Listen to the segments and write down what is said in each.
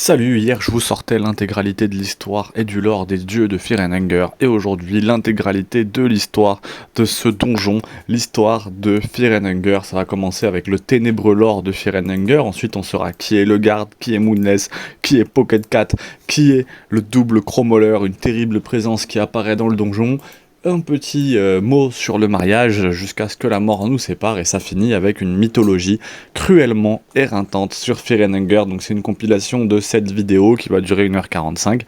Salut, hier je vous sortais l'intégralité de l'histoire et du lore des dieux de Fear and Hunger, et aujourd'hui l'intégralité de l'histoire de ce donjon, l'histoire de Fear and Hunger. Ça va commencer avec le ténébreux lore de Fear and Hunger, ensuite on saura qui est le garde, qui est Moonless, qui est Pocket Cat, qui est le double Chromoleur, une terrible présence qui apparaît dans le donjon. Un petit mot sur le mariage jusqu'à ce que la mort nous sépare, et ça finit avec une mythologie cruellement éreintante sur Fear and Hunger. Donc c'est une compilation de 7 vidéos qui va durer 1h45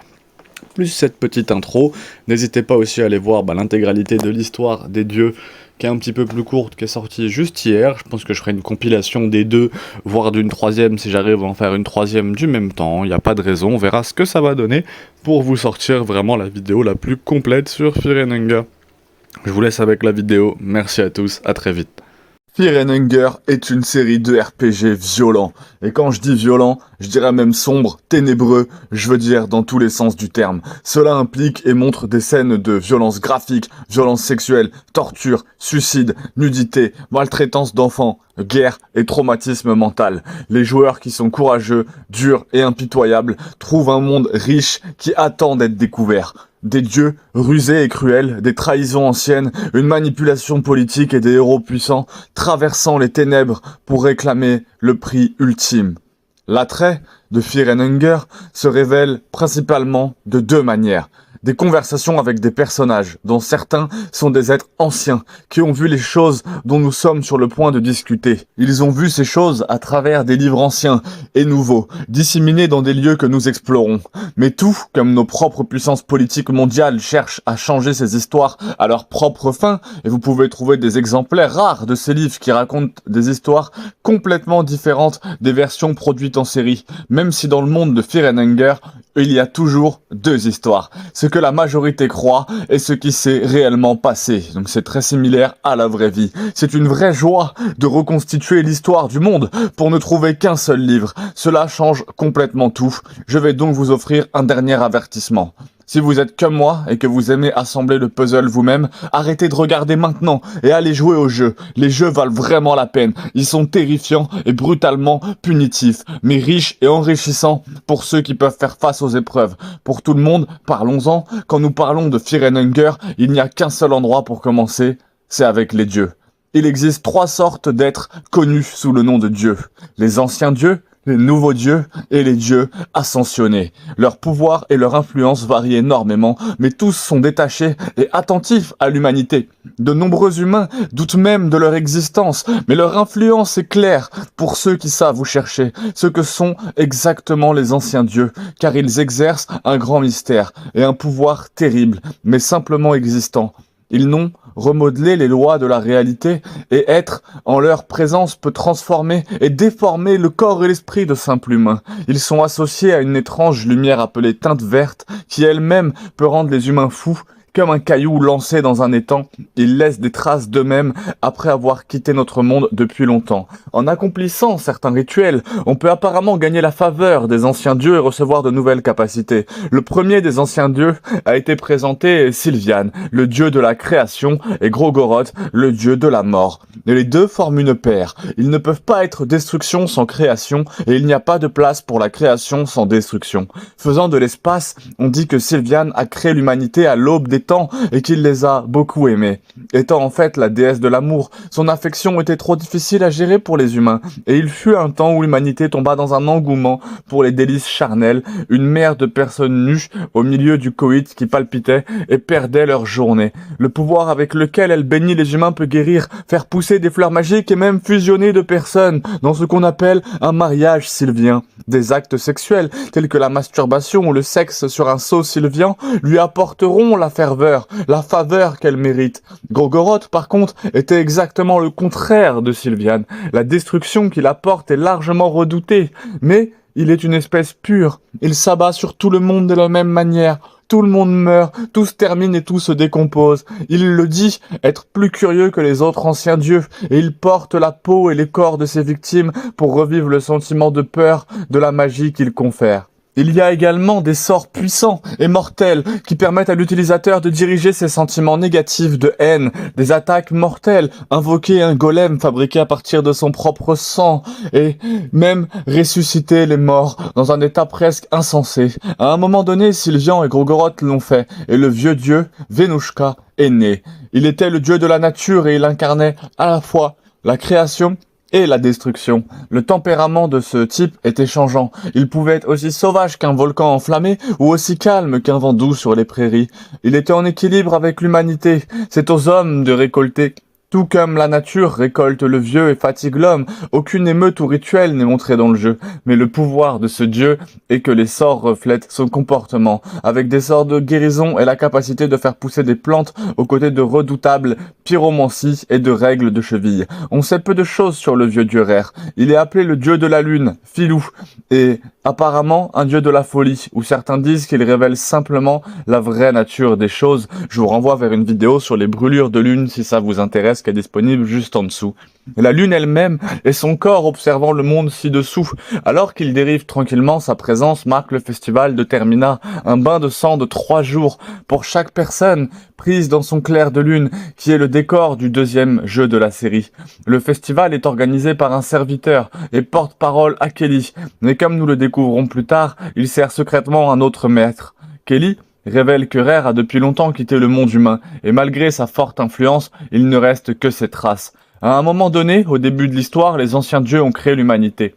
plus cette petite intro. N'hésitez pas aussi à aller voir l'intégralité de l'histoire des dieux qui est un petit peu plus courte, qui est sortie juste hier. Je pense que je ferai une compilation des deux, voire d'une troisième si j'arrive à en faire une troisième du même temps. Il n'y a pas de raison, on verra ce que ça va donner pour vous sortir vraiment la vidéo la plus complète sur Fear and Hunger. Je vous laisse avec la vidéo, merci à tous, à très vite. Fear and Hunger est une série de RPG violents. Et quand je dis violent, je dirais même sombre, ténébreux, je veux dire dans tous les sens du terme. Cela implique et montre des scènes de violence graphique, violence sexuelle, torture, suicide, nudité, maltraitance d'enfants, guerre et traumatisme mental. Les joueurs qui sont courageux, durs et impitoyables trouvent un monde riche qui attend d'être découvert. Des dieux rusés et cruels, des trahisons anciennes, une manipulation politique et des héros puissants traversant les ténèbres pour réclamer le prix ultime. L'attrait de Fear and Hunger se révèle principalement de deux manières. Des conversations avec des personnages, dont certains sont des êtres anciens, qui ont vu les choses dont nous sommes sur le point de discuter. Ils ont vu ces choses à travers des livres anciens et nouveaux, disséminés dans des lieux que nous explorons. Mais tout, comme nos propres puissances politiques mondiales cherchent à changer ces histoires à leur propre fin, et vous pouvez trouver des exemplaires rares de ces livres qui racontent des histoires complètement différentes des versions produites en série, même si dans le monde de Fear and Hunger, il y a toujours deux histoires. Ce que la majorité croit et ce qui s'est réellement passé. Donc c'est très similaire à la vraie vie. C'est une vraie joie de reconstituer l'histoire du monde pour ne trouver qu'un seul livre. Cela change complètement tout. Je vais donc vous offrir un dernier avertissement. Si vous êtes comme moi et que vous aimez assembler le puzzle vous-même, arrêtez de regarder maintenant et allez jouer au jeu. Les jeux valent vraiment la peine. Ils sont terrifiants et brutalement punitifs, mais riches et enrichissants pour ceux qui peuvent faire face aux épreuves. Pour tout le monde, parlons-en. Quand nous parlons de Fear and Hunger, il n'y a qu'un seul endroit pour commencer, c'est avec les dieux. Il existe 3 sortes d'êtres connus sous le nom de dieux. Les anciens dieux, les nouveaux dieux et les dieux ascensionnés. Leur pouvoir et leur influence varient énormément, mais tous sont détachés et attentifs à l'humanité. De nombreux humains doutent même de leur existence, mais leur influence est claire pour ceux qui savent où chercher, ce que sont exactement les anciens dieux, car ils exercent un grand mystère et un pouvoir terrible, mais simplement existant. Ils n'ont remodelé les lois de la réalité, et être en leur présence peut transformer et déformer le corps et l'esprit de simples humains. Ils sont associés à une étrange lumière appelée teinte verte, qui elle-même peut rendre les humains fous. Comme un caillou lancé dans un étang, ils laissent des traces d'eux-mêmes après avoir quitté notre monde depuis longtemps. En accomplissant certains rituels, on peut apparemment gagner la faveur des anciens dieux et recevoir de nouvelles capacités. Le premier des anciens dieux a été présenté Sylvian, le dieu de la création, et Grogoroth, le dieu de la mort. Et les deux forment une paire. Ils ne peuvent pas être destruction sans création, et il n'y a pas de place pour la création sans destruction. Faisant de l'espace, on dit que Sylvian a créé l'humanité à l'aube des temps et qu'il les a beaucoup aimés. Étant en fait la déesse de l'amour, son affection était trop difficile à gérer pour les humains, et il fut un temps où l'humanité tomba dans un engouement pour les délices charnelles, une mer de personnes nues au milieu du coït qui palpitait et perdaient leur journée. Le pouvoir avec lequel elle bénit les humains peut guérir, faire pousser des fleurs magiques et même fusionner de personnes dans ce qu'on appelle un mariage sylvien. Des actes sexuels tels que la masturbation ou le sexe sur un seau sylvien lui apporteront la faveur qu'elle mérite. Grogoroth, par contre, était exactement le contraire de Sylvian. La destruction qu'il apporte est largement redoutée, mais il est une espèce pure. Il s'abat sur tout le monde de la même manière. Tout le monde meurt, tout se termine et tout se décompose. Il le dit, être plus curieux que les autres anciens dieux, et il porte la peau et les corps de ses victimes pour revivre le sentiment de peur de la magie qu'il confère. Il y a également des sorts puissants et mortels qui permettent à l'utilisateur de diriger ses sentiments négatifs de haine, des attaques mortelles, invoquer un golem fabriqué à partir de son propre sang et même ressusciter les morts dans un état presque insensé. À un moment donné, Sylvian et Grogoroth l'ont fait et le vieux dieu Venushka est né. Il était le dieu de la nature et il incarnait à la fois la création et la destruction. Le tempérament de ce type était changeant. Il pouvait être aussi sauvage qu'un volcan enflammé ou aussi calme qu'un vent doux sur les prairies. Il était en équilibre avec l'humanité. C'est aux hommes de récolter. Tout comme la nature récolte le vieux et fatigue l'homme, aucune émeute ou rituel n'est montré dans le jeu. Mais le pouvoir de ce dieu est que les sorts reflètent son comportement, avec des sorts de guérison et la capacité de faire pousser des plantes aux côtés de redoutables pyromancies et de règles de cheville. On sait peu de choses sur le vieux dieu Rare. Il est appelé le dieu de la lune, Filou, et apparemment un dieu de la folie, où certains disent qu'il révèle simplement la vraie nature des choses. Je vous renvoie vers une vidéo sur les brûlures de lune si ça vous intéresse, qui est disponible juste en dessous. La lune elle-même et son corps observant le monde ci-dessous. Alors qu'il dérive tranquillement, sa présence marque le festival de Termina, un bain de sang de 3 jours pour chaque personne prise dans son clair de lune, qui est le décor du deuxième jeu de la série. Le festival est organisé par un serviteur et porte-parole à Kelly, mais comme nous le découvrons plus tard, il sert secrètement un autre maître. Kelly révèle que Rare a depuis longtemps quitté le monde humain, et malgré sa forte influence, il ne reste que ses traces. À un moment donné, au début de l'histoire, les anciens dieux ont créé l'humanité.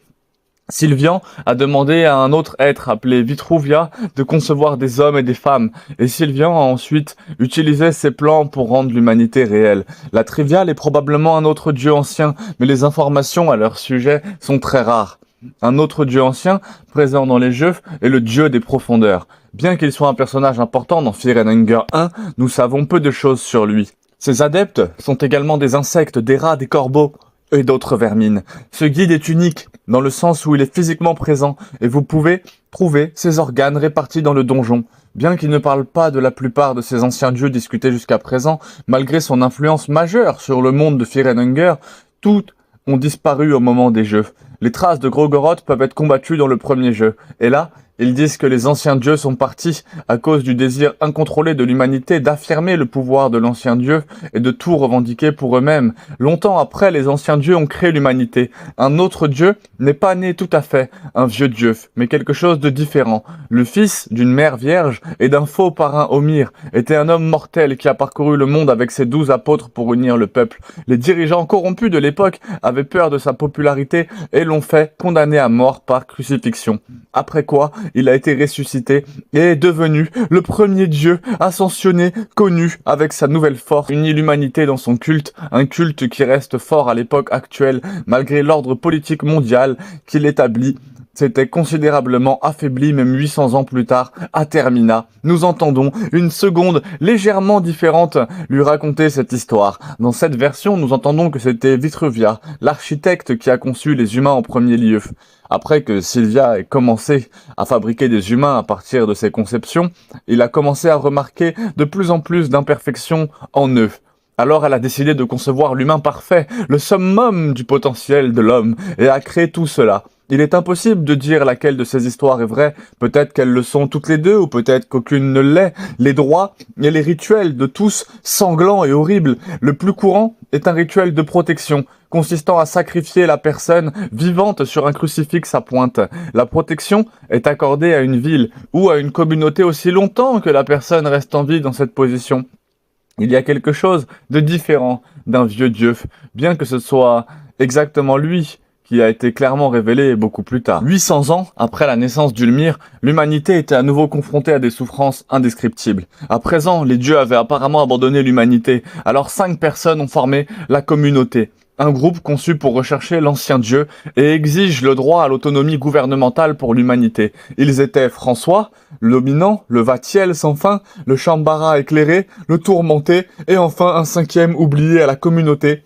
Sylvian a demandé à un autre être appelé Vitruvia de concevoir des hommes et des femmes, et Sylvian a ensuite utilisé ses plans pour rendre l'humanité réelle. La Triviale est probablement un autre dieu ancien, mais les informations à leur sujet sont très rares. Un autre dieu ancien, présent dans les jeux, est le dieu des profondeurs. Bien qu'il soit un personnage important dans Fear and Hunger 1, nous savons peu de choses sur lui. Ses adeptes sont également des insectes, des rats, des corbeaux et d'autres vermines. Ce guide est unique, dans le sens où il est physiquement présent, et vous pouvez trouver ses organes répartis dans le donjon. Bien qu'il ne parle pas de la plupart de ces anciens dieux discutés jusqu'à présent, malgré son influence majeure sur le monde de Fear and Hunger, toutes ont disparu au moment des jeux. Les traces de Grogoroth peuvent être combattues dans le premier jeu, et là, ils disent que les anciens dieux sont partis à cause du désir incontrôlé de l'humanité d'affirmer le pouvoir de l'ancien dieu et de tout revendiquer pour eux-mêmes. Longtemps après, les anciens dieux ont créé l'humanité. Un autre dieu n'est pas né tout à fait, un vieux dieu, mais quelque chose de différent. Le fils d'une mère vierge et d'un faux parrain Homir était un homme mortel qui a parcouru le monde avec ses 12 apôtres pour unir le peuple. Les dirigeants corrompus de l'époque avaient peur de sa popularité et l'ont fait condamner à mort par crucifixion. Après quoi, il a été ressuscité et est devenu le premier dieu ascensionné, connu avec sa nouvelle force, unit l'humanité dans son culte, un culte qui reste fort à l'époque actuelle, malgré l'ordre politique mondial qu'il établit. S'était considérablement affaibli même 800 ans plus tard, à Termina. Nous entendons une seconde légèrement différente lui raconter cette histoire. Dans cette version, nous entendons que c'était Vitruvia, l'architecte qui a conçu les humains en premier lieu. Après que Sylvia ait commencé à fabriquer des humains à partir de ses conceptions, il a commencé à remarquer de plus en plus d'imperfections en eux. Alors elle a décidé de concevoir l'humain parfait, le summum du potentiel de l'homme, et a créé tout cela. Il est impossible de dire laquelle de ces histoires est vraie, peut-être qu'elles le sont toutes les deux, ou peut-être qu'aucune ne l'est. Les droits et les rituels de tous, sanglants et horribles. Le plus courant est un rituel de protection, consistant à sacrifier la personne vivante sur un crucifix à pointe. La protection est accordée à une ville, ou à une communauté aussi longtemps que la personne reste en vie dans cette position. Il y a quelque chose de différent d'un vieux dieu, bien que ce soit exactement lui qui a été clairement révélé beaucoup plus tard. 800 ans après la naissance d'Ulmir, l'humanité était à nouveau confrontée à des souffrances indescriptibles. À présent, les dieux avaient apparemment abandonné l'humanité, alors 5 personnes ont formé la communauté. Un groupe conçu pour rechercher l'ancien dieu et exige le droit à l'autonomie gouvernementale pour l'humanité. Ils étaient François, le dominant, le Vatiel sans fin, le Shambhala éclairé, le tourmenté et enfin un 5e oublié à la communauté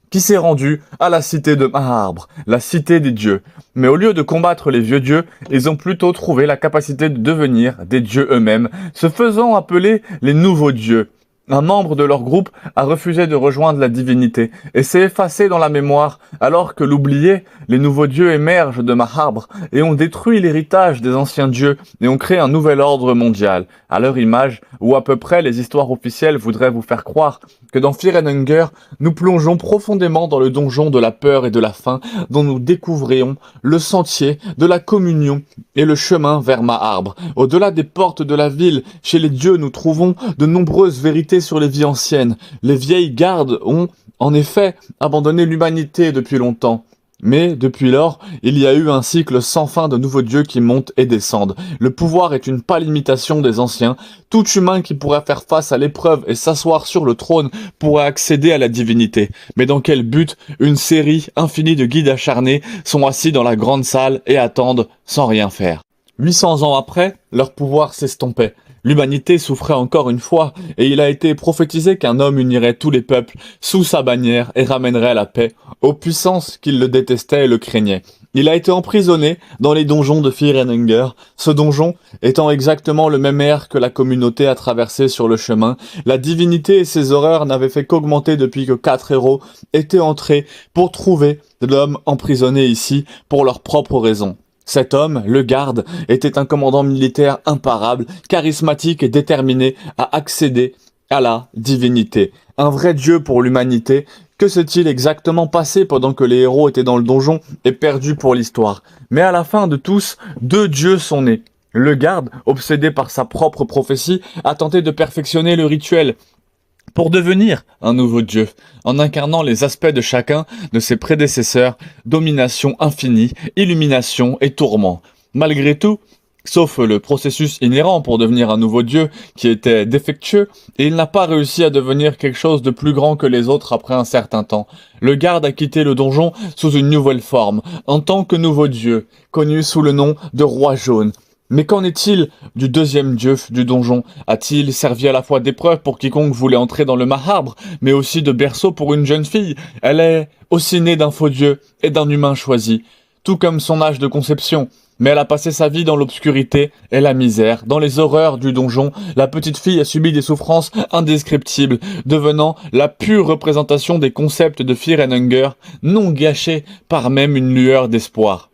qui s'est rendu à la cité de Maharbre, la cité des dieux. Mais au lieu de combattre les vieux dieux, ils ont plutôt trouvé la capacité de devenir des dieux eux-mêmes, se faisant appeler les nouveaux dieux. Un membre de leur groupe a refusé de rejoindre la divinité et s'est effacé dans la mémoire alors que l'oublié, les nouveaux dieux émergent de Mahabre et ont détruit l'héritage des anciens dieux et ont créé un nouvel ordre mondial, à leur image, ou à peu près les histoires officielles voudraient vous faire croire que dans Fear and Hunger, nous plongeons profondément dans le donjon de la peur et de la faim dont nous découvrions le sentier de la communion et le chemin vers Mahabre. Au-delà des portes de la ville, chez les dieux, nous trouvons de nombreuses vérités sur les vies anciennes. Les vieilles gardes ont, en effet, abandonné l'humanité depuis longtemps. Mais, depuis lors, il y a eu un cycle sans fin de nouveaux dieux qui montent et descendent. Le pouvoir est une pâle imitation des anciens. Tout humain qui pourrait faire face à l'épreuve et s'asseoir sur le trône pourrait accéder à la divinité. Mais dans quel but? Une série infinie de guides acharnés sont assis dans la grande salle et attendent sans rien faire. 800 ans après, leur pouvoir s'estompait. L'humanité souffrait encore une fois, et il a été prophétisé qu'un homme unirait tous les peuples sous sa bannière et ramènerait la paix aux puissances qui le détestaient et le craignaient. Il a été emprisonné dans les donjons de Fear and Hunger, ce donjon étant exactement le même air que la communauté a traversé sur le chemin. La divinité et ses horreurs n'avaient fait qu'augmenter depuis que 4 héros étaient entrés pour trouver l'homme emprisonné ici pour leurs propres raisons. Cet homme, le garde, était un commandant militaire imparable, charismatique et déterminé à accéder à la divinité. Un vrai dieu pour l'humanité. Que s'est-il exactement passé pendant que les héros étaient dans le donjon et perdus pour l'histoire? Mais à la fin de tous, 2 dieux sont nés. Le garde, obsédé par sa propre prophétie, a tenté de perfectionner le rituel pour devenir un nouveau dieu, en incarnant les aspects de chacun de ses prédécesseurs, domination infinie, illumination et tourment. Malgré tout, sauf le processus inhérent pour devenir un nouveau dieu qui était défectueux, et il n'a pas réussi à devenir quelque chose de plus grand que les autres après un certain temps. Le garde a quitté le donjon sous une nouvelle forme, en tant que nouveau dieu, connu sous le nom de Roi Jaune. Mais qu'en est-il du deuxième dieu du donjon? A-t-il servi à la fois d'épreuve pour quiconque voulait entrer dans le Mahabre, mais aussi de berceau pour une jeune fille? Elle est aussi née d'un faux dieu et d'un humain choisi, tout comme son âge de conception. Mais elle a passé sa vie dans l'obscurité et la misère. Dans les horreurs du donjon, la petite fille a subi des souffrances indescriptibles, devenant la pure représentation des concepts de Fear and Hunger, non gâchés par même une lueur d'espoir.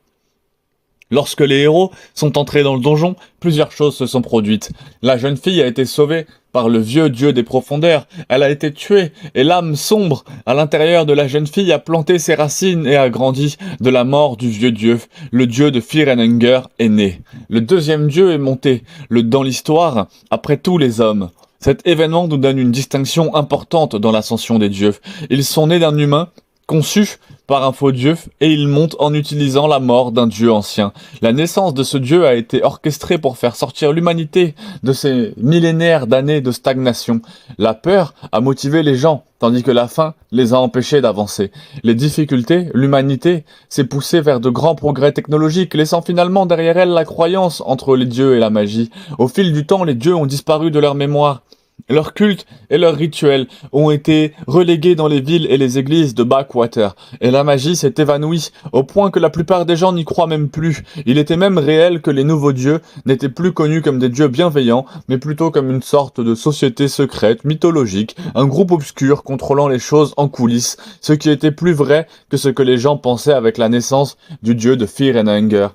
Lorsque les héros sont entrés dans le donjon, plusieurs choses se sont produites. La jeune fille a été sauvée par le vieux dieu des profondeurs. Elle a été tuée et l'âme sombre à l'intérieur de la jeune fille a planté ses racines et a grandi. De la mort du vieux dieu, le dieu de Fear and Hunger est né. Le deuxième dieu est monté, dans l'histoire, après tous les hommes. Cet événement nous donne une distinction importante dans l'ascension des dieux. Ils sont nés d'un humain, conçu par un faux dieu, et il monte en utilisant la mort d'un dieu ancien. La naissance de ce dieu a été orchestrée pour faire sortir l'humanité de ces millénaires d'années de stagnation. La peur a motivé les gens, tandis que la faim les a empêchés d'avancer. Les difficultés, l'humanité s'est poussée vers de grands progrès technologiques, laissant finalement derrière elle la croyance entre les dieux et la magie. Au fil du temps, les dieux ont disparu de leur mémoire. Leurs cultes et leurs rituels ont été relégués dans les villes et les églises de Backwater, et la magie s'est évanouie, au point que la plupart des gens n'y croient même plus. Il était même réel que les nouveaux dieux n'étaient plus connus comme des dieux bienveillants, mais plutôt comme une sorte de société secrète, mythologique, un groupe obscur contrôlant les choses en coulisses, ce qui était plus vrai que ce que les gens pensaient avec la naissance du dieu de Fear and Hunger.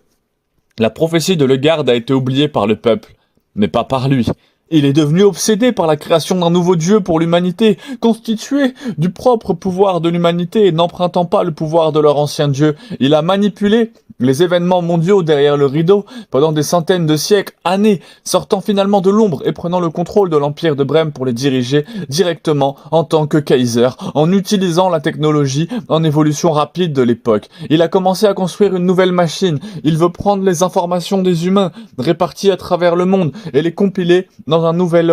La prophétie de Legarde a été oubliée par le peuple, mais pas par lui. Il est devenu obsédé par la création d'un nouveau dieu pour l'humanité, constitué du propre pouvoir de l'humanité et n'empruntant pas le pouvoir de leur ancien dieu. Il a manipulé les événements mondiaux derrière le rideau pendant des centaines de siècles, années, sortant finalement de l'ombre et prenant le contrôle de l'Empire de Brême pour les diriger directement en tant que Kaiser, en utilisant la technologie en évolution rapide de l'époque. Il a commencé à construire une nouvelle machine. Il veut prendre les informations des humains réparties à travers le monde et les compiler dans un nouvel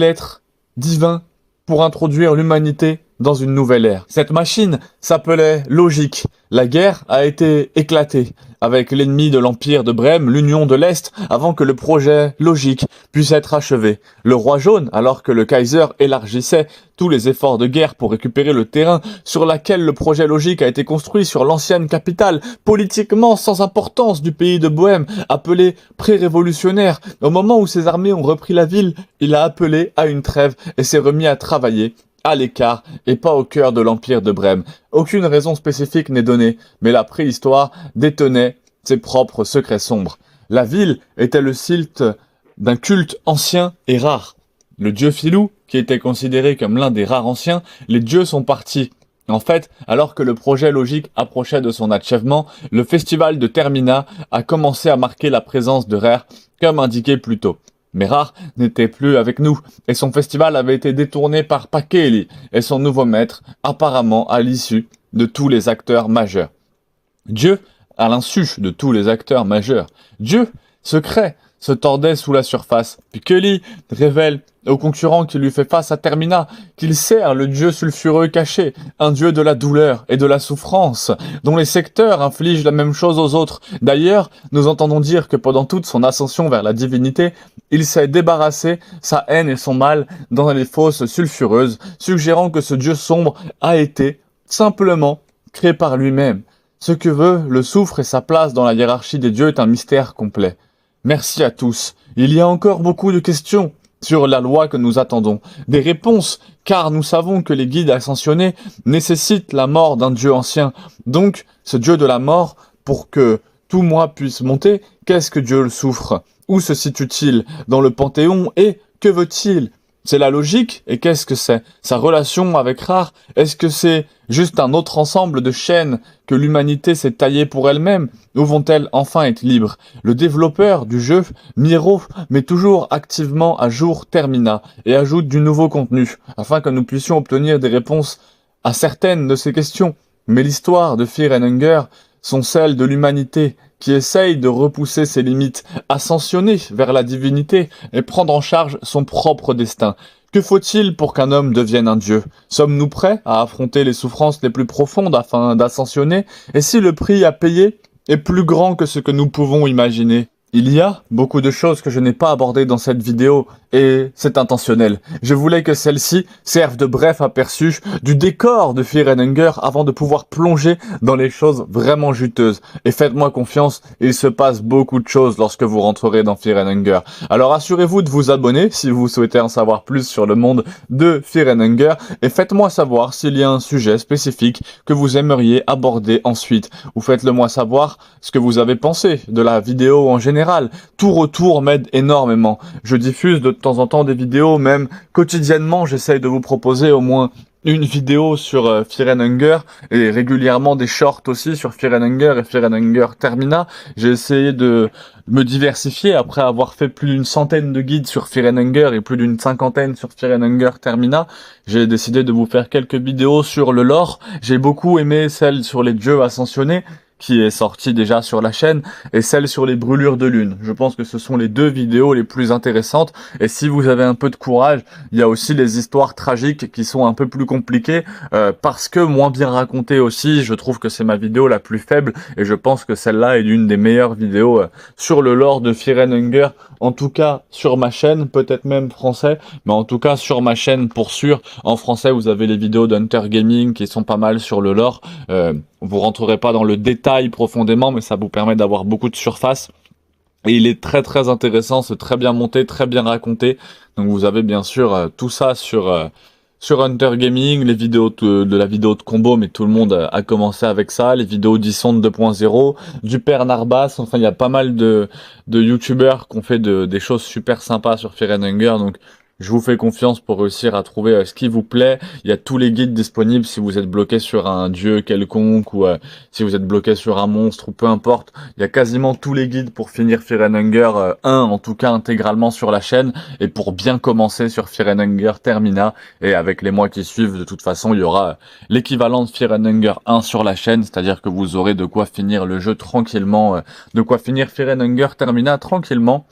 être divin pour introduire l'humanité dans une nouvelle ère. Cette machine s'appelait logique. La guerre a été éclatée avec l'ennemi de l'Empire de Brême, l'Union de l'Est, avant que le projet logique puisse être achevé. Le roi jaune, alors que le Kaiser élargissait tous les efforts de guerre pour récupérer le terrain sur lequel le projet logique a été construit sur l'ancienne capitale, politiquement sans importance du pays de Bohême, appelé pré-révolutionnaire. Au moment où ses armées ont repris la ville, il a appelé à une trêve et s'est remis à travailler à l'écart et pas au cœur de l'Empire de Brême. Aucune raison spécifique n'est donnée, mais la préhistoire détenait ses propres secrets sombres. La ville était le site d'un culte ancien et rare. Le dieu Filou, qui était considéré comme l'un des rares anciens, les dieux sont partis. En fait, alors que le projet logique approchait de son achèvement, le festival de Termina a commencé à marquer la présence de Rare, comme indiqué plus tôt. Mais Rare n'était plus avec nous, et son festival avait été détourné par Pakeli et son nouveau maître, apparemment à l'issue de tous les acteurs majeurs. Dieu, à l'insu de tous les acteurs majeurs, Dieu, secret, se tordait sous la surface. Pikeli révèle au concurrent qui lui fait face à Termina qu'il sert le dieu sulfureux caché, un dieu de la douleur et de la souffrance, dont les secteurs infligent la même chose aux autres. D'ailleurs, nous entendons dire que pendant toute son ascension vers la divinité, il s'est débarrassé sa haine et son mal dans les fosses sulfureuses, suggérant que ce dieu sombre a été simplement créé par lui-même. Ce que veut le soufre et sa place dans la hiérarchie des dieux est un mystère complet. Merci à tous. Il y a encore beaucoup de questions sur la loi que nous attendons. Des réponses, car nous savons que les guides ascensionnés nécessitent la mort d'un dieu ancien. Donc, ce dieu de la mort, pour que tout moi puisse monter, qu'est-ce que Dieu le souffre? Où se situe-t-il dans le Panthéon et que veut-il? C'est la logique, et qu'est-ce que c'est? Sa relation avec Rare, est-ce que c'est juste un autre ensemble de chaînes que l'humanité s'est taillée pour elle-même? Où vont-elles enfin être libres? Le développeur du jeu, Miro, met toujours activement à jour Termina et ajoute du nouveau contenu, afin que nous puissions obtenir des réponses à certaines de ces questions. Mais l'histoire de Fear and Hunger sont celles de l'humanité qui essaye de repousser ses limites, ascensionner vers la divinité et prendre en charge son propre destin. Que faut-il pour qu'un homme devienne un dieu? Sommes-nous prêts à affronter les souffrances les plus profondes afin d'ascensionner? Et si le prix à payer est plus grand que ce que nous pouvons imaginer? Il y a beaucoup de choses que je n'ai pas abordées dans cette vidéo, et c'est intentionnel. Je voulais que celle-ci serve de bref aperçu du décor de Fear and Hunger avant de pouvoir plonger dans les choses vraiment juteuses. Et faites-moi confiance, il se passe beaucoup de choses lorsque vous rentrerez dans Fear and Hunger. Alors assurez-vous de vous abonner si vous souhaitez en savoir plus sur le monde de Fear and Hunger, et faites-moi savoir s'il y a un sujet spécifique que vous aimeriez aborder ensuite, ou faites-le moi savoir ce que vous avez pensé de la vidéo en général. Tout retour m'aide énormément. Je diffuse de temps en temps des vidéos, même quotidiennement, j'essaye de vous proposer au moins une vidéo sur Fear and Hunger et régulièrement des shorts aussi sur Fear and Hunger et Fear and Hunger Termina. J'ai essayé de me diversifier après avoir fait plus d'une centaine de guides sur Fear and Hunger et plus d'une cinquantaine sur Fear and Hunger Termina. J'ai décidé de vous faire quelques vidéos sur le lore. J'ai beaucoup aimé celle sur les dieux ascensionnés, qui est sortie déjà sur la chaîne, et celle sur les brûlures de lune. Je pense que ce sont les deux vidéos les plus intéressantes, et si vous avez un peu de courage, il y a aussi les histoires tragiques qui sont un peu plus compliquées, parce que moins bien racontées aussi. Je trouve que c'est ma vidéo la plus faible, et je pense que celle-là est l'une des meilleures vidéos sur le lore de Fear and Hunger, en tout cas sur ma chaîne, peut-être même français, mais en tout cas sur ma chaîne pour sûr. En français, vous avez les vidéos d'Hunter Gaming qui sont pas mal sur le lore. Vous rentrerez pas dans le détail profondément, mais ça vous permet d'avoir beaucoup de surface. Et il est très très intéressant, c'est très bien monté, très bien raconté. Donc vous avez bien sûr tout ça sur Hunter Gaming, les vidéos de la vidéo de combo, mais tout le monde a commencé avec ça, les vidéos d'Isonde 2.0, du père Narbas, enfin il y a pas mal de youtubeurs qui ont fait des choses super sympas sur Fear and Hunger, donc je vous fais confiance pour réussir à trouver ce qui vous plaît. Il y a tous les guides disponibles si vous êtes bloqué sur un dieu quelconque ou si vous êtes bloqué sur un monstre ou peu importe. Il y a quasiment tous les guides pour finir Fear and Hunger 1, en tout cas intégralement sur la chaîne, et pour bien commencer sur Fear and Hunger Termina. Et avec les mois qui suivent, de toute façon, il y aura l'équivalent de Fear and Hunger 1 sur la chaîne, c'est-à-dire que vous aurez de quoi finir le jeu tranquillement, de quoi finir Fear and Hunger Termina tranquillement.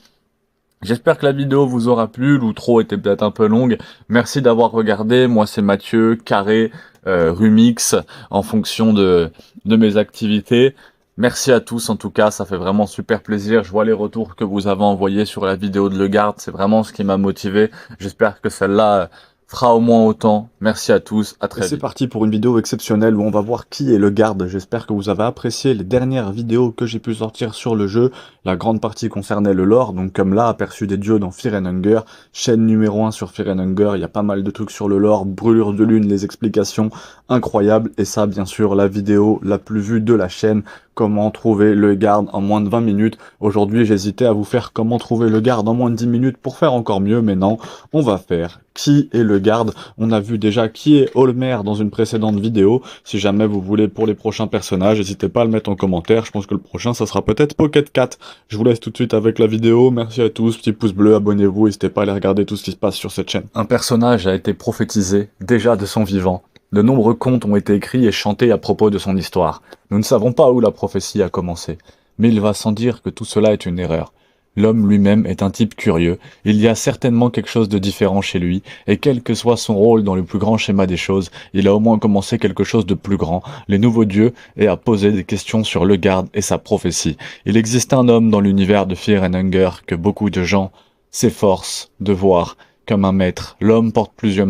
J'espère que la vidéo vous aura plu, l'outro était peut-être un peu longue. Merci d'avoir regardé, moi c'est Mathieu, Carré, Rumix, en fonction de mes activités. Merci à tous en tout cas, ça fait vraiment super plaisir. Je vois les retours que vous avez envoyés sur la vidéo de Le Garde, c'est vraiment ce qui m'a motivé. J'espère que celle-là fera au moins autant. Merci à tous, à Et très c'est vite. parti pour une vidéo exceptionnelle où on va voir qui est le garde. J'espère que vous avez apprécié les dernières vidéos que j'ai pu sortir sur le jeu. La grande partie concernait le lore, donc comme là, aperçu des dieux dans Fear and Hunger, chaîne numéro 1 sur Fear and Hunger, il y a pas mal de trucs sur le lore, brûlure de lune, les explications incroyables, et ça bien sûr la vidéo la plus vue de la chaîne, comment trouver le garde en moins de 20 minutes. Aujourd'hui j'hésitais à vous faire comment trouver le garde en moins de 10 minutes pour faire encore mieux, mais non, on va faire qui est le garde. On a vu déjà qui est Olmer dans une précédente vidéo. Si jamais vous voulez pour les prochains personnages, n'hésitez pas à le mettre en commentaire. Je pense que le prochain, ça sera peut-être Pocket Cat. Je vous laisse tout de suite avec la vidéo. Merci à tous. Petit pouce bleu, abonnez-vous. N'hésitez pas à aller regarder tout ce qui se passe sur cette chaîne. Un personnage a été prophétisé déjà de son vivant. De nombreux contes ont été écrits et chantés à propos de son histoire. Nous ne savons pas où la prophétie a commencé, mais il va sans dire que tout cela est une erreur. L'homme lui-même est un type curieux, il y a certainement quelque chose de différent chez lui, et quel que soit son rôle dans le plus grand schéma des choses, il a au moins commencé quelque chose de plus grand, les nouveaux dieux, et a posé des questions sur le garde et sa prophétie. Il existe un homme dans l'univers de Fear and Hunger que beaucoup de gens s'efforcent de voir comme un maître. L'homme porte plusieurs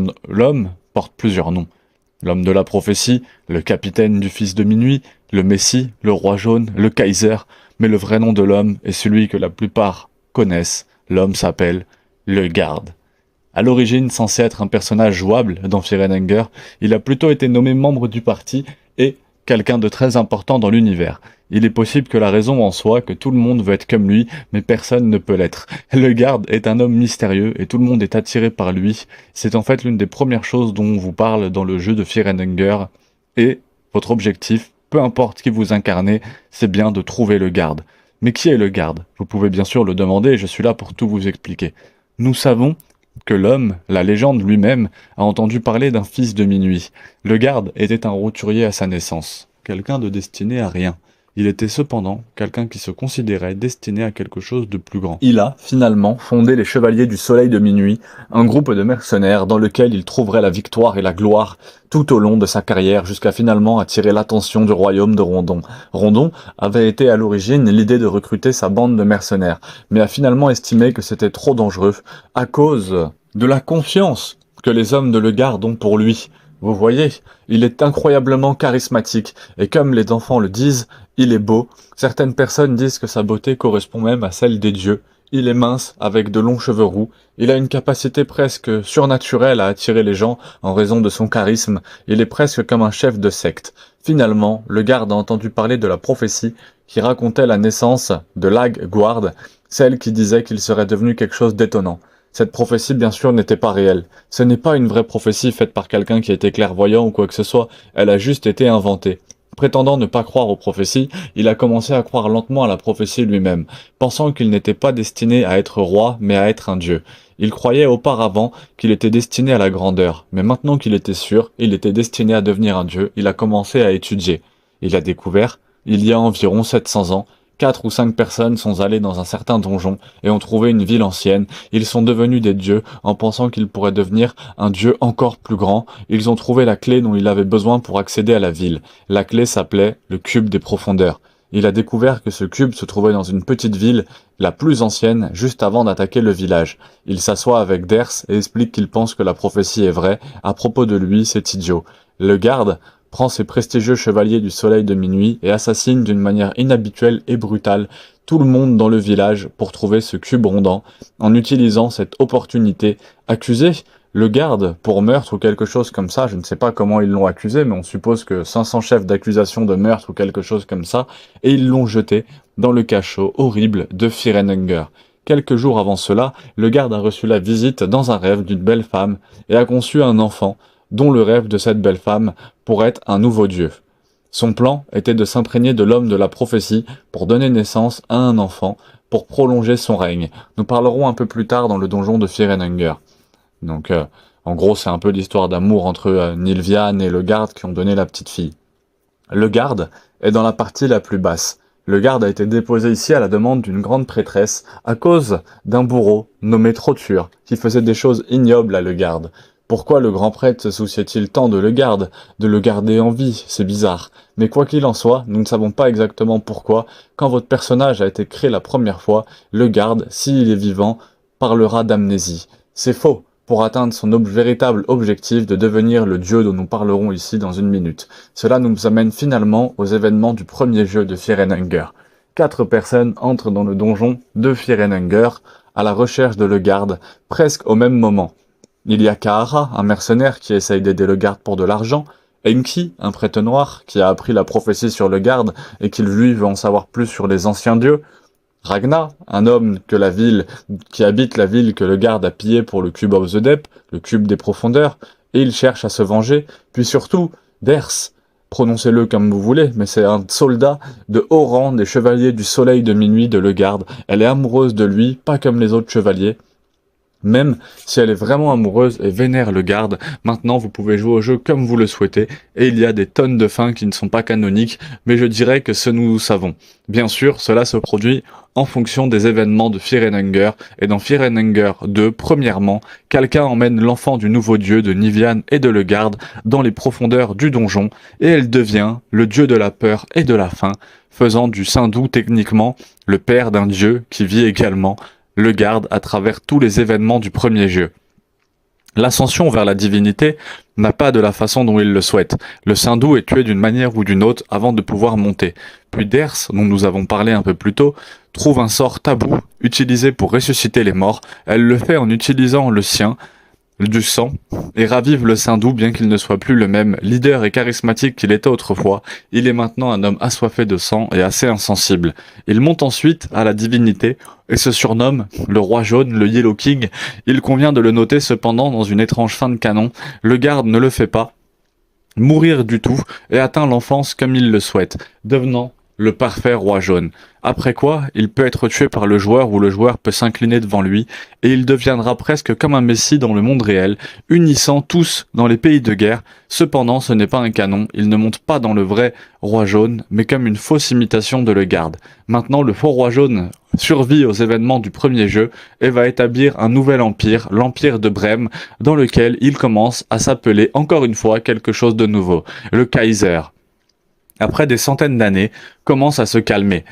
noms. L'homme de la prophétie, le capitaine du fils de minuit, le Messie, le roi jaune, le Kaiser, mais le vrai nom de l'homme est celui que la plupart connaissent. L'homme s'appelle le Garde. À l'origine censé être un personnage jouable dans Fear and Hunger, il a plutôt été nommé membre du parti et quelqu'un de très important dans l'univers. Il est possible que la raison en soit que tout le monde veut être comme lui, mais personne ne peut l'être. Le Garde est un homme mystérieux et tout le monde est attiré par lui. C'est en fait l'une des premières choses dont on vous parle dans le jeu de Fear and Hunger. Et votre objectif, peu importe qui vous incarnez, c'est bien de trouver le Garde. Mais qui est le Garde? Vous pouvez bien sûr le demander et je suis là pour tout vous expliquer. Nous savons que l'homme, la légende lui-même, a entendu parler d'un fils de minuit. Le Garde était un roturier à sa naissance, quelqu'un de destiné à rien. Il était cependant quelqu'un qui se considérait destiné à quelque chose de plus grand. Il a, finalement, fondé les Chevaliers du Soleil de Minuit, un groupe de mercenaires dans lequel il trouverait la victoire et la gloire tout au long de sa carrière jusqu'à finalement attirer l'attention du royaume de Rondon. Rondon avait été à l'origine l'idée de recruter sa bande de mercenaires, mais a finalement estimé que c'était trop dangereux à cause de la confiance que les hommes de Le Garde ont pour lui. Vous voyez, il est incroyablement charismatique, et comme les enfants le disent, il est beau. Certaines personnes disent que sa beauté correspond même à celle des dieux. Il est mince, avec de longs cheveux roux. Il a une capacité presque surnaturelle à attirer les gens en raison de son charisme. Il est presque comme un chef de secte. Finalement, le Garde a entendu parler de la prophétie qui racontait la naissance de Lagguard, celle qui disait qu'il serait devenu quelque chose d'étonnant. Cette prophétie, bien sûr, n'était pas réelle. Ce n'est pas une vraie prophétie faite par quelqu'un qui était clairvoyant ou quoi que ce soit, elle a juste été inventée. Prétendant ne pas croire aux prophéties, il a commencé à croire lentement à la prophétie lui-même, pensant qu'il n'était pas destiné à être roi, mais à être un dieu. Il croyait auparavant qu'il était destiné à la grandeur, mais maintenant qu'il était sûr, il était destiné à devenir un dieu, il a commencé à étudier. Il a découvert, il y a environ 700 ans, 4 ou 5 personnes sont allées dans un certain donjon et ont trouvé une ville ancienne. Ils sont devenus des dieux en pensant qu'ils pourraient devenir un dieu encore plus grand. Ils ont trouvé la clé dont il avait besoin pour accéder à la ville. La clé s'appelait le cube des profondeurs. Il a découvert que ce cube se trouvait dans une petite ville, la plus ancienne, juste avant d'attaquer le village. Il s'assoit avec Ders et explique qu'il pense que la prophétie est vraie. À propos de lui, c'est idiot. Le Garde prend ses prestigieux chevaliers du soleil de minuit et assassine d'une manière inhabituelle et brutale tout le monde dans le village pour trouver ce cube rondant, en utilisant cette opportunité. Accusé, le Garde, pour meurtre ou quelque chose comme ça, je ne sais pas comment ils l'ont accusé, mais on suppose que 500 chefs d'accusation de meurtre ou quelque chose comme ça, et ils l'ont jeté dans le cachot horrible de Fear and Hunger. Quelques jours avant cela, le Garde a reçu la visite dans un rêve d'une belle femme et a conçu un enfant, dont le rêve de cette belle femme pourrait être un nouveau dieu. Son plan était de s'imprégner de l'homme de la prophétie pour donner naissance à un enfant, pour prolonger son règne. Nous parlerons un peu plus tard dans le donjon de Fear and Hunger. Donc, en gros, c'est un peu l'histoire d'amour entre Nilviane et le Garde qui ont donné la petite fille. Le Garde est dans la partie la plus basse. Le garde a été déposé ici à la demande d'une grande prêtresse, à cause d'un bourreau nommé Troture, qui faisait des choses ignobles à le garde. Pourquoi le grand prêtre se souciait-il tant de le garde, de le garder en vie? C'est bizarre. Mais quoi qu'il en soit, nous ne savons pas exactement pourquoi, quand votre personnage a été créé la première fois, le garde, s'il est vivant, parlera d'amnésie. C'est faux, pour atteindre son véritable objectif de devenir le dieu dont nous parlerons ici dans une minute. Cela nous amène finalement aux événements du premier jeu de Fear and Hunger. 4 personnes entrent dans le donjon de Fear and Hunger à la recherche de le garde, presque au même moment. Il y a Kahara, un mercenaire qui essaye d'aider le garde pour de l'argent, Enki, un prêtre noir qui a appris la prophétie sur le garde et qui lui veut en savoir plus sur les anciens dieux, Ragna, un homme qui habite la ville que le garde a pillée pour le Cube of the Deep, le cube des profondeurs, et il cherche à se venger, puis surtout, Ders, prononcez-le comme vous voulez, mais c'est un soldat de haut rang des chevaliers du soleil de minuit de le garde. Elle est amoureuse de lui, pas comme les autres chevaliers. Même si elle est vraiment amoureuse et vénère le garde, maintenant vous pouvez jouer au jeu comme vous le souhaitez, et il y a des tonnes de fins qui ne sont pas canoniques, mais je dirais que ce nous savons. Bien sûr, cela se produit en fonction des événements de Fear and Hunger, et dans Fear and Hunger 2, premièrement, quelqu'un emmène l'enfant du nouveau dieu de Niviane et de le garde dans les profondeurs du donjon, et elle devient le dieu de la peur et de la faim, faisant du Sindou techniquement le père d'un dieu qui vit également le garde à travers tous les événements du premier jeu. L'ascension vers la divinité n'a pas de la façon dont il le souhaite. Le Sindou est tué d'une manière ou d'une autre avant de pouvoir monter. Puis Ders, dont nous avons parlé un peu plus tôt, trouve un sort tabou utilisé pour ressusciter les morts. Elle le fait en utilisant le sien, du sang, et ravive le Sindou bien qu'il ne soit plus le même leader et charismatique qu'il était autrefois. Il est maintenant un homme assoiffé de sang et assez insensible. Il monte ensuite à la divinité et se surnomme le roi jaune, le Yellow King. Il convient de le noter cependant dans une étrange fin de canon. Le garde ne le fait pas mourir du tout et atteint l'enfance comme il le souhaite, devenant le parfait roi jaune. Après quoi, il peut être tué par le joueur ou le joueur peut s'incliner devant lui et il deviendra presque comme un messie dans le monde réel, unissant tous dans les pays de guerre. Cependant, ce n'est pas un canon, il ne monte pas dans le vrai roi jaune, mais comme une fausse imitation de le garde. Maintenant, le faux roi jaune survit aux événements du premier jeu et va établir un nouvel empire, l'empire de Brême, dans lequel il commence à s'appeler encore une fois quelque chose de nouveau, le Kaiser. Après des centaines d'années, commence à se calmer.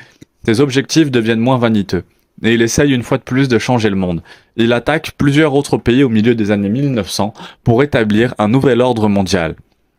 Ses objectifs deviennent moins vaniteux. Et il essaye une fois de plus de changer le monde. Il attaque plusieurs autres pays au milieu des années 1900 pour établir un nouvel ordre mondial.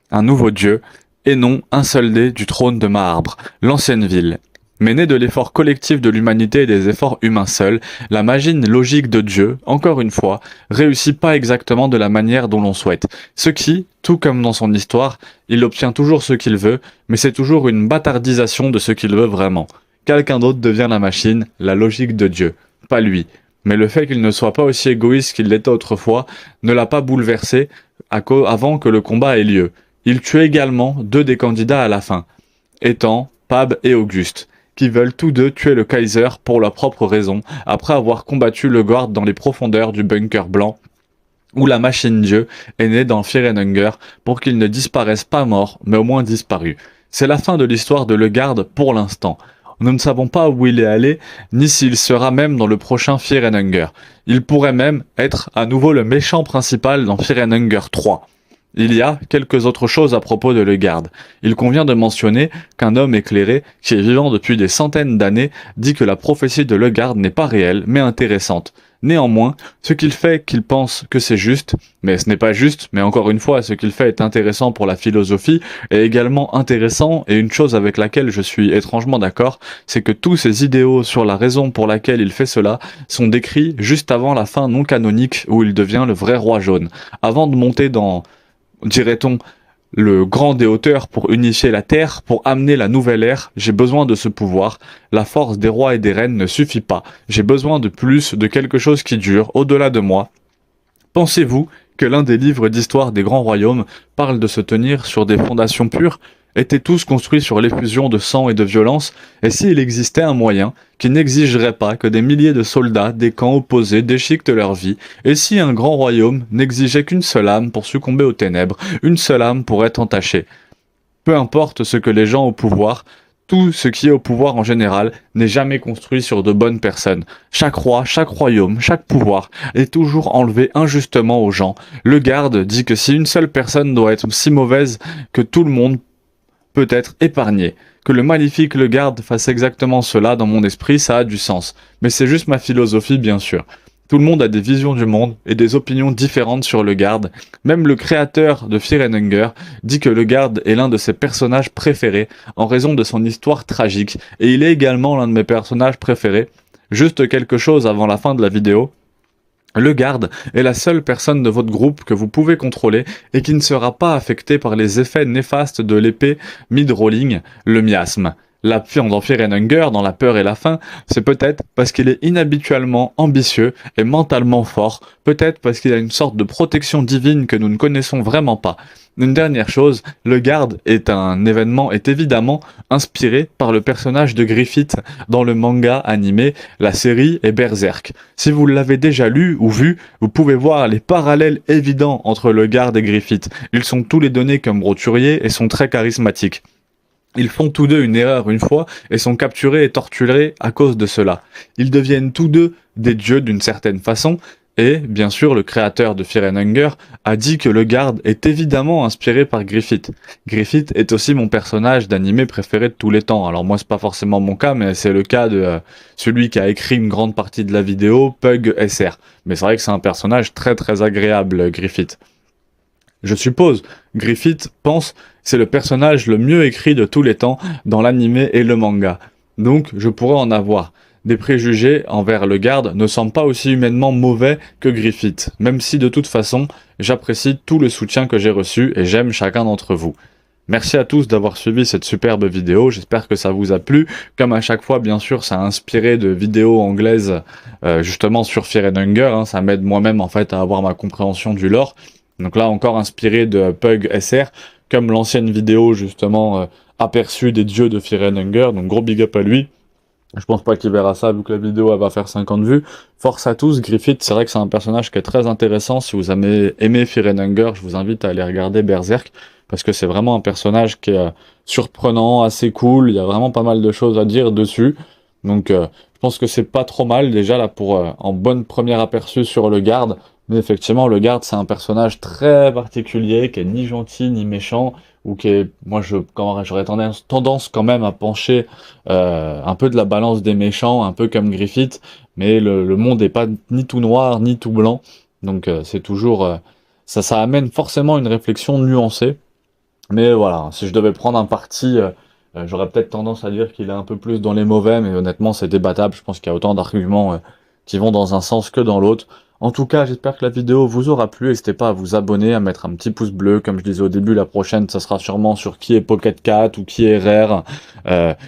Un nouveau dieu, et non un seul dé du trône de Maarbre, l'ancienne ville. Mais née de l'effort collectif de l'humanité et des efforts humains seuls, la machine logique de Dieu, encore une fois, réussit pas exactement de la manière dont l'on souhaite. Ce qui, tout comme dans son histoire, il obtient toujours ce qu'il veut, mais c'est toujours une bâtardisation de ce qu'il veut vraiment. Quelqu'un d'autre devient la machine, la logique de Dieu, pas lui. Mais le fait qu'il ne soit pas aussi égoïste qu'il l'était autrefois ne l'a pas bouleversé avant que le combat ait lieu. Il tue également 2 des candidats à la fin, étant Pab et Auguste, qui veulent tous deux tuer le Kaiser pour leurs propres raisons, après avoir combattu le garde dans les profondeurs du bunker blanc, où la machine Dieu est née dans Fear and Hunger pour qu'il ne disparaisse pas mort, mais au moins disparu. C'est la fin de l'histoire de le garde pour l'instant. Nous ne savons pas où il est allé, ni s'il sera même dans le prochain Fear and Hunger. Il pourrait même être à nouveau le méchant principal dans Fear and Hunger 3. Il y a quelques autres choses à propos de le garde. Il convient de mentionner qu'un homme éclairé, qui est vivant depuis des centaines d'années, dit que la prophétie de le garde n'est pas réelle, mais intéressante. Néanmoins, ce qu'il fait qu'il pense que c'est juste, mais ce n'est pas juste, mais encore une fois, ce qu'il fait est intéressant pour la philosophie, et également intéressant, et une chose avec laquelle je suis étrangement d'accord, c'est que tous ces idéaux sur la raison pour laquelle il fait cela sont décrits juste avant la fin non canonique où il devient le vrai roi jaune. Avant de monter dans, dirait-on, le grand des hauteurs pour unifier la terre, pour amener la nouvelle ère, j'ai besoin de ce pouvoir. La force des rois et des reines ne suffit pas. J'ai besoin de plus, de quelque chose qui dure, au-delà de moi. Pensez-vous que l'un des livres d'histoire des grands royaumes parle de se tenir sur des fondations pures, étaient tous construits sur l'effusion de sang et de violence, et s'il existait un moyen qui n'exigerait pas que des milliers de soldats des camps opposés déchiquetent leur vie, et si un grand royaume n'exigeait qu'une seule âme pour succomber aux ténèbres, une seule âme pour être entachée. Peu importe ce que les gens au pouvoir, Tout ce qui est au pouvoir en général n'est jamais construit sur de bonnes personnes. Chaque roi, chaque royaume, chaque pouvoir est toujours enlevé injustement aux gens. Le garde dit que si une seule personne doit être si mauvaise que tout le monde peut être épargné. Que le maléfique le garde fasse exactement cela dans mon esprit, ça a du sens. Mais c'est juste ma philosophie, bien sûr. Tout le monde a des visions du monde et des opinions différentes sur le garde. Même le créateur de Fear and Hunger dit que le garde est l'un de ses personnages préférés en raison de son histoire tragique, et il est également l'un de mes personnages préférés. Juste quelque chose avant la fin de la vidéo. Le garde est la seule personne de votre groupe que vous pouvez contrôler et qui ne sera pas affectée par les effets néfastes de l'épée mid-rolling, le miasme. La pire dans Fear and Hunger, dans la peur et la faim, c'est peut-être parce qu'il est inhabituellement ambitieux et mentalement fort, peut-être parce qu'il a une sorte de protection divine que nous ne connaissons vraiment pas. Une dernière chose, le garde est évidemment inspiré par le personnage de Griffith dans le manga animé, la série et Berserk. Si vous l'avez déjà lu ou vu, vous pouvez voir les parallèles évidents entre le garde et Griffith. Ils sont tous les deux comme roturiers et sont très charismatiques. Ils font tous deux une erreur une fois et sont capturés et torturés à cause de cela. Ils deviennent tous deux des dieux d'une certaine façon, et bien sûr le créateur de Fear and Hunger a dit que le garde est évidemment inspiré par Griffith. Griffith est aussi mon personnage d'animé préféré de tous les temps. Alors moi c'est pas forcément mon cas, mais c'est le cas de celui qui a écrit une grande partie de la vidéo, Pug SR. Mais c'est vrai que c'est un personnage très très agréable, Griffith. Je suppose, Griffith pense c'est le personnage le mieux écrit de tous les temps dans l'anime et le manga. Donc je pourrais en avoir. Des préjugés envers le garde ne semblent pas aussi humainement mauvais que Griffith, même si de toute façon, j'apprécie tout le soutien que j'ai reçu et j'aime chacun d'entre vous. Merci à tous d'avoir suivi cette superbe vidéo, j'espère que ça vous a plu. Comme à chaque fois, bien sûr, ça a inspiré de vidéos anglaises justement sur Fear and Hunger, ça m'aide moi-même en fait à avoir ma compréhension du lore. Donc là, encore inspiré de Pug SR, comme l'ancienne vidéo justement aperçue des dieux de Fear and Hunger, donc gros big up à lui. Je pense pas qu'il verra ça vu que la vidéo elle va faire 50 vues. Force à tous, Griffith, c'est vrai que c'est un personnage qui est très intéressant. Si vous avez aimé Fear and Hunger, je vous invite à aller regarder Berserk, parce que c'est vraiment un personnage qui est surprenant, assez cool, il y a vraiment pas mal de choses à dire dessus. Donc je pense que c'est pas trop mal déjà là pour en bonne première aperçu sur le garde. Mais effectivement, le garde, c'est un personnage très particulier, qui est ni gentil ni méchant, ou qui est, moi, j'aurais tendance quand même à pencher un peu de la balance des méchants, un peu comme Griffith, mais le monde est pas ni tout noir ni tout blanc, donc c'est toujours, ça amène forcément une réflexion nuancée. Mais voilà, si je devais prendre un parti, j'aurais peut-être tendance à dire qu'il est un peu plus dans les mauvais, mais honnêtement, c'est débattable. Je pense qu'il y a autant d'arguments qui vont dans un sens que dans l'autre. En tout cas, j'espère que la vidéo vous aura plu. N'hésitez pas à vous abonner, à mettre un petit pouce bleu. Comme je disais au début, la prochaine, ça sera sûrement sur qui est Pocket Cat ou qui est Rare,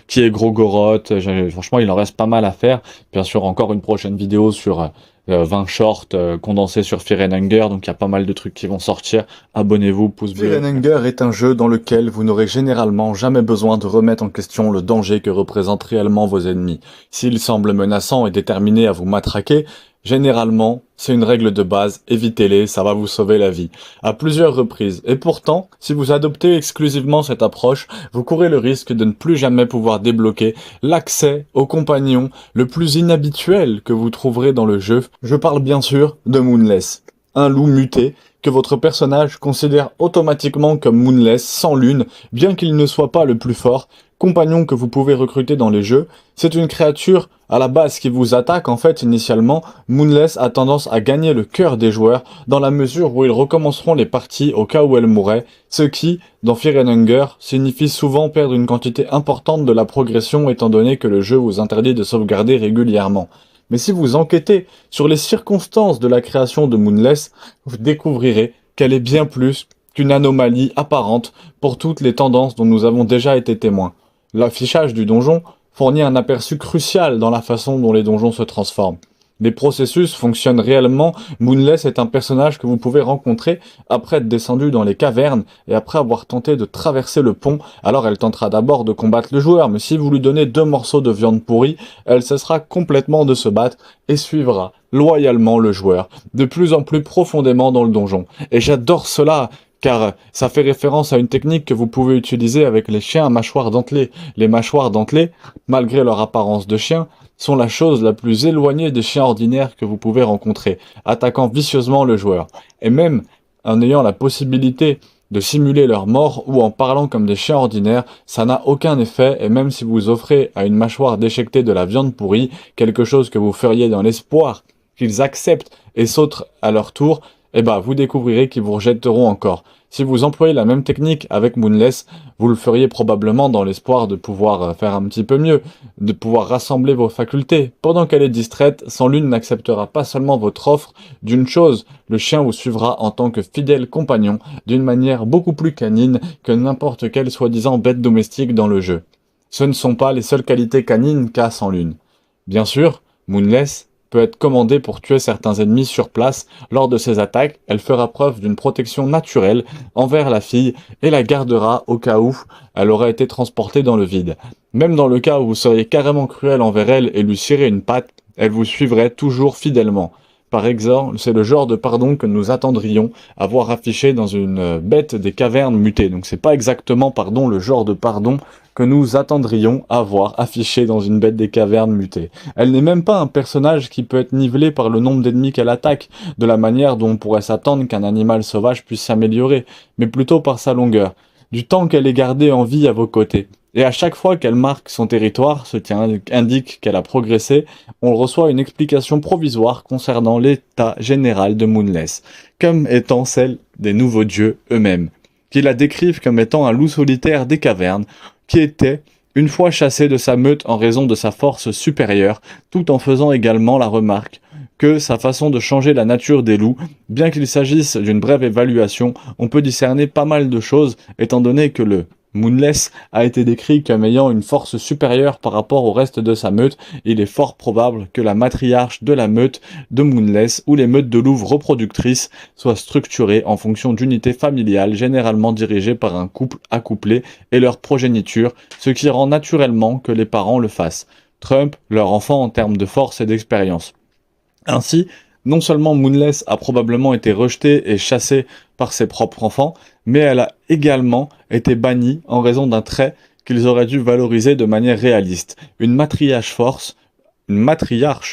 qui est Grogoroth. Franchement, il en reste pas mal à faire. Bien sûr, encore une prochaine vidéo sur 20 shorts condensés sur Fear and Hunger. Donc, il y a pas mal de trucs qui vont sortir. Abonnez-vous, pouce bleu. Fear and Hunger est un jeu dans lequel vous n'aurez généralement jamais besoin de remettre en question le danger que représentent réellement vos ennemis. S'ils semblent menaçants et déterminés à vous matraquer, généralement, c'est une règle de base, évitez-les, ça va vous sauver la vie. À plusieurs reprises. Et pourtant, si vous adoptez exclusivement cette approche, vous courez le risque de ne plus jamais pouvoir débloquer l'accès au compagnon le plus inhabituel que vous trouverez dans le jeu. Je parle bien sûr de Moonless, un loup muté que votre personnage considère automatiquement comme Moonless, sans lune, bien qu'il ne soit pas le plus fort, compagnon que vous pouvez recruter dans les jeux. C'est une créature à la base qui vous attaque. En fait, initialement, Moonless a tendance à gagner le cœur des joueurs dans la mesure où ils recommenceront les parties au cas où elle mourrait, ce qui, dans Fear and Hunger, signifie souvent perdre une quantité importante de la progression étant donné que le jeu vous interdit de sauvegarder régulièrement. Mais si vous enquêtez sur les circonstances de la création de Moonless, vous découvrirez qu'elle est bien plus qu'une anomalie apparente pour toutes les tendances dont nous avons déjà été témoins. L'affichage du donjon fournit un aperçu crucial dans la façon dont les donjons se transforment. Les processus fonctionnent réellement. Moonless est un personnage que vous pouvez rencontrer après être descendu dans les cavernes et après avoir tenté de traverser le pont. Alors elle tentera d'abord de combattre le joueur, mais si vous lui donnez 2 morceaux de viande pourrie, elle cessera complètement de se battre et suivra loyalement le joueur, de plus en plus profondément dans le donjon. Et j'adore cela, car ça fait référence à une technique que vous pouvez utiliser avec les chiens à mâchoire dentelée. Les mâchoires dentelées, malgré leur apparence de chien, sont la chose la plus éloignée des chiens ordinaires que vous pouvez rencontrer, attaquant vicieusement le joueur. Et même en ayant la possibilité de simuler leur mort ou en parlant comme des chiens ordinaires, ça n'a aucun effet, et même si vous offrez à une mâchoire déchiquetée de la viande pourrie, quelque chose que vous feriez dans l'espoir qu'ils acceptent et sautent à leur tour, eh ben, vous découvrirez qu'ils vous rejetteront encore. Si vous employez la même technique avec Moonless, vous le feriez probablement dans l'espoir de pouvoir faire un petit peu mieux, de pouvoir rassembler vos facultés. Pendant qu'elle est distraite, Sans Lune n'acceptera pas seulement votre offre d'une chose, le chien vous suivra en tant que fidèle compagnon, d'une manière beaucoup plus canine que n'importe quelle soi-disant bête domestique dans le jeu. Ce ne sont pas les seules qualités canines qu'a Sans Lune. Bien sûr, Moonless peut être commandée pour tuer certains ennemis sur place. Lors de ses attaques, elle fera preuve d'une protection naturelle envers la fille et la gardera au cas où elle aurait été transportée dans le vide. Même dans le cas où vous seriez carrément cruel envers elle et lui cirez une patte, elle vous suivrait toujours fidèlement. Par exemple, c'est le genre de pardon que nous attendrions à voir affiché dans une bête des cavernes mutées. Donc c'est pas exactement, le genre de pardon que nous attendrions à voir affiché dans une bête des cavernes mutées. Elle n'est même pas un personnage qui peut être nivelé par le nombre d'ennemis qu'elle attaque, de la manière dont on pourrait s'attendre qu'un animal sauvage puisse s'améliorer, mais plutôt par sa longueur, du temps qu'elle est gardée en vie à vos côtés. Et à chaque fois qu'elle marque son territoire, ce qui indique qu'elle a progressé, on reçoit une explication provisoire concernant l'état général de Moonless, comme étant celle des nouveaux dieux eux-mêmes, qui la décrivent comme étant un loup solitaire des cavernes, qui était une fois chassé de sa meute en raison de sa force supérieure, tout en faisant également la remarque que sa façon de changer la nature des loups, bien qu'il s'agisse d'une brève évaluation, on peut discerner pas mal de choses, étant donné que le Moonless a été décrit comme ayant une force supérieure par rapport au reste de sa meute. Il est fort probable que la matriarche de la meute de Moonless ou les meutes de louves reproductrices soient structurées en fonction d'unités familiales généralement dirigées par un couple accouplé et leur progéniture, ce qui rend naturellement que les parents le fassent. Trump, leur enfant en termes de force et d'expérience. Ainsi, non seulement Moonless a probablement été rejetée et chassée par ses propres enfants, mais elle a également été bannie en raison d'un trait qu'ils auraient dû valoriser de manière réaliste. Une matriarche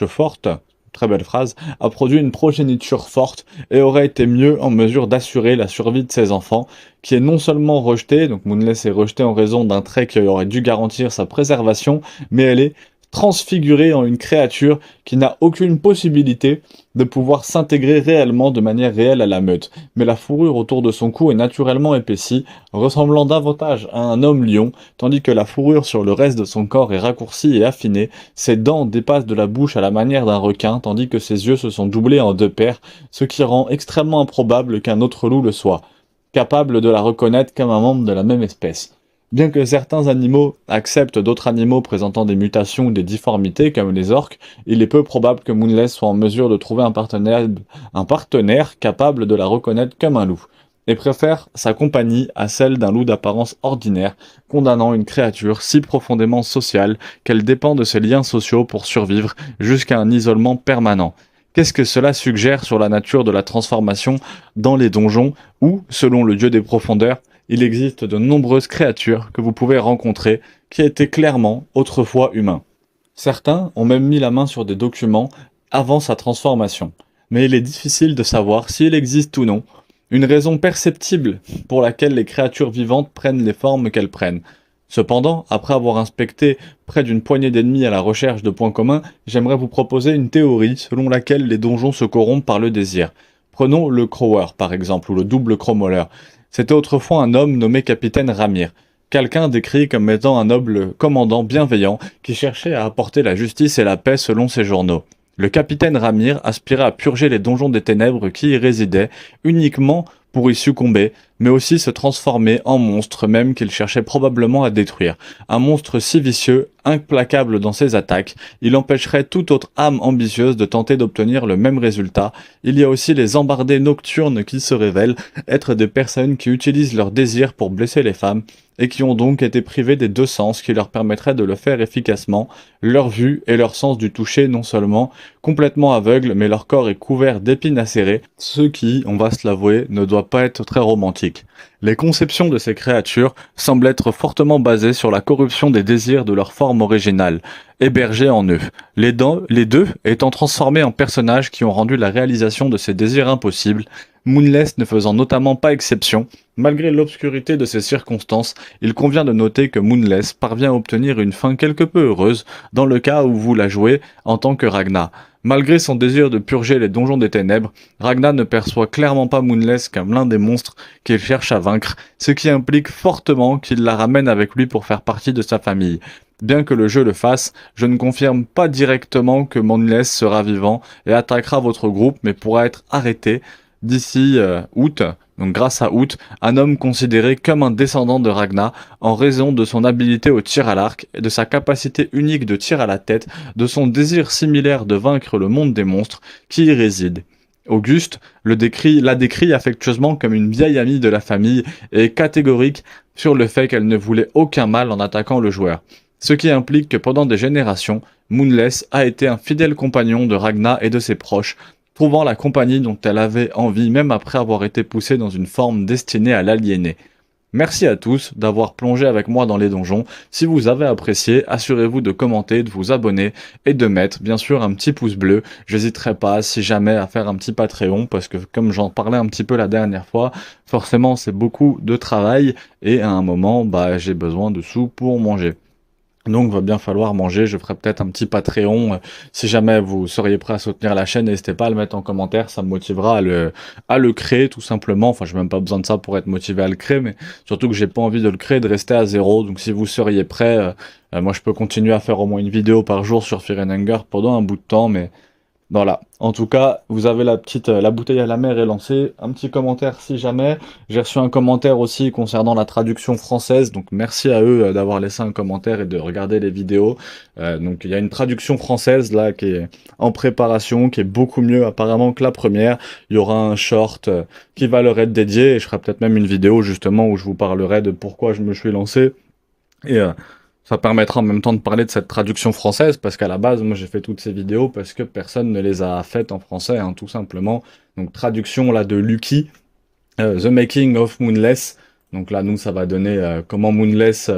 forte, très belle phrase, a produit une progéniture forte et aurait été mieux en mesure d'assurer la survie de ses enfants, qui est non seulement rejetée, donc Moonless est rejetée en raison d'un trait qui aurait dû garantir sa préservation, mais elle est transfigurée en une créature qui n'a aucune possibilité de pouvoir s'intégrer réellement de manière réelle à la meute. Mais la fourrure autour de son cou est naturellement épaissie, ressemblant davantage à un homme lion, tandis que la fourrure sur le reste de son corps est raccourcie et affinée, ses dents dépassent de la bouche à la manière d'un requin, tandis que ses yeux se sont doublés en 2 paires, ce qui rend extrêmement improbable qu'un autre loup le soit, capable de la reconnaître comme un membre de la même espèce. Bien que certains animaux acceptent d'autres animaux présentant des mutations ou des difformités, comme les orques, il est peu probable que Moonless soit en mesure de trouver un partenaire capable de la reconnaître comme un loup, et préfère sa compagnie à celle d'un loup d'apparence ordinaire, condamnant une créature si profondément sociale qu'elle dépend de ses liens sociaux pour survivre jusqu'à un isolement permanent. Qu'est-ce que cela suggère sur la nature de la transformation dans les donjons où, selon le dieu des profondeurs, il existe de nombreuses créatures que vous pouvez rencontrer qui étaient clairement autrefois humains. Certains ont même mis la main sur des documents avant sa transformation, mais il est difficile de savoir s'il existe ou non une raison perceptible pour laquelle les créatures vivantes prennent les formes qu'elles prennent. Cependant, après avoir inspecté près d'une poignée d'ennemis à la recherche de points communs, j'aimerais vous proposer une théorie selon laquelle les donjons se corrompent par le désir. Prenons le Crower par exemple, ou le double Cromoleur. C'était autrefois un homme nommé Capitaine Ramir, quelqu'un décrit comme étant un noble commandant bienveillant qui cherchait à apporter la justice et la paix selon ses journaux. Le capitaine Ramir aspirait à purger les donjons des ténèbres qui y résidaient, uniquement pour y succomber, mais aussi se transformer en monstre même qu'il cherchait probablement à détruire. Un monstre si vicieux, implacable dans ses attaques, il empêcherait toute autre âme ambitieuse de tenter d'obtenir le même résultat. Il y a aussi les embardés nocturnes qui se révèlent être des personnes qui utilisent leur désir pour blesser les femmes, et qui ont donc été privés des 2 sens qui leur permettraient de le faire efficacement, leur vue et leur sens du toucher non seulement complètement aveugles, mais leur corps est couvert d'épines acérées, ce qui, on va se l'avouer, ne doit pas être très romantique. catégorique. Les conceptions de ces créatures semblent être fortement basées sur la corruption des désirs de leur forme originale, hébergés en eux, les deux étant transformés en personnages qui ont rendu la réalisation de ces désirs impossibles, Moonless ne faisant notamment pas exception. Malgré l'obscurité de ces circonstances, il convient de noter que Moonless parvient à obtenir une fin quelque peu heureuse dans le cas où vous la jouez en tant que Ragna. Malgré son désir de purger les donjons des ténèbres, Ragna ne perçoit clairement pas Moonless comme l'un des monstres qu'il cherche à vaincre, ce qui implique fortement qu'il la ramène avec lui pour faire partie de sa famille. Bien que le jeu le fasse, je ne confirme pas directement que Moonless sera vivant et attaquera votre groupe, mais pourra être arrêté d'ici août. Donc grâce à Août, un homme considéré comme un descendant de Ragna en raison de son habileté au tir à l'arc et de sa capacité unique de tir à la tête, de son désir similaire de vaincre le monde des monstres qui y réside. Auguste la décrit affectueusement comme une vieille amie de la famille et est catégorique sur le fait qu'elle ne voulait aucun mal en attaquant le joueur. Ce qui implique que pendant des générations, Moonless a été un fidèle compagnon de Ragna et de ses proches, trouvant la compagnie dont elle avait envie même après avoir été poussée dans une forme destinée à l'aliéner. Merci à tous d'avoir plongé avec moi dans les donjons. Si vous avez apprécié, assurez-vous de commenter, de vous abonner et de mettre bien sûr un petit pouce bleu. J'hésiterai pas si jamais à faire un petit Patreon parce que comme j'en parlais un petit peu la dernière fois, forcément c'est beaucoup de travail et à un moment j'ai besoin de sous pour manger. Donc va bien falloir manger, je ferai peut-être un petit Patreon, si jamais vous seriez prêt à soutenir la chaîne, n'hésitez pas à le mettre en commentaire, ça me motivera à le créer tout simplement, enfin j'ai même pas besoin de ça pour être motivé à le créer, mais surtout que j'ai pas envie de le créer, de rester à zéro, donc si vous seriez prêt, moi je peux continuer à faire au moins une vidéo par jour sur Fear and Hunger pendant un bout de temps, mais voilà. En tout cas, vous avez la bouteille à la mer est lancée. Un petit commentaire si jamais. J'ai reçu un commentaire aussi concernant la traduction française. Donc merci à eux d'avoir laissé un commentaire et de regarder les vidéos. Donc il y a une traduction française là qui est en préparation, qui est beaucoup mieux apparemment que la première. Il y aura un short qui va leur être dédié et je ferai peut-être même une vidéo justement où je vous parlerai de pourquoi je me suis lancé. Et ça permettra en même temps de parler de cette traduction française, parce qu'à la base, moi j'ai fait toutes ces vidéos parce que personne ne les a faites en français, hein, tout simplement. Donc traduction là de Lucky, The Making of Moonless. Donc là, nous, ça va donner comment Moonless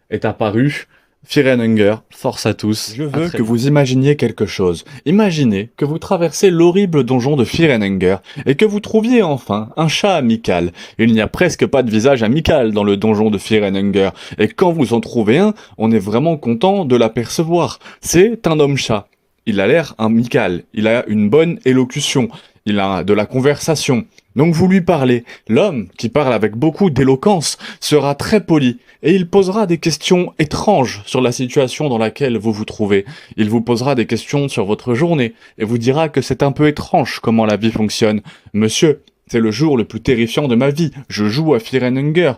est apparu. Fear and Hunger, force à tous. Je veux que vous imaginiez quelque chose. Imaginez que vous traversez l'horrible donjon de Fear and Hunger et que vous trouviez enfin un chat amical. Il n'y a presque pas de visage amical dans le donjon de Fear and Hunger. Et quand vous en trouvez un, on est vraiment content de l'apercevoir. C'est un homme-chat. Il a l'air amical. Il a une bonne élocution. Il a de la conversation. Donc vous lui parlez. L'homme, qui parle avec beaucoup d'éloquence, sera très poli, et il posera des questions étranges sur la situation dans laquelle vous vous trouvez. Il vous posera des questions sur votre journée, et vous dira que c'est un peu étrange comment la vie fonctionne. Monsieur, c'est le jour le plus terrifiant de ma vie, je joue à Fear and Hunger.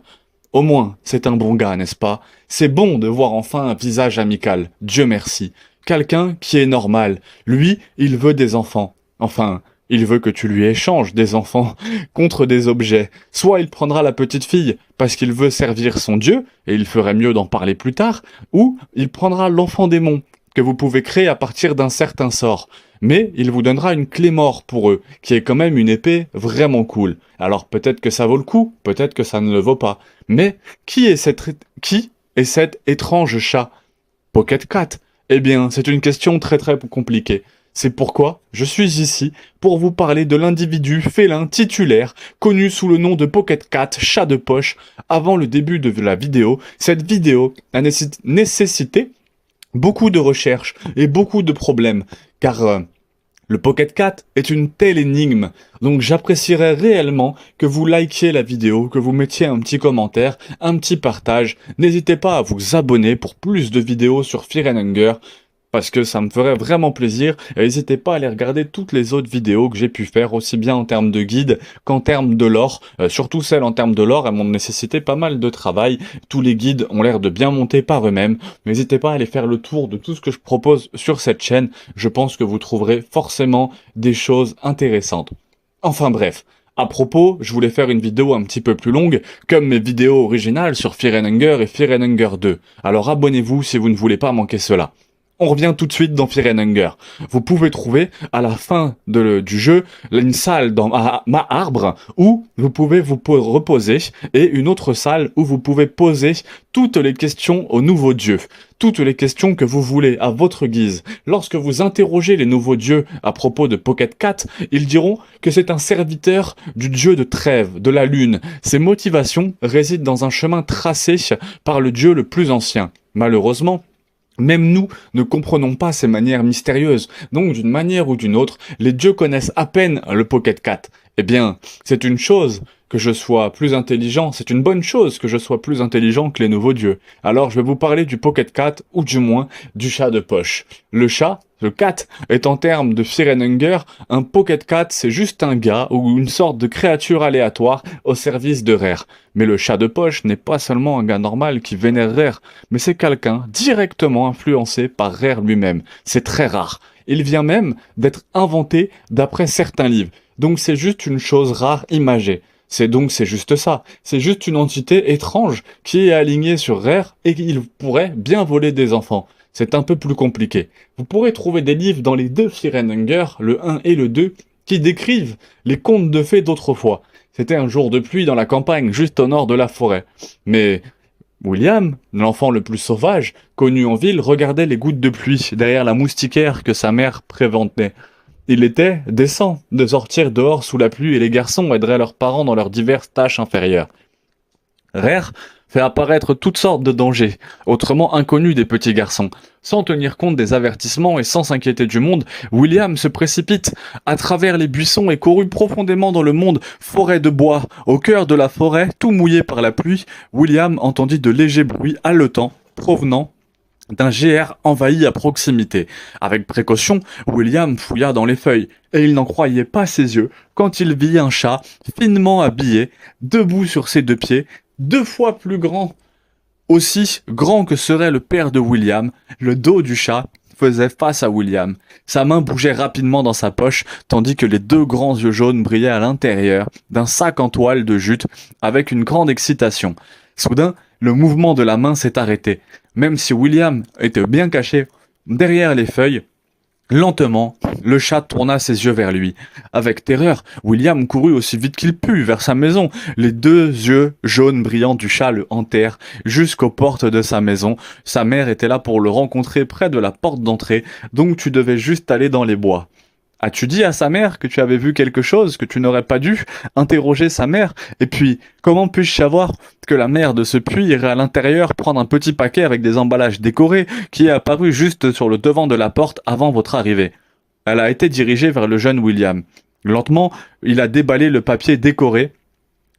Au moins, c'est un bon gars, n'est-ce pas? C'est bon de voir enfin un visage amical, Dieu merci. Quelqu'un qui est normal. Lui, il veut des enfants. Enfin... il veut que tu lui échanges des enfants contre des objets. Soit il prendra la petite fille parce qu'il veut servir son dieu, et il ferait mieux d'en parler plus tard, ou il prendra l'enfant démon, que vous pouvez créer à partir d'un certain sort. Mais il vous donnera une clé mort pour eux, qui est quand même une épée vraiment cool. Alors peut-être que ça vaut le coup, peut-être que ça ne le vaut pas. Mais qui est cet étrange chat? Pocket Cat? Eh bien, c'est une question très très compliquée. C'est pourquoi je suis ici pour vous parler de l'individu félin titulaire, connu sous le nom de Pocket Cat, chat de poche. Avant le début de la vidéo, cette vidéo a nécessité beaucoup de recherches et beaucoup de problèmes, car le Pocket Cat est une telle énigme, donc j'apprécierais réellement que vous likiez la vidéo, que vous mettiez un petit commentaire, un petit partage. N'hésitez pas à vous abonner pour plus de vidéos sur Fear and Hunger, parce que ça me ferait vraiment plaisir, et n'hésitez pas à aller regarder toutes les autres vidéos que j'ai pu faire, aussi bien en termes de guide qu'en termes de lore, surtout celles en termes de lore, elles m'ont nécessité pas mal de travail, tous les guides ont l'air de bien monter par eux-mêmes, n'hésitez pas à aller faire le tour de tout ce que je propose sur cette chaîne, je pense que vous trouverez forcément des choses intéressantes. Enfin bref. À propos, je voulais faire une vidéo un petit peu plus longue, comme mes vidéos originales sur Fear and Hunger et Fear and Hunger 2, alors abonnez-vous si vous ne voulez pas manquer cela. On revient tout de suite dans Fear and Hunger. Vous pouvez trouver à la fin du jeu une salle dans ma arbre où vous pouvez vous reposer et une autre salle où vous pouvez poser toutes les questions aux nouveaux dieux. Toutes les questions que vous voulez à votre guise. Lorsque vous interrogez les nouveaux dieux à propos de Pocket Cat, ils diront que c'est un serviteur du dieu de trêve, de la lune. Ses motivations résident dans un chemin tracé par le dieu le plus ancien. Malheureusement, même nous ne comprenons pas ces manières mystérieuses. Donc, d'une manière ou d'une autre, les dieux connaissent à peine le Pocket Cat. Eh bien, c'est une chose que je sois plus intelligent, c'est une bonne chose que je sois plus intelligent que les nouveaux dieux. Alors, je vais vous parler du Pocket Cat, ou du moins, du chat de poche. Le chat, le cat, est en termes de Fear and Hunger, un Pocket Cat, c'est juste un gars ou une sorte de créature aléatoire au service de Rare. Mais le chat de poche n'est pas seulement un gars normal qui vénère Rare, mais c'est quelqu'un directement influencé par Rare lui-même. C'est très rare. Il vient même d'être inventé d'après certains livres. Donc c'est juste une chose rare imagée. C'est juste ça. C'est juste une entité étrange qui est alignée sur Rare et qui pourrait bien voler des enfants. C'est un peu plus compliqué. Vous pourrez trouver des livres dans les deux Fear and Hunger, le 1 et le 2, qui décrivent les contes de fées d'autrefois. C'était un jour de pluie dans la campagne, juste au nord de la forêt. Mais William, l'enfant le plus sauvage, connu en ville, regardait les gouttes de pluie derrière la moustiquaire que sa mère préventait. Il était décent de sortir dehors sous la pluie et les garçons aideraient leurs parents dans leurs diverses tâches inférieures. Rare fait apparaître toutes sortes de dangers, autrement inconnus des petits garçons. Sans tenir compte des avertissements et sans s'inquiéter du monde, William se précipite à travers les buissons et courut profondément dans le monde forêt de bois. Au cœur de la forêt, tout mouillé par la pluie, William entendit de légers bruits haletants provenant d'un GR envahi à proximité. Avec précaution, William fouilla dans les feuilles, et il n'en croyait pas ses yeux quand il vit un chat finement habillé, debout sur ses deux pieds, 2 fois plus grand, aussi grand que serait le père de William. Le dos du chat faisait face à William. Sa main bougeait rapidement dans sa poche, tandis que les 2 grands yeux jaunes brillaient à l'intérieur d'un sac en toile de jute avec une grande excitation. Soudain, le mouvement de la main s'est arrêté. Même si William était bien caché derrière les feuilles, lentement, le chat tourna ses yeux vers lui. Avec terreur, William courut aussi vite qu'il put vers sa maison. Les 2 yeux jaunes brillants du chat le hantèrent jusqu'aux portes de sa maison. Sa mère était là pour le rencontrer près de la porte d'entrée, donc tu devais juste aller dans les bois. As-tu dit à sa mère que tu avais vu quelque chose que tu n'aurais pas dû interroger sa mère? Et puis, comment puis-je savoir que la mère de ce puits irait à l'intérieur prendre un petit paquet avec des emballages décorés qui est apparu juste sur le devant de la porte avant votre arrivée? Elle a été dirigée vers le jeune William. Lentement, il a déballé le papier décoré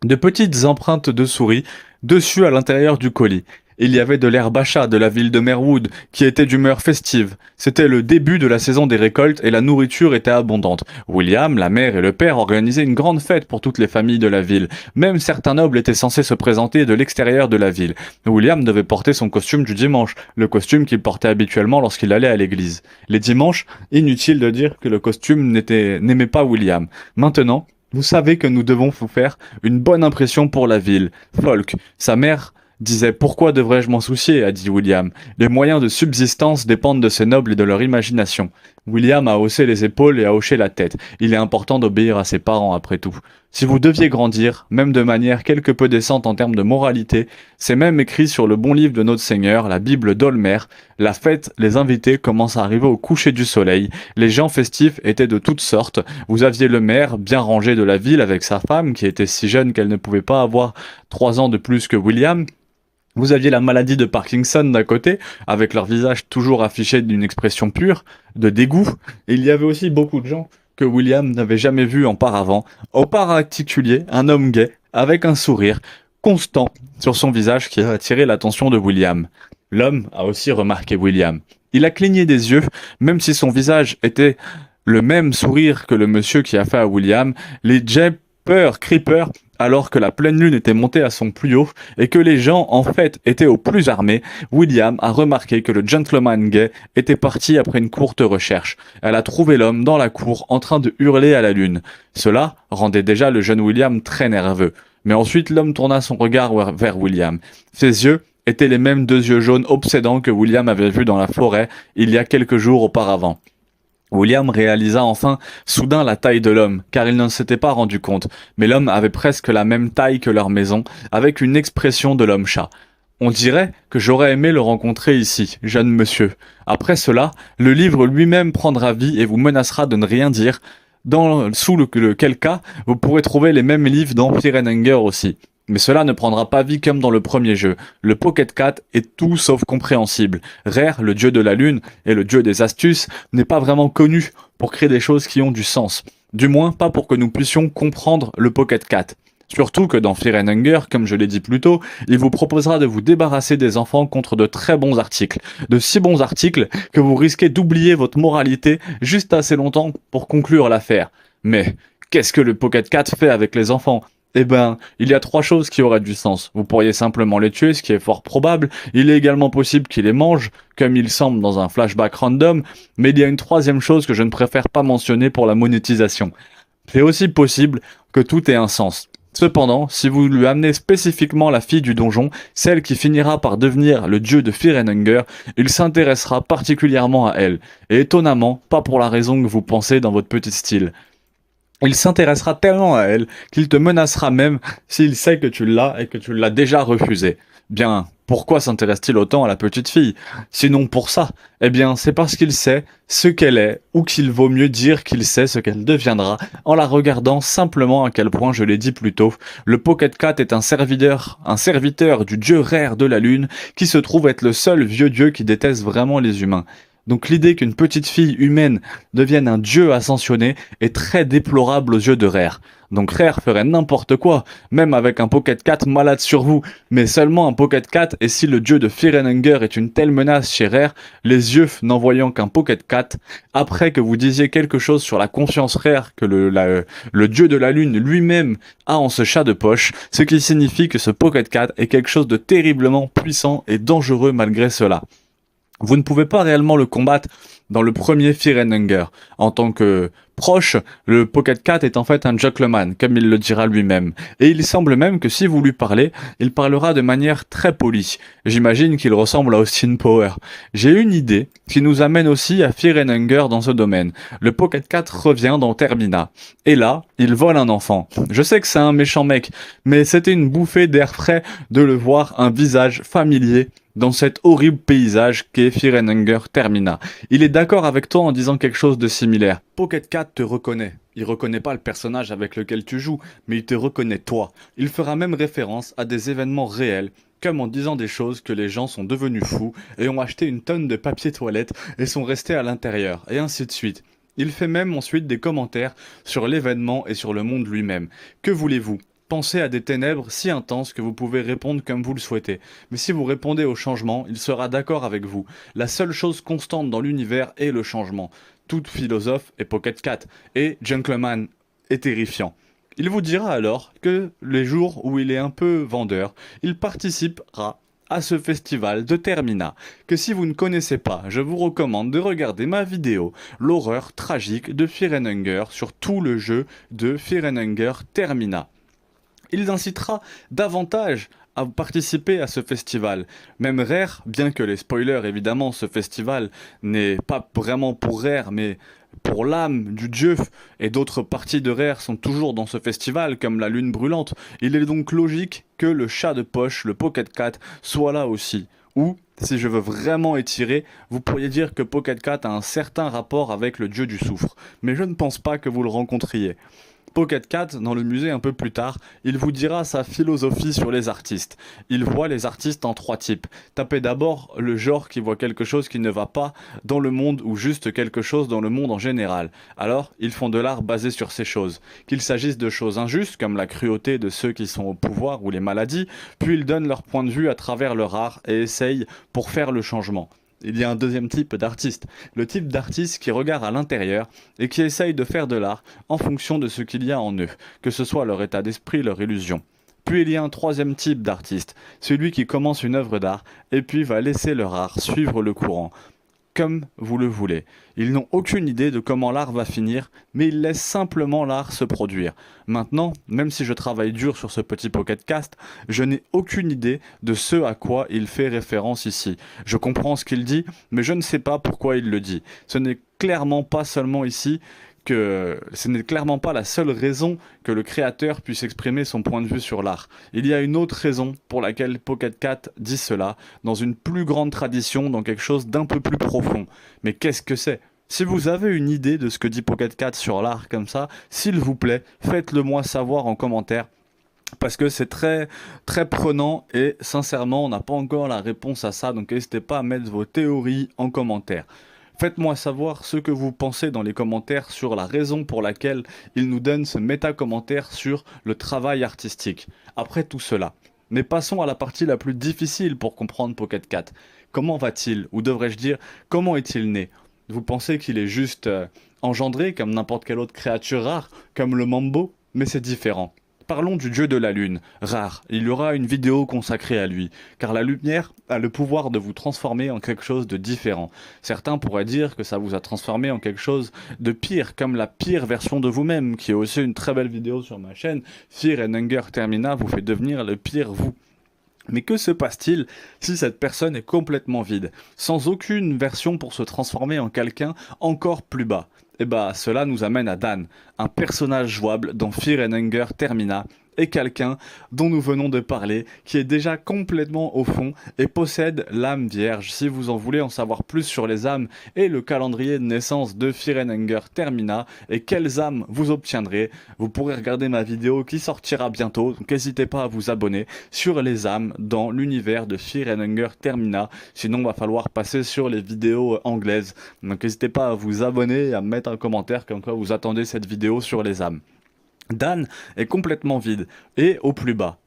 de petites empreintes de souris dessus à l'intérieur du colis. Il y avait de l'herbe à chat de la ville de Merwood, qui était d'humeur festive. C'était le début de la saison des récoltes et la nourriture était abondante. William, la mère et le père organisaient une grande fête pour toutes les familles de la ville. Même certains nobles étaient censés se présenter de l'extérieur de la ville. William devait porter son costume du dimanche, le costume qu'il portait habituellement lorsqu'il allait à l'église. Les dimanches, inutile de dire que le costume n'aimait pas William. Maintenant, vous savez que nous devons vous faire une bonne impression pour la ville. Folk, sa mère, disait « Pourquoi devrais-je m'en soucier ?» a dit William. « Les moyens de subsistance dépendent de ces nobles et de leur imagination. » William a haussé les épaules et a hoché la tête. Il est important d'obéir à ses parents après tout. Si vous deviez grandir, même de manière quelque peu décente en termes de moralité, c'est même écrit sur le bon livre de notre Seigneur, la Bible d'Olmer. La fête, les invités commencent à arriver au coucher du soleil. Les gens festifs étaient de toutes sortes. Vous aviez le maire, bien rangé de la ville avec sa femme, qui était si jeune qu'elle ne pouvait pas avoir 3 ans de plus que William. Vous aviez la maladie de Parkinson d'un côté, avec leur visage toujours affiché d'une expression pure, de dégoût, et il y avait aussi beaucoup de gens que William n'avait jamais vus auparavant, en particulier un homme gai, avec un sourire constant sur son visage qui a attiré l'attention de William. L'homme a aussi remarqué William. Il a cligné des yeux, même si son visage était le même sourire que le monsieur qui a fait à William, les Jeepers Creepers, alors que la pleine lune était montée à son plus haut et que les gens, en fait, étaient au plus armés, William a remarqué que le gentleman gay était parti après une courte recherche. Elle a trouvé l'homme dans la cour en train de hurler à la lune. Cela rendait déjà le jeune William très nerveux. Mais ensuite, l'homme tourna son regard vers William. Ses yeux étaient les mêmes deux yeux jaunes obsédants que William avait vus dans la forêt il y a quelques jours auparavant. William réalisa enfin soudain la taille de l'homme, car il n'en s'était pas rendu compte, mais l'homme avait presque la même taille que leur maison, avec une expression de l'homme-chat. On dirait que j'aurais aimé le rencontrer ici, jeune monsieur. Après cela, le livre lui-même prendra vie et vous menacera de ne rien dire, sous lequel cas vous pourrez trouver les mêmes livres dans Fear and Hunger aussi. Mais cela ne prendra pas vie comme dans le premier jeu. Le Pocket Cat est tout sauf compréhensible. Rare, le dieu de la lune et le dieu des astuces, n'est pas vraiment connu pour créer des choses qui ont du sens. Du moins, pas pour que nous puissions comprendre le Pocket Cat. Surtout que dans Fear and Hunger, comme je l'ai dit plus tôt, il vous proposera de vous débarrasser des enfants contre de très bons articles. De si bons articles que vous risquez d'oublier votre moralité juste assez longtemps pour conclure l'affaire. Mais qu'est-ce que le Pocket Cat fait avec les enfants ? Eh ben, il y a 3 choses qui auraient du sens. Vous pourriez simplement les tuer, ce qui est fort probable. Il est également possible qu'il les mange, comme il semble dans un flashback random. Mais il y a une 3e chose que je ne préfère pas mentionner pour la monétisation. C'est aussi possible que tout ait un sens. Cependant, si vous lui amenez spécifiquement la fille du donjon, celle qui finira par devenir le dieu de Fear and Hunger, il s'intéressera particulièrement à elle. Et étonnamment, pas pour la raison que vous pensez dans votre petit style. Il s'intéressera tellement à elle qu'il te menacera même s'il sait que tu l'as et que tu l'as déjà refusé. Bien, pourquoi s'intéresse-t-il autant à la petite fille? Sinon pour ça, eh bien c'est parce qu'il sait ce qu'elle est, ou qu'il vaut mieux dire qu'il sait ce qu'elle deviendra, en la regardant simplement à quel point je l'ai dit plus tôt. Le Pocket Cat est un serviteur du dieu Rare de la lune, qui se trouve être le seul vieux dieu qui déteste vraiment les humains. Donc l'idée qu'une petite fille humaine devienne un dieu ascensionné est très déplorable aux yeux de Rare. Donc Rare ferait n'importe quoi, même avec un Pocket Cat malade sur vous, mais seulement un Pocket Cat, et si le dieu de Fear and Hunger est une telle menace chez Rare, les yeux n'en voyant qu'un Pocket Cat, après que vous disiez quelque chose sur la confiance Rare que le dieu de la lune lui-même a en ce chat de poche, ce qui signifie que ce Pocket Cat est quelque chose de terriblement puissant et dangereux malgré cela. Vous ne pouvez pas réellement le combattre dans le premier Fear and Hunger. En tant que proche, le Pocket Cat est en fait un gentleman, comme il le dira lui-même. Et il semble même que si vous lui parlez, il parlera de manière très polie. J'imagine qu'il ressemble à Austin Power. J'ai une idée qui nous amène aussi à Fear and Hunger dans ce domaine. Le Pocket Cat revient dans Termina. Et là, il vole un enfant. Je sais que c'est un méchant mec, mais c'était une bouffée d'air frais de le voir un visage familier dans cet horrible paysage qu'est Fear and Hunger Termina. Il est d'accord avec toi en disant quelque chose de similaire. Pocket Cat te reconnaît. Il reconnaît pas le personnage avec lequel tu joues, mais il te reconnaît toi. Il fera même référence à des événements réels, comme en disant des choses que les gens sont devenus fous et ont acheté une tonne de papier toilette et sont restés à l'intérieur, et ainsi de suite. Il fait même ensuite des commentaires sur l'événement et sur le monde lui-même. Que voulez-vous ? Pensez à des ténèbres si intenses que vous pouvez répondre comme vous le souhaitez. Mais si vous répondez au changement, il sera d'accord avec vous. La seule chose constante dans l'univers est le changement. Tout philosophe est Pocket Cat, et Gentleman est terrifiant. Il vous dira alors que les jours où il est un peu vendeur, il participera à ce festival de Termina, que si vous ne connaissez pas, je vous recommande de regarder ma vidéo, l'horreur tragique de Fear and Hunger sur tout le jeu de Fear and Hunger Termina. Il incitera davantage à participer à ce festival. Même Rare, bien que les spoilers évidemment, ce festival n'est pas vraiment pour Rare, mais pour l'âme du dieu, et d'autres parties de Rare sont toujours dans ce festival, comme la lune brûlante, il est donc logique que le chat de poche, le Pocket Cat, soit là aussi. Ou, si je veux vraiment étirer, vous pourriez dire que Pocket Cat a un certain rapport avec le dieu du soufre, mais je ne pense pas que vous le rencontriez. Pocket Cat, dans le musée un peu plus tard, il vous dira sa philosophie sur les artistes. Il voit les artistes en 3 types. Tapez d'abord le genre qui voit quelque chose qui ne va pas dans le monde ou juste quelque chose dans le monde en général. Alors, ils font de l'art basé sur ces choses. Qu'il s'agisse de choses injustes, comme la cruauté de ceux qui sont au pouvoir ou les maladies, puis ils donnent leur point de vue à travers leur art et essayent pour faire le changement. Il y a un deuxième type d'artiste, le type d'artiste qui regarde à l'intérieur et qui essaye de faire de l'art en fonction de ce qu'il y a en eux, que ce soit leur état d'esprit, leur illusion. Puis il y a un troisième type d'artiste, celui qui commence une œuvre d'art et puis va laisser leur art suivre le courant. comme vous le voulez. Ils n'ont aucune idée de comment l'art va finir, mais ils laissent simplement l'art se produire. Maintenant, même si je travaille dur sur ce petit podcast, je n'ai aucune idée de ce à quoi il fait référence ici. Je comprends ce qu'il dit, mais je ne sais pas pourquoi il le dit. Ce n'est clairement pas seulement ici que ce n'est clairement pas la seule raison que le créateur puisse exprimer son point de vue sur l'art. Il y a une autre raison pour laquelle Pocket Cat dit cela, dans une plus grande tradition, dans quelque chose d'un peu plus profond. Mais qu'est-ce que c'est ? Si vous avez une idée de ce que dit Pocket Cat sur l'art comme ça, s'il vous plaît, faites-le moi savoir en commentaire. Parce que c'est très très prenant et sincèrement on n'a pas encore la réponse à ça, donc n'hésitez pas à mettre vos théories en commentaire. Faites-moi savoir ce que vous pensez dans les commentaires sur la raison pour laquelle il nous donne ce méta-commentaire sur le travail artistique. Après tout cela, mais passons à la partie la plus difficile pour comprendre Pocket Cat. Comment va-t-il, ou devrais-je dire, comment est-il né ? Vous pensez qu'il est juste engendré comme n'importe quelle autre créature rare, comme le Mambo ? Mais c'est différent. Parlons du dieu de la lune, rare. Il y aura une vidéo consacrée à lui, car la lumière a le pouvoir de vous transformer en quelque chose de différent. Certains pourraient dire que ça vous a transformé en quelque chose de pire, comme la pire version de vous-même, qui est aussi une très belle vidéo sur ma chaîne. Fear and Hunger Termina vous fait devenir le pire vous. Mais que se passe-t-il si cette personne est complètement vide, sans aucune version pour se transformer en quelqu'un encore plus bas ? Et bah cela nous amène à Dan, un personnage jouable dans Fear and Hunger Termina, et quelqu'un dont nous venons de parler, qui est déjà complètement au fond et possède l'âme vierge. Si vous en voulez en savoir plus sur les âmes et le calendrier de naissance de Fear and Hunger Termina et quelles âmes vous obtiendrez, vous pourrez regarder ma vidéo qui sortira bientôt, donc n'hésitez pas à vous abonner sur les âmes dans l'univers de Fear and Hunger Termina, sinon il va falloir passer sur les vidéos anglaises, donc n'hésitez pas à vous abonner et à mettre un commentaire comme quoi vous attendez cette vidéo sur les âmes. Dan est complètement vide et au plus bas.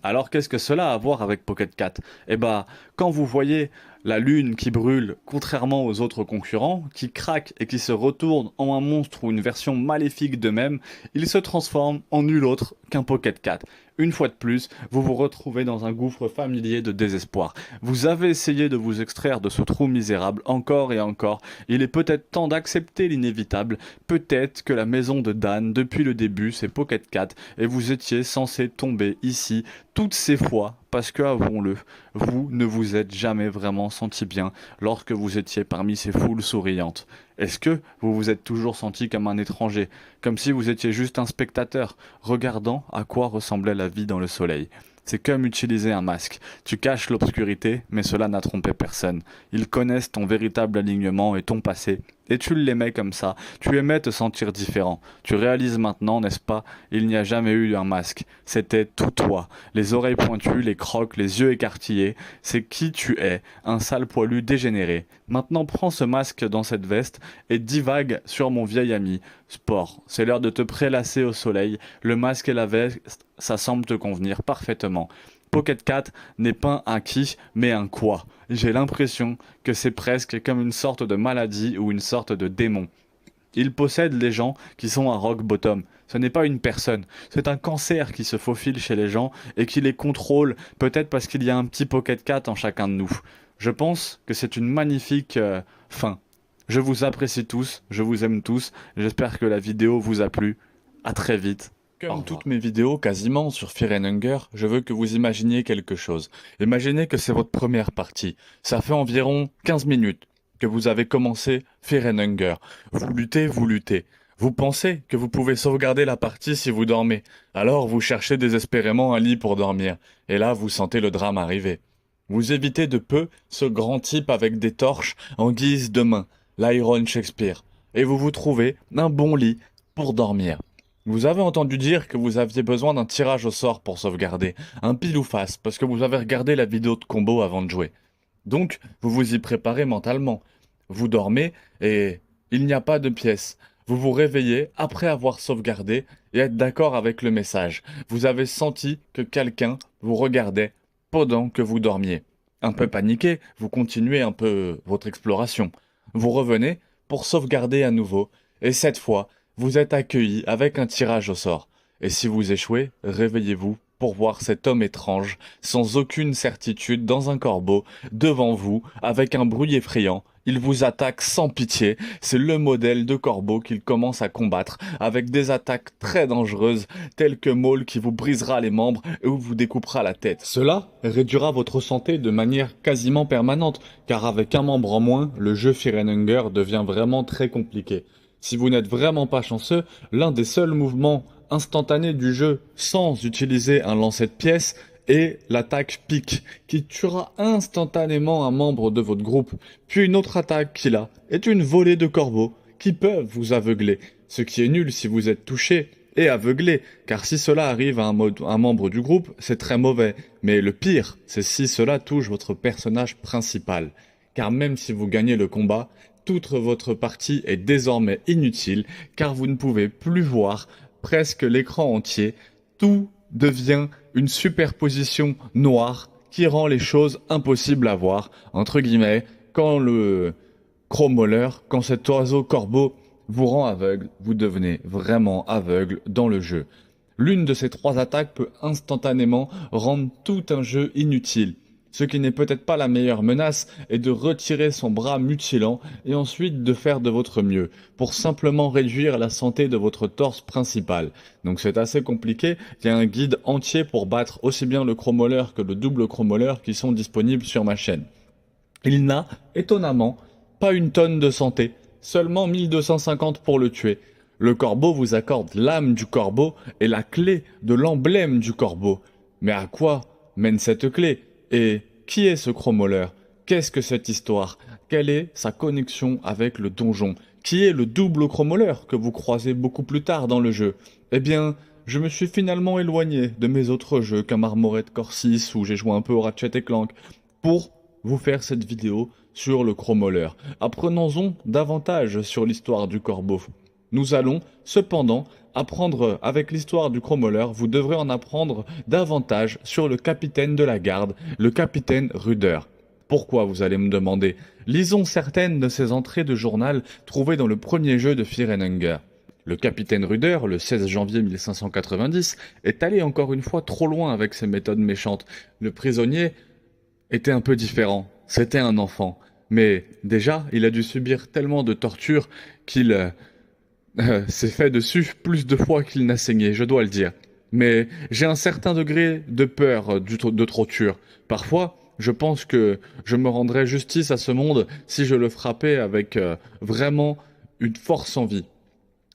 Alors qu'est-ce que cela a à voir avec Pocket Cat ? Eh bah, quand vous voyez la lune qui brûle, contrairement aux autres concurrents, qui craque et qui se retourne en un monstre ou une version maléfique d'eux-mêmes, il se transforme en nul autre qu'un Pocket Cat. Une fois de plus, vous vous retrouvez dans un gouffre familier de désespoir. Vous avez essayé de vous extraire de ce trou misérable encore et encore. Il est peut-être temps d'accepter l'inévitable. Peut-être que la maison de Dan, depuis le début, c'est Pocket Cat, et vous étiez censé tomber ici toutes ces fois, parce que, avouons-le, vous ne vous êtes jamais vraiment senti bien lorsque vous étiez parmi ces foules souriantes. Est-ce que vous vous êtes toujours senti comme un étranger, comme si vous étiez juste un spectateur, regardant à quoi ressemblait la vie dans le soleil ? C'est comme utiliser un masque. Tu caches l'obscurité, mais cela n'a trompé personne. Ils connaissent ton véritable alignement et ton passé, et tu l'aimais comme ça. Tu aimais te sentir différent. Tu réalises maintenant, n'est-ce pas, il n'y a jamais eu un masque. C'était tout toi. Les oreilles pointues, les crocs, les yeux écarquillés. C'est qui tu es, un sale poilu dégénéré. Maintenant prends ce masque dans cette veste et divague sur mon vieil ami. Sport, c'est l'heure de te prélasser au soleil. Le masque et la veste, ça semble te convenir parfaitement. Pocket Cat n'est pas un qui, mais un quoi. J'ai l'impression que c'est presque comme une sorte de maladie ou une sorte de démon. Il possède les gens qui sont à rock bottom. Ce n'est pas une personne, c'est un cancer qui se faufile chez les gens et qui les contrôle, peut-être parce qu'il y a un petit Pocket Cat en chacun de nous. Je pense que c'est une magnifique fin. Je vous apprécie tous, je vous aime tous, j'espère que la vidéo vous a plu. À très vite. Comme toutes mes vidéos quasiment sur Fear and Hunger, je veux que vous imaginiez quelque chose. Imaginez que c'est votre première partie. Ça fait environ 15 minutes que vous avez commencé Fear and Hunger. Vous luttez, vous luttez. Vous pensez que vous pouvez sauvegarder la partie si vous dormez. Alors vous cherchez désespérément un lit pour dormir. Et là vous sentez le drame arriver. Vous évitez de peu ce grand type avec des torches en guise de main, l'Iron Shakespeare. Et vous vous trouvez un bon lit pour dormir. Vous avez entendu dire que vous aviez besoin d'un tirage au sort pour sauvegarder, un pile ou face, parce que vous avez regardé la vidéo de combo avant de jouer. Donc, vous vous y préparez mentalement. Vous dormez et il n'y a pas de pièce. Vous vous réveillez après avoir sauvegardé et êtes d'accord avec le message. Vous avez senti que quelqu'un vous regardait pendant que vous dormiez. Un peu paniqué, vous continuez un peu votre exploration. Vous revenez pour sauvegarder à nouveau et cette fois, vous êtes accueilli avec un tirage au sort. Et si vous échouez, réveillez-vous pour voir cet homme étrange, sans aucune certitude, dans un corbeau, devant vous, avec un bruit effrayant, Il vous attaque sans pitié, c'est le modèle de corbeau qu'il commence à combattre, avec des attaques très dangereuses, telles que Maul qui vous brisera les membres et vous découpera la tête. Cela réduira votre santé de manière quasiment permanente, car avec un membre en moins, le jeu Fear and Hunger devient vraiment très compliqué. Si vous n'êtes vraiment pas chanceux, l'un des seuls mouvements instantanés du jeu, sans utiliser un lancer de pièces, et l'attaque pique, qui tuera instantanément un membre de votre groupe. Puis une autre attaque qu'il a est une volée de corbeaux, qui peuvent vous aveugler, ce qui est nul si vous êtes touché et aveuglé, car si cela arrive à un membre du groupe, c'est très mauvais. Mais le pire, c'est si cela touche votre personnage principal. Car même si vous gagnez le combat, toute votre partie est désormais inutile, car vous ne pouvez plus voir presque l'écran entier, tout devient une superposition noire qui rend les choses impossibles à voir, entre guillemets, quand le Chromauler, quand cet oiseau corbeau vous rend aveugle, vous devenez vraiment aveugle dans le jeu. L'une de ces trois attaques peut instantanément rendre tout un jeu inutile. Ce qui n'est peut-être pas la meilleure menace est de retirer son bras mutilant et ensuite de faire de votre mieux pour simplement réduire la santé de votre torse principal. Donc c'est assez compliqué, il y a un guide entier pour battre aussi bien le Chromauler que le double Chromauler qui sont disponibles sur ma chaîne. Il n'a, étonnamment, pas une tonne de santé, seulement 1250 pour le tuer. Le corbeau vous accorde l'âme du corbeau et la clé de l'emblème du corbeau. Mais à quoi mène cette clé ? Et qui est ce Chromauler ? Qu'est-ce que cette histoire ? Quelle est sa connexion avec le donjon ? Qui est le double Chromauler que vous croisez beaucoup plus tard dans le jeu ? Eh bien, je me suis finalement éloigné de mes autres jeux comme Armored Core 6 où j'ai joué un peu au Ratchet & Clank pour vous faire cette vidéo sur le Chromauler. Apprenons-en davantage sur l'histoire du corbeau. Nous allons, cependant, apprendre avec l'histoire du Chromauler, vous devrez en apprendre davantage sur le capitaine de la garde, le capitaine Ruder. Pourquoi, vous allez me demander? Lisons certaines de ces entrées de journal trouvées dans le premier jeu de Fear and Hunger. Le capitaine Ruder, le 16 janvier 1590, est allé encore une fois trop loin avec ses méthodes méchantes. Le prisonnier était un peu différent, c'était un enfant. Mais déjà, il a dû subir tellement de tortures qu'il s'est fait dessus plus de fois qu'il n'a saigné, je dois le dire. Mais j'ai un certain degré de peur de torture. Parfois, je pense que je me rendrais justice à ce monde si je le frappais avec vraiment une force en vie.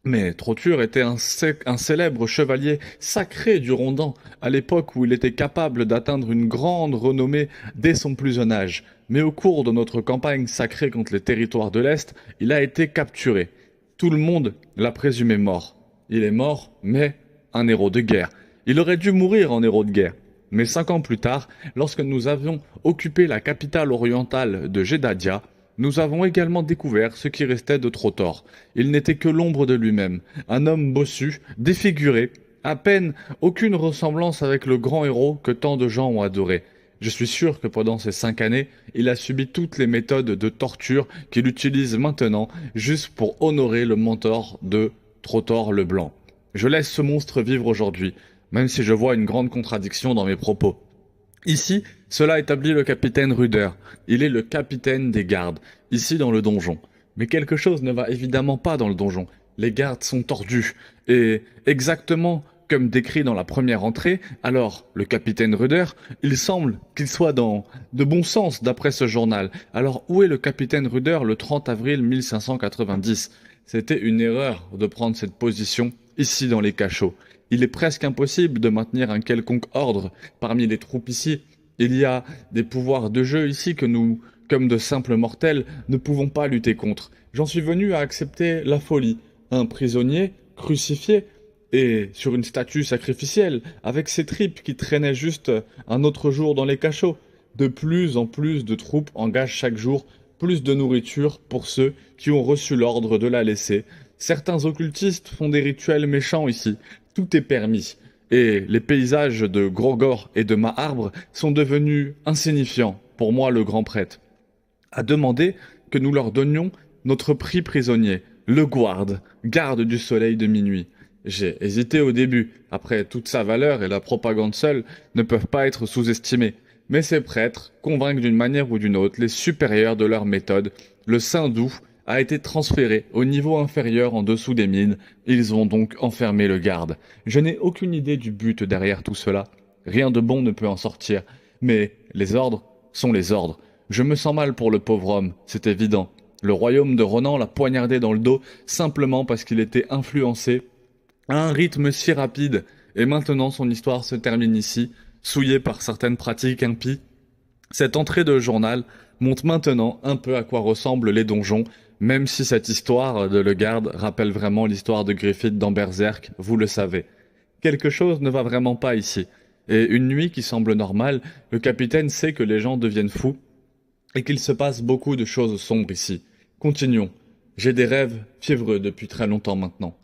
Mais Trotur était un célèbre chevalier sacré du Rondant, à l'époque où il était capable d'atteindre une grande renommée dès son plus jeune âge. Mais au cours de notre campagne sacrée contre les territoires de l'Est, il a été capturé. Tout le monde l'a présumé mort. Il est mort, mais un héros de guerre. Il aurait dû mourir en héros de guerre. Mais 5 ans plus tard, lorsque nous avions occupé la capitale orientale de Jeddah, nous avons également découvert ce qui restait de Trotor. Il n'était que l'ombre de lui-même, un homme bossu, défiguré, à peine aucune ressemblance avec le grand héros que tant de gens ont adoré. Je suis sûr que pendant ces 5 années, il a subi toutes les méthodes de torture qu'il utilise maintenant, juste pour honorer le mentor de Trotor le Blanc. Je laisse ce monstre vivre aujourd'hui, même si je vois une grande contradiction dans mes propos. Ici, cela établit le capitaine Ruder. Il est le capitaine des gardes, ici dans le donjon. Mais quelque chose ne va évidemment pas dans le donjon. Les gardes sont tordus, et exactement comme décrit dans la première entrée, alors le capitaine Ruder, il semble qu'il soit dans de bon sens d'après ce journal. Alors où est le capitaine Ruder le 30 avril 1590 ? C'était une erreur de prendre cette position ici dans les cachots. Il est presque impossible de maintenir un quelconque ordre parmi les troupes ici. Il y a des pouvoirs de jeu ici que nous, comme de simples mortels, ne pouvons pas lutter contre. J'en suis venu à accepter la folie. Un prisonnier crucifié et sur une statue sacrificielle, avec ses tripes qui traînaient juste un autre jour dans les cachots. De plus en plus de troupes engagent chaque jour plus de nourriture pour ceux qui ont reçu l'ordre de la laisser. Certains occultistes font des rituels méchants ici. Tout est permis. Et les paysages de Grogor et de Maarbre sont devenus insignifiants pour moi le grand prêtre. A demandé que nous leur donnions notre prix prisonnier, le Guard, garde du soleil de minuit. J'ai hésité au début, après toute sa valeur et la propagande seule ne peuvent pas être sous-estimés. Mais ces prêtres convainquent d'une manière ou d'une autre les supérieurs de leur méthode Le Saindoux a été transféré au niveau inférieur en dessous des mines. Ils ont donc enfermé le garde. Je n'ai aucune idée du but derrière tout cela. Rien de bon ne peut en sortir. Mais les ordres sont les ordres. Je me sens mal pour le pauvre homme, c'est évident. Le royaume de Ronan l'a poignardé dans le dos simplement parce qu'il était influencé à un rythme si rapide. Et maintenant son histoire se termine ici, souillée par certaines pratiques impies. Cette entrée de journal montre maintenant un peu à quoi ressemblent les donjons, même si cette histoire de Le Garde rappelle vraiment l'histoire de Griffith dans Berserk, vous le savez. Quelque chose ne va vraiment pas ici. Et une nuit qui semble normale, le capitaine sait que les gens deviennent fous et qu'il se passe beaucoup de choses sombres ici. Continuons. J'ai des rêves fiévreux depuis très longtemps maintenant.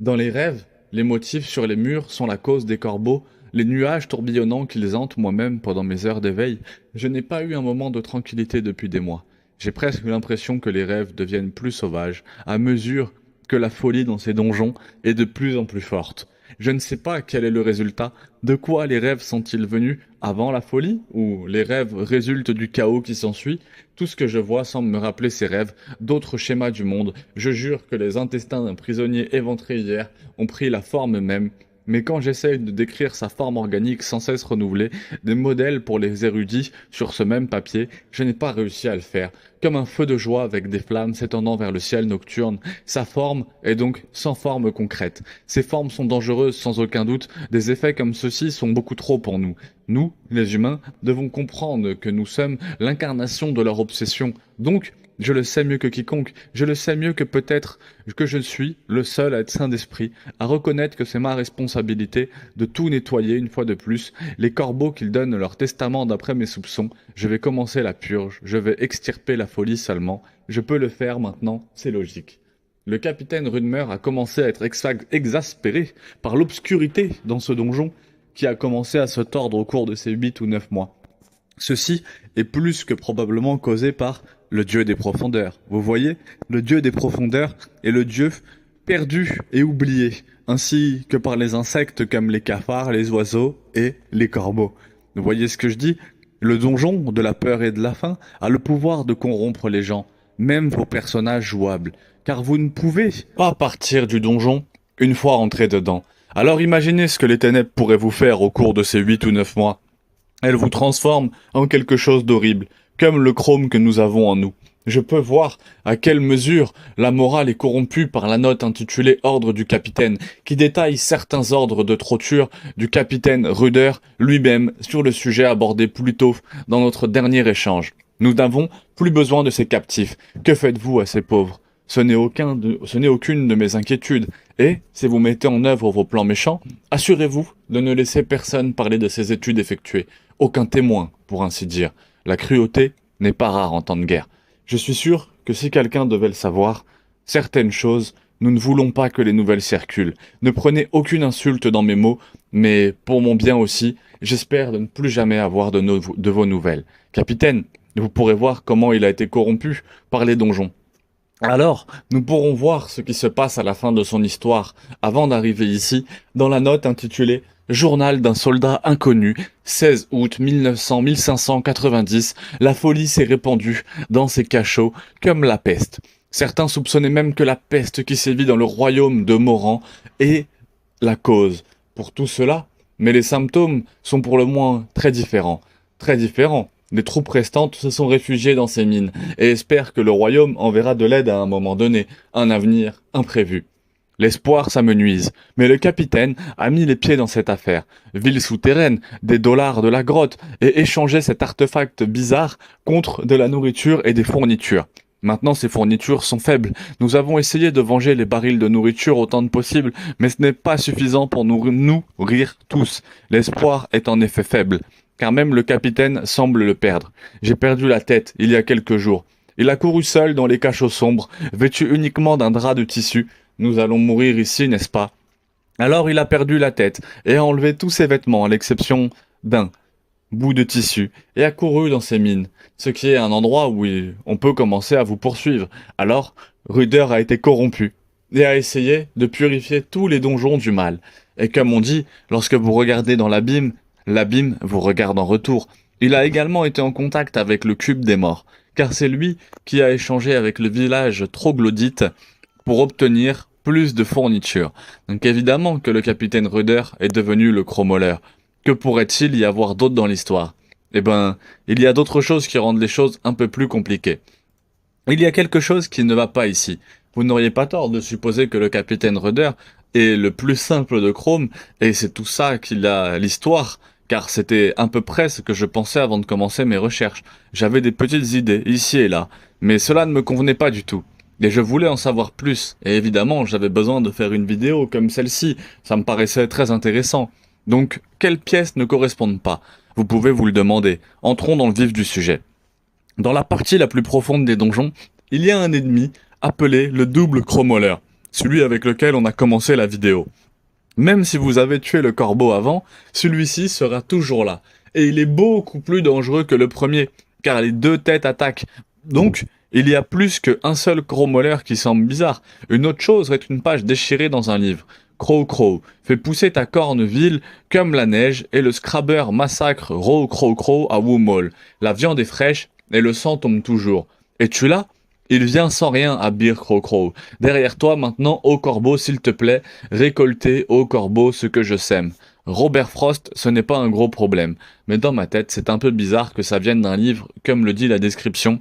Dans les rêves, les motifs sur les murs sont la cause des corbeaux, les nuages tourbillonnants qu'ils hantent moi-même pendant mes heures d'éveil. Je n'ai pas eu un moment de tranquillité depuis des mois. J'ai presque l'impression que les rêves deviennent plus sauvages, à mesure que la folie dans ces donjons est de plus en plus forte. Je ne sais pas quel est le résultat. De quoi les rêves sont-ils venus avant la folie? Ou les rêves résultent du chaos qui s'ensuit? Tout ce que je vois semble me rappeler ces rêves, d'autres schémas du monde. Je jure que les intestins d'un prisonnier éventré hier ont pris la forme même. Mais quand j'essaye de décrire sa forme organique sans cesse renouvelée, des modèles pour les érudits sur ce même papier, je n'ai pas réussi à le faire. Comme un feu de joie avec des flammes s'étendant vers le ciel nocturne, sa forme est donc sans forme concrète. Ces formes sont dangereuses sans aucun doute, des effets comme ceux-ci sont beaucoup trop pour nous. Nous, les humains, devons comprendre que nous sommes l'incarnation de leur obsession. Donc, je le sais mieux que quiconque, je le sais mieux que peut-être que je suis le seul à être saint d'esprit, à reconnaître que c'est ma responsabilité de tout nettoyer une fois de plus. Les corbeaux qu'ils donnent leur testament d'après mes soupçons, je vais commencer la purge, je vais extirper la folie seulement. Je peux le faire maintenant, c'est logique. Le capitaine Rudmer a commencé à être exaspéré par l'obscurité dans ce donjon qui a commencé à se tordre au cours de ces 8 ou 9 mois. Ceci est plus que probablement causé par le dieu des profondeurs. Vous voyez, le dieu des profondeurs est le dieu perdu et oublié, ainsi que par les insectes comme les cafards, les oiseaux et les corbeaux. Vous voyez ce que je dis? Le donjon de la peur et de la faim a le pouvoir de corrompre les gens, même vos personnages jouables, car vous ne pouvez pas partir du donjon une fois entré dedans. Alors imaginez ce que les ténèbres pourraient vous faire au cours de ces 8 ou 9 mois. Elles vous transforment en quelque chose d'horrible, comme le chrome que nous avons en nous. Je peux voir à quelle mesure la morale est corrompue par la note intitulée Ordre du Capitaine, qui détaille certains ordres de trotture du capitaine Ruder lui-même sur le sujet abordé plus tôt dans notre dernier échange. Nous n'avons plus besoin de ces captifs. Que faites-vous à ces pauvres? Ce n'est aucune de mes inquiétudes. Et, si vous mettez en œuvre vos plans méchants, assurez-vous de ne laisser personne parler de ces études effectuées. Aucun témoin, pour ainsi dire. La cruauté n'est pas rare en temps de guerre. Je suis sûr que si quelqu'un devait le savoir, certaines choses, nous ne voulons pas que les nouvelles circulent. Ne prenez aucune insulte dans mes mots, mais pour mon bien aussi, j'espère de ne plus jamais avoir de vos nouvelles. Capitaine, vous pourrez voir comment il a été corrompu par les donjons. Alors, nous pourrons voir ce qui se passe à la fin de son histoire, avant d'arriver ici, dans la note intitulée « Journal d'un soldat inconnu, 16 août 1590, la folie s'est répandue dans ses cachots comme la peste. Certains soupçonnaient même que la peste qui sévit dans le royaume de Moran est la cause pour tout cela, mais les symptômes sont pour le moins très différents. Très différents. Les troupes restantes se sont réfugiées dans ces mines et espèrent que le royaume enverra de l'aide à un moment donné, un avenir imprévu. L'espoir s'amenuise, mais le capitaine a mis les pieds dans cette affaire. Ville souterraine, des dollars de la grotte, et échangé cet artefact bizarre contre de la nourriture et des fournitures. Maintenant, ces fournitures sont faibles. Nous avons essayé de venger les barils de nourriture autant que possible, mais ce n'est pas suffisant pour nous nourrir tous. L'espoir est en effet faible, car même le capitaine semble le perdre. J'ai perdu la tête il y a quelques jours. Il a couru seul dans les cachots sombres, vêtu uniquement d'un drap de tissu. Nous allons mourir ici, n'est-ce pas? Alors il a perdu la tête et a enlevé tous ses vêtements, à l'exception d'un bout de tissu, et a couru dans ces mines, ce qui est un endroit où on peut commencer à vous poursuivre. Alors, Ruder a été corrompu et a essayé de purifier tous les donjons du mal. Et comme on dit, lorsque vous regardez dans l'abîme vous regarde en retour. Il a également été en contact avec le cube des morts, car c'est lui qui a échangé avec le village troglodyte pour obtenir plus de fournitures. Donc évidemment que le capitaine Ruder est devenu le Chromoleur. Que pourrait-il y avoir d'autre dans l'histoire? Eh ben, il y a d'autres choses qui rendent les choses un peu plus compliquées. Il y a quelque chose qui ne va pas ici. Vous n'auriez pas tort de supposer que le capitaine Ruder est le plus simple de Chrome, et c'est tout ça qu'il a l'histoire, car c'était à peu près ce que je pensais avant de commencer mes recherches. J'avais des petites idées, ici et là, mais cela ne me convenait pas du tout. Et je voulais en savoir plus, et évidemment j'avais besoin de faire une vidéo comme celle-ci, ça me paraissait très intéressant. Donc, quelles pièces ne correspondent pas? Vous pouvez vous le demander. Entrons dans le vif du sujet. Dans la partie la plus profonde des donjons, il y a un ennemi appelé le double Chromoleur, celui avec lequel on a commencé la vidéo. Même si vous avez tué le corbeau avant, celui-ci sera toujours là. Et il est beaucoup plus dangereux que le premier, car les deux têtes attaquent. Donc, il y a plus qu'un seul Chromoleur qui semble bizarre. Une autre chose est une page déchirée dans un livre. Crow Crow, fais pousser ta corne vile comme la neige et le Scrabber massacre Row Crow Crow à Woomall. La viande est fraîche et le sang tombe toujours. Es-tu là? Il vient sans rien à Bir Crow Crow. Derrière toi maintenant, ô corbeau, s'il te plaît, récoltez, ô corbeau, ce que je sème. Robert Frost, ce n'est pas un gros problème. Mais dans ma tête, c'est un peu bizarre que ça vienne d'un livre, comme le dit la description.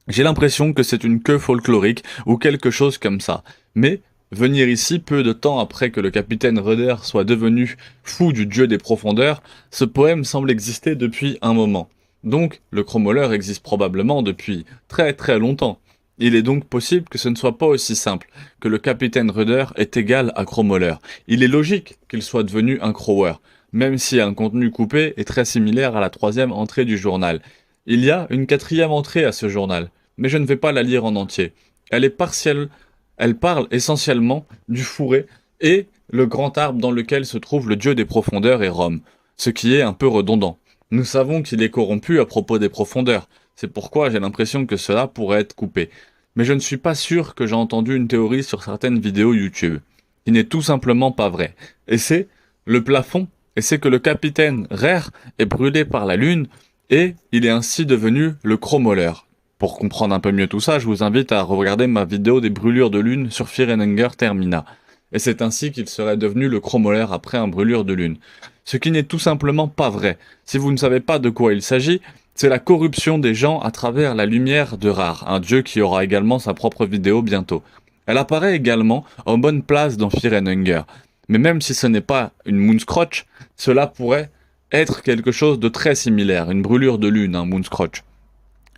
J'ai l'impression que c'est une queue folklorique ou quelque chose comme ça. Mais venir ici peu de temps après que le capitaine Ruder soit devenu fou du dieu des profondeurs, ce poème semble exister depuis un moment. Donc, le Chromoleur existe probablement depuis très très longtemps. Il est donc possible que ce ne soit pas aussi simple, que le capitaine Ruder est égal à Chromoleur. Il est logique qu'il soit devenu un Crower, même si un contenu coupé est très similaire à la troisième entrée du journal. Il y a une quatrième entrée à ce journal, mais je ne vais pas la lire en entier. Elle est partielle, elle parle essentiellement du fourré et le grand arbre dans lequel se trouve le dieu des profondeurs et Rome, ce qui est un peu redondant. Nous savons qu'il est corrompu à propos des profondeurs, c'est pourquoi j'ai l'impression que cela pourrait être coupé. Mais je ne suis pas sûr que j'ai entendu une théorie sur certaines vidéos YouTube, qui n'est tout simplement pas vraie. Et c'est le plafond, et c'est que le capitaine Rare est brûlé par la lune, et il est ainsi devenu le Chromoleur. Pour comprendre un peu mieux tout ça, je vous invite à regarder ma vidéo des brûlures de lune sur Fear and Hunger Termina. Et c'est ainsi qu'il serait devenu le Chromoleur après un brûlure de lune. Ce qui n'est tout simplement pas vrai. Si vous ne savez pas de quoi il s'agit, c'est la corruption des gens à travers la lumière de Rare, un dieu qui aura également sa propre vidéo bientôt. Elle apparaît également en bonne place dans Fear and Hunger. Mais même si ce n'est pas une Moonscrotch, cela pourrait être quelque chose de très similaire, une brûlure de lune, un Moonscrotch.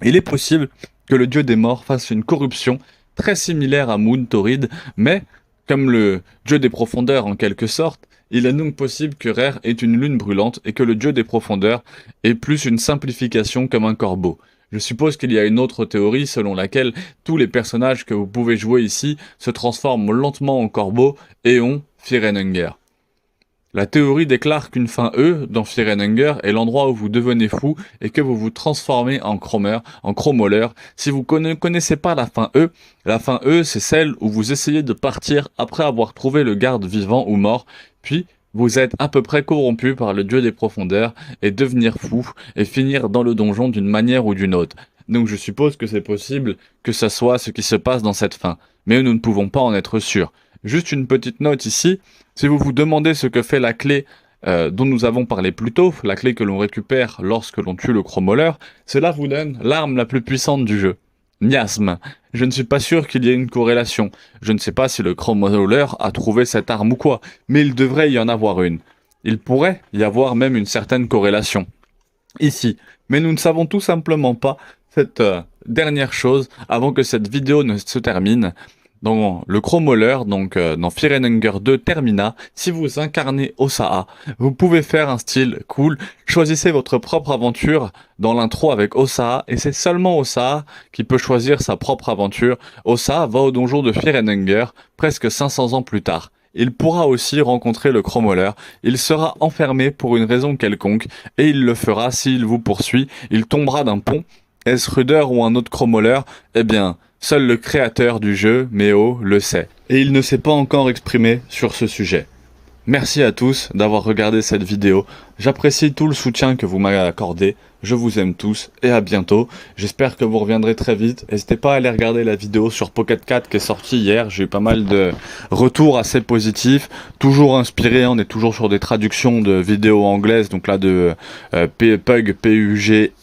Il est possible que le dieu des morts fasse une corruption très similaire à Moon Torrid, mais comme le dieu des profondeurs en quelque sorte, il est donc possible que Rare ait une lune brûlante et que le dieu des profondeurs ait plus une simplification comme un corbeau. Je suppose qu'il y a une autre théorie selon laquelle tous les personnages que vous pouvez jouer ici se transforment lentement en corbeau et ont Fear and Hunger. La théorie déclare qu'une fin E dans Fear and Hunger est l'endroit où vous devenez fou et que vous vous transformez en Chromoleur. Si vous ne connaissez pas la fin E c'est celle où vous essayez de partir après avoir trouvé le garde vivant ou mort, puis vous êtes à peu près corrompu par le dieu des profondeurs et devenir fou et finir dans le donjon d'une manière ou d'une autre. Donc je suppose que c'est possible que ça soit ce qui se passe dans cette fin, mais nous ne pouvons pas en être sûrs. Juste une petite note ici, si vous vous demandez ce que fait la clé dont nous avons parlé plus tôt, la clé que l'on récupère lorsque l'on tue le Chromoleur, cela vous donne l'arme la plus puissante du jeu. Miasme. Je ne suis pas sûr qu'il y ait une corrélation. Je ne sais pas si le Chromoleur a trouvé cette arme ou quoi, mais il devrait y en avoir une. Il pourrait y avoir même une certaine corrélation. Ici. Mais nous ne savons tout simplement pas cette dernière chose avant que cette vidéo ne se termine. Dans le Chromoleur, donc dans Fear and Hunger 2 Termina, si vous incarnez Osaa, vous pouvez faire un style cool. Choisissez votre propre aventure dans l'intro avec Osaa, et c'est seulement Osaa qui peut choisir sa propre aventure. Osaa va au donjon de Fear and Hunger presque 500 ans plus tard. Il pourra aussi rencontrer le Chromoleur, il sera enfermé pour une raison quelconque, et il le fera s'il vous poursuit, il tombera d'un pont. Est-ce Ruder ou un autre Chromoleur? Eh bien, seul le créateur du jeu, Méo, le sait. Et il ne s'est pas encore exprimé sur ce sujet. Merci à tous d'avoir regardé cette vidéo. J'apprécie tout le soutien que vous m'avez accordé. Je vous aime tous et à bientôt. J'espère que vous reviendrez très vite. N'hésitez pas à aller regarder la vidéo sur Pocket 4 qui est sortie hier. J'ai eu pas mal de retours assez positifs. Toujours inspiré, on est toujours sur des traductions de vidéos anglaises. Donc là de Pug, P-U-G-W-R.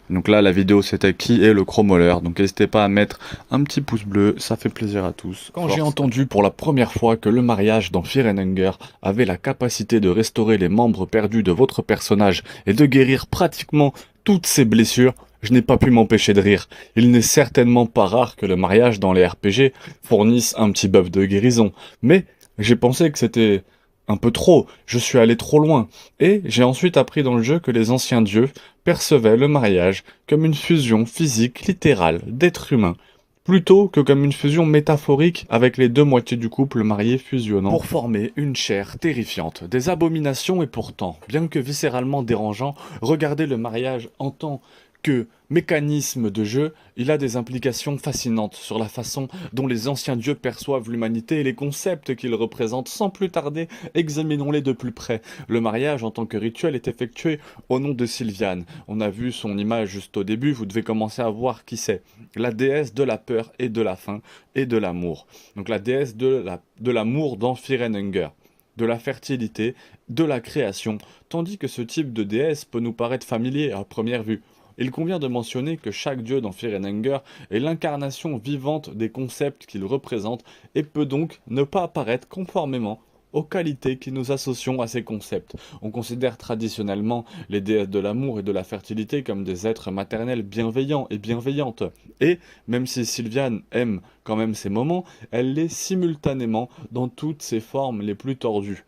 Donc là, la vidéo, c'était qui est le chromoleur. Donc n'hésitez pas à mettre un petit pouce bleu, ça fait plaisir à tous. Quand j'ai entendu pour la première fois que le mariage dans Fear and Hunger avait la capacité de restaurer les membres perdus de votre personnage et de guérir pratiquement toutes ses blessures, je n'ai pas pu m'empêcher de rire. Il n'est certainement pas rare que le mariage dans les RPG fournisse un petit buff de guérison. Mais j'ai pensé que c'était un peu trop, je suis allé trop loin. Et j'ai ensuite appris dans le jeu que les anciens dieux percevaient le mariage comme une fusion physique littérale d'êtres humains, plutôt que comme une fusion métaphorique avec les deux moitiés du couple marié fusionnant pour former une chair terrifiante, des abominations. Et pourtant, bien que viscéralement dérangeant, regarder le mariage en tant que mécanisme de jeu, il a des implications fascinantes sur la façon dont les anciens dieux perçoivent l'humanité et les concepts qu'ils représentent. Sans plus tarder, examinons-les de plus près. Le mariage en tant que rituel est effectué au nom de Sylviane. On a vu son image juste au début, vous devez commencer à voir qui c'est. La déesse de la peur et de la faim et de l'amour. Donc la déesse de l'amour dans Fear and Hunger, de la fertilité, de la création, tandis que ce type de déesse peut nous paraître familier à première vue. Il convient de mentionner que chaque dieu dans Fear and Hunger est l'incarnation vivante des concepts qu'il représente et peut donc ne pas apparaître conformément aux qualités que nous associons à ces concepts. On considère traditionnellement les déesses de l'amour et de la fertilité comme des êtres maternels bienveillants et bienveillantes. Et, même si Sylviane aime quand même ces moments, elle l'est simultanément dans toutes ses formes les plus tordues.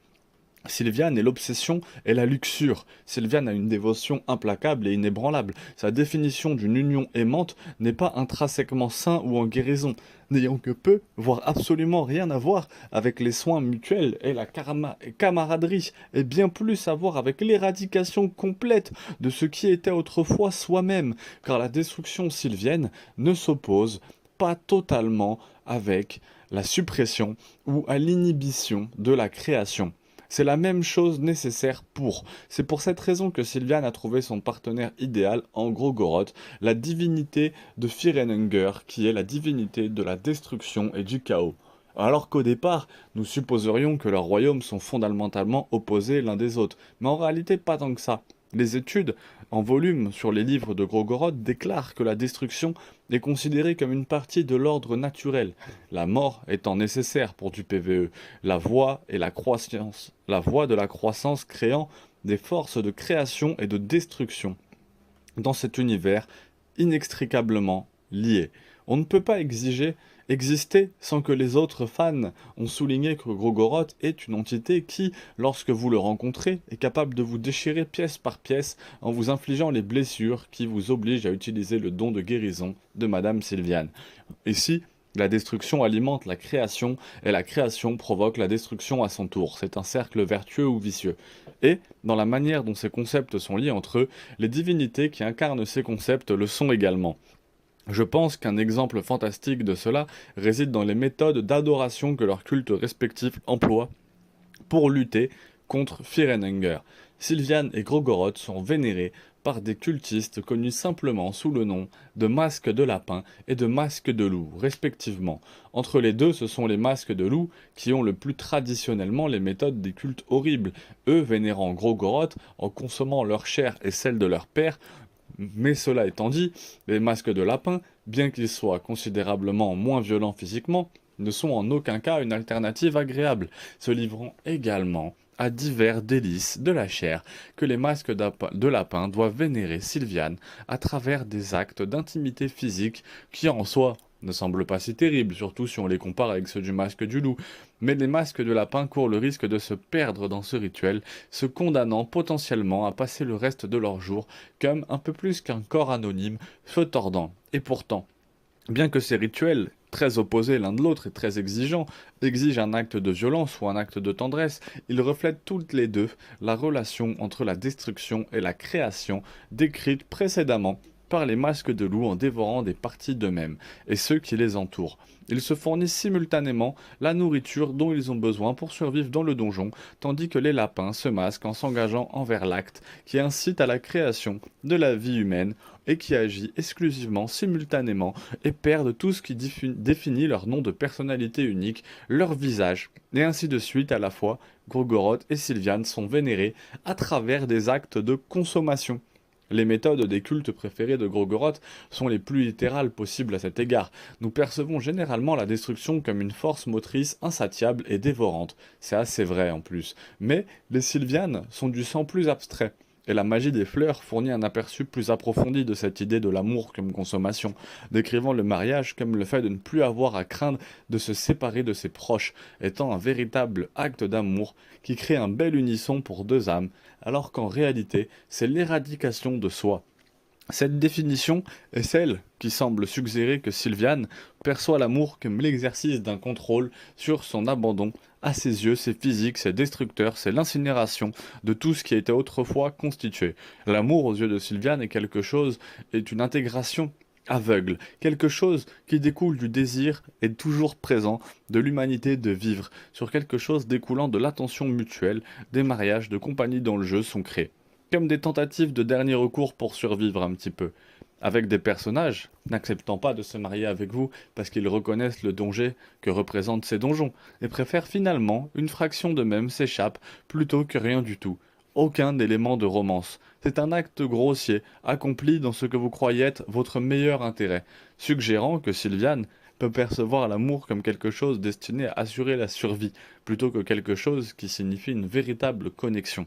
Sylviane est l'obsession et la luxure. Sylviane a une dévotion implacable et inébranlable. Sa définition d'une union aimante n'est pas intrinsèquement sain ou en guérison, n'ayant que peu, voire absolument rien à voir avec les soins mutuels et la camaraderie, et bien plus à voir avec l'éradication complète de ce qui était autrefois soi-même, car la destruction sylvienne ne s'oppose pas totalement avec la suppression ou à l'inhibition de la création. C'est la même chose nécessaire pour. C'est pour cette raison que Sylviane a trouvé son partenaire idéal en Grogoroth, la divinité de Fear and Hunger, qui est la divinité de la destruction et du chaos. Alors qu'au départ, nous supposerions que leurs royaumes sont fondamentalement opposés l'un des autres, mais en réalité pas tant que ça. Les études en volume sur les livres de Grogoroth déclarent que la destruction est considérée comme une partie de l'ordre naturel, la mort étant nécessaire pour du PvE, la voie de la croissance créant des forces de création et de destruction dans cet univers inextricablement liés. On ne peut pas exister sans que les autres fans ont souligné que Grogoroth est une entité qui, lorsque vous le rencontrez, est capable de vous déchirer pièce par pièce en vous infligeant les blessures qui vous obligent à utiliser le don de guérison de Madame Sylviane. Ici, la destruction alimente la création et la création provoque la destruction à son tour. C'est un cercle vertueux ou vicieux. Et, dans la manière dont ces concepts sont liés entre eux, les divinités qui incarnent ces concepts le sont également. Je pense qu'un exemple fantastique de cela réside dans les méthodes d'adoration que leurs cultes respectifs emploient pour lutter contre Fear and Hunger. Sylviane et Grogoroth sont vénérés par des cultistes connus simplement sous le nom de masques de lapin et de masques de loup, respectivement. Entre les deux, ce sont les masques de loup qui ont le plus traditionnellement les méthodes des cultes horribles, eux vénérant Grogoroth en consommant leur chair et celle de leur père. Mais cela étant dit, les masques de lapin, bien qu'ils soient considérablement moins violents physiquement, ne sont en aucun cas une alternative agréable, se livrant également à divers délices de la chair que les masques de lapin doivent vénérer Sylviane à travers des actes d'intimité physique qui en soi ne semblent pas si terribles, surtout si on les compare avec ceux du masque du loup. Mais les masques de lapin courent le risque de se perdre dans ce rituel, se condamnant potentiellement à passer le reste de leur jour comme un peu plus qu'un corps anonyme se tordant. Et pourtant, bien que ces rituels, très opposés l'un de l'autre et très exigeants, exigent un acte de violence ou un acte de tendresse, ils reflètent toutes les deux la relation entre la destruction et la création décrite précédemment par les masques de loups en dévorant des parties d'eux-mêmes et ceux qui les entourent. Ils se fournissent simultanément la nourriture dont ils ont besoin pour survivre dans le donjon, tandis que les lapins se masquent en s'engageant envers l'acte qui incite à la création de la vie humaine et qui agit exclusivement, simultanément, et perdent tout ce qui définit leur nom de personnalité unique, leur visage, et ainsi de suite à la fois. Gorgoroth et Sylviane sont vénérés à travers des actes de consommation. Les méthodes des cultes préférés de Gorgoroth sont les plus littérales possibles à cet égard. Nous percevons généralement la destruction comme une force motrice insatiable et dévorante. C'est assez vrai en plus. Mais les Sylvianes sont du sang plus abstrait. Et la magie des fleurs fournit un aperçu plus approfondi de cette idée de l'amour comme consommation, décrivant le mariage comme le fait de ne plus avoir à craindre de se séparer de ses proches, étant un véritable acte d'amour qui crée un bel unisson pour deux âmes, alors qu'en réalité, c'est l'éradication de soi. Cette définition est celle qui semble suggérer que Sylviane perçoit l'amour comme l'exercice d'un contrôle sur son abandon. À ses yeux, c'est physique, c'est destructeur, c'est l'incinération de tout ce qui était autrefois constitué. L'amour aux yeux de Sylviane est une intégration aveugle, quelque chose qui découle du désir est toujours présent de l'humanité de vivre, sur quelque chose découlant de l'attention mutuelle, des mariages de compagnie dont le jeu sont créés. Comme des tentatives de dernier recours pour survivre un petit peu, avec des personnages n'acceptant pas de se marier avec vous parce qu'ils reconnaissent le danger que représentent ces donjons, et préfèrent finalement une fraction d'eux-mêmes s'échappe plutôt que rien du tout. Aucun élément de romance. C'est un acte grossier, accompli dans ce que vous croyez être votre meilleur intérêt, suggérant que Sylviane peut percevoir l'amour comme quelque chose destiné à assurer la survie, plutôt que quelque chose qui signifie une véritable connexion.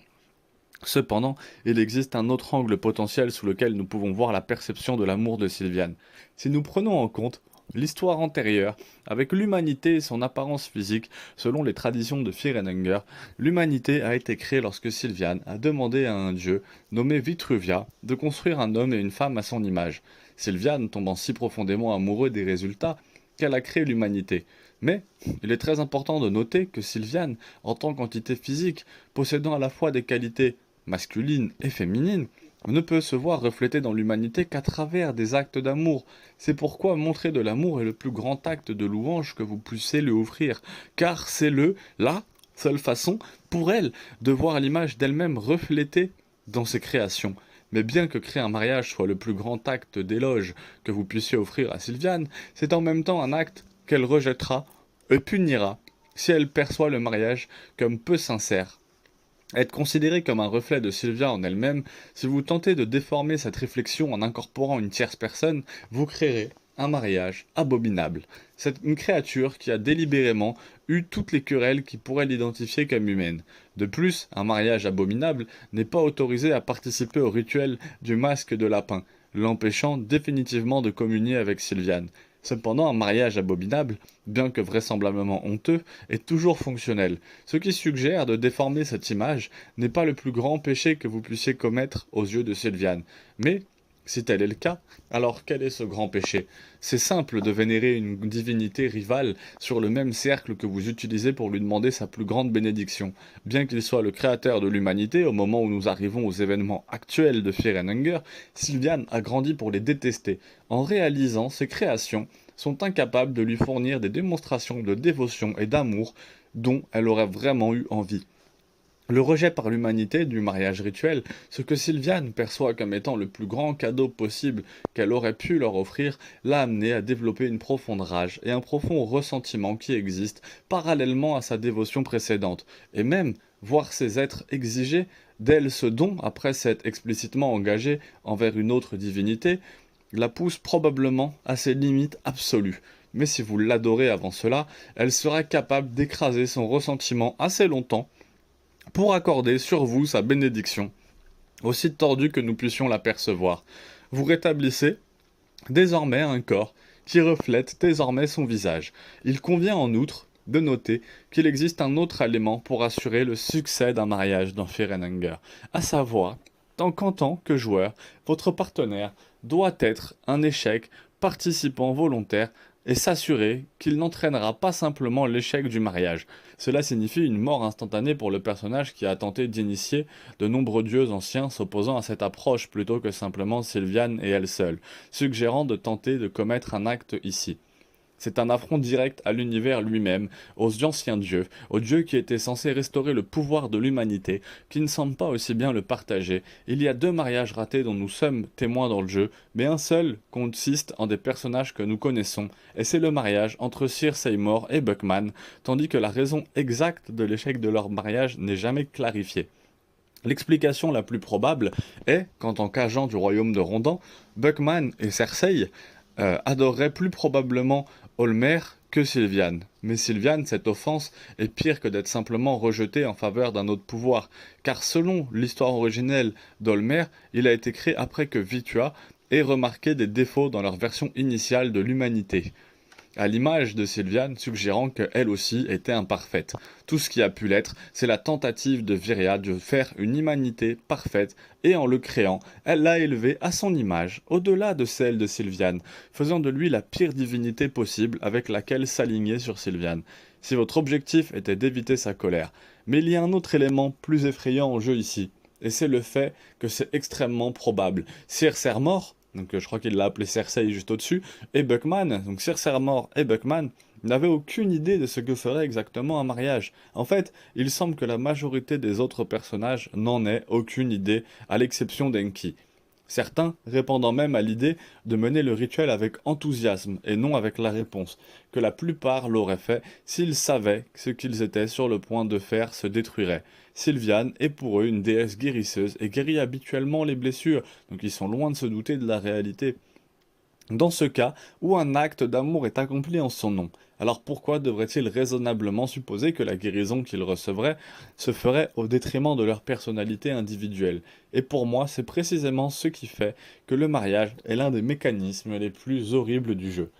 Cependant, il existe un autre angle potentiel sous lequel nous pouvons voir la perception de l'amour de Sylviane. Si nous prenons en compte l'histoire antérieure, avec l'humanité et son apparence physique, selon les traditions de Firenhanger, l'humanité a été créée lorsque Sylviane a demandé à un dieu, nommé Vitruvia, de construire un homme et une femme à son image. Sylviane tombant si profondément amoureux des résultats qu'elle a créé l'humanité. Mais il est très important de noter que Sylviane, en tant qu'entité physique, possédant à la fois des qualités masculine et féminine, ne peut se voir reflétée dans l'humanité qu'à travers des actes d'amour. C'est pourquoi montrer de l'amour est le plus grand acte de louange que vous puissiez lui offrir, car c'est la seule façon pour elle de voir l'image d'elle-même reflétée dans ses créations. Mais bien que créer un mariage soit le plus grand acte d'éloge que vous puissiez offrir à Sylviane, c'est en même temps un acte qu'elle rejettera et punira si elle perçoit le mariage comme peu sincère. Être considéré comme un reflet de Sylvia en elle-même, si vous tentez de déformer cette réflexion en incorporant une tierce personne, vous créerez un mariage abominable. C'est une créature qui a délibérément eu toutes les querelles qui pourraient l'identifier comme humaine. De plus, un mariage abominable n'est pas autorisé à participer au rituel du masque de lapin, l'empêchant définitivement de communier avec Sylviane. Cependant, un mariage abominable, bien que vraisemblablement honteux, est toujours fonctionnel. Ce qui suggère de déformer cette image n'est pas le plus grand péché que vous puissiez commettre aux yeux de Sylviane. Mais, si tel est le cas, alors quel est ce grand péché? C'est simple de vénérer une divinité rivale sur le même cercle que vous utilisez pour lui demander sa plus grande bénédiction. Bien qu'il soit le créateur de l'humanité, au moment où nous arrivons aux événements actuels de Firenhanger, Sylviane a grandi pour les détester. En réalisant ses créations, sont incapables de lui fournir des démonstrations de dévotion et d'amour dont elle aurait vraiment eu envie. Le rejet par l'humanité du mariage rituel, ce que Sylviane perçoit comme étant le plus grand cadeau possible qu'elle aurait pu leur offrir, l'a amené à développer une profonde rage et un profond ressentiment qui existe parallèlement à sa dévotion précédente, et même voir ces êtres exiger d'elle ce don après s'être explicitement engagé envers une autre divinité, la pousse probablement à ses limites absolues. Mais si vous l'adorez avant cela, elle sera capable d'écraser son ressentiment assez longtemps pour accorder sur vous sa bénédiction, aussi tordue que nous puissions la percevoir. Vous rétablissez désormais un corps qui reflète désormais son visage. Il convient en outre de noter qu'il existe un autre élément pour assurer le succès d'un mariage dans Firenhanger, à savoir qu'en tant que joueur, votre partenaire doit être un échec participant volontaire et s'assurer qu'il n'entraînera pas simplement l'échec du mariage. Cela signifie une mort instantanée pour le personnage qui a tenté d'initier de nombreux dieux anciens s'opposant à cette approche plutôt que simplement Sylviane et elle seule, suggérant de tenter de commettre un acte ici. C'est un affront direct à l'univers lui-même, aux anciens dieux, aux dieux qui étaient censés restaurer le pouvoir de l'humanité, qui ne semblent pas aussi bien le partager. Il y a 2 mariages ratés dont nous sommes témoins dans le jeu, mais un seul consiste en des personnages que nous connaissons, et c'est le mariage entre Sir Seymour et Buckman, tandis que la raison exacte de l'échec de leur mariage n'est jamais clarifiée. L'explication la plus probable est qu'en tant qu'agent du royaume de Rondan, Buckman et Cersei adoreraient plus probablement Olmer que Sylviane. Mais Sylviane, cette offense est pire que d'être simplement rejetée en faveur d'un autre pouvoir, car selon l'histoire originelle d'Olmer, il a été créé après que Vitua ait remarqué des défauts dans leur version initiale de l'humanité, à l'image de Sylviane, suggérant qu'elle aussi était imparfaite. Tout ce qui a pu l'être, c'est la tentative de Viria de faire une humanité parfaite, et en le créant, elle l'a élevé à son image, au-delà de celle de Sylviane, faisant de lui la pire divinité possible avec laquelle s'aligner sur Sylviane. Si votre objectif était d'éviter sa colère. Mais il y a un autre élément plus effrayant en jeu ici, et c'est le fait que c'est extrêmement probable. Sir Sermor, donc je crois qu'il l'a appelé Cersei juste au-dessus, et Buckman, donc Sir Sermor et Buckman, n'avaient aucune idée de ce que ferait exactement un mariage. En fait, il semble que la majorité des autres personnages n'en aient aucune idée, à l'exception d'Enki. Certains répondant même à l'idée de mener le rituel avec enthousiasme et non avec la réponse, que la plupart l'auraient fait s'ils savaient que ce qu'ils étaient sur le point de faire se détruirait. Sylviane est pour eux une déesse guérisseuse et guérit habituellement les blessures, donc ils sont loin de se douter de la réalité. Dans ce cas où un acte d'amour est accompli en son nom, alors pourquoi devrait-il raisonnablement supposer que la guérison qu'ils recevraient se ferait au détriment de leur personnalité individuelle? Et pour moi, c'est précisément ce qui fait que le mariage est l'un des mécanismes les plus horribles du jeu.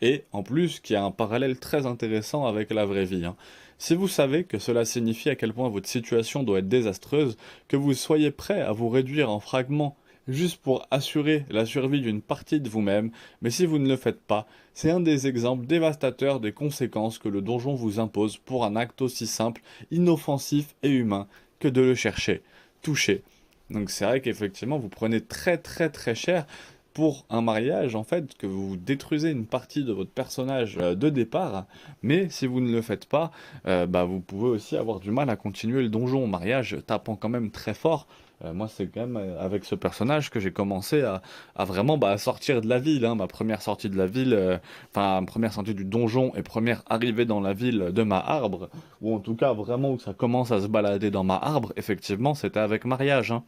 Et, en plus, qui a un parallèle très intéressant avec la vraie vie, hein. Si vous savez que cela signifie à quel point votre situation doit être désastreuse, que vous soyez prêt à vous réduire en fragments juste pour assurer la survie d'une partie de vous-même, mais si vous ne le faites pas, c'est un des exemples dévastateurs des conséquences que le donjon vous impose pour un acte aussi simple, inoffensif et humain que de le chercher, toucher. Donc c'est vrai qu'effectivement vous prenez très très très cher pour un mariage, en fait, que vous détruisez une partie de votre personnage de départ, mais si vous ne le faites pas, vous pouvez aussi avoir du mal à continuer le donjon au mariage, tapant quand même très fort. Moi, c'est quand même avec ce personnage que j'ai commencé à vraiment sortir de la ville, hein. Ma première sortie de la ville, première sortie du donjon et première arrivée dans la ville de ma arbre, ou en tout cas vraiment où ça commence à se balader dans ma arbre, effectivement, c'était avec mariage, hein.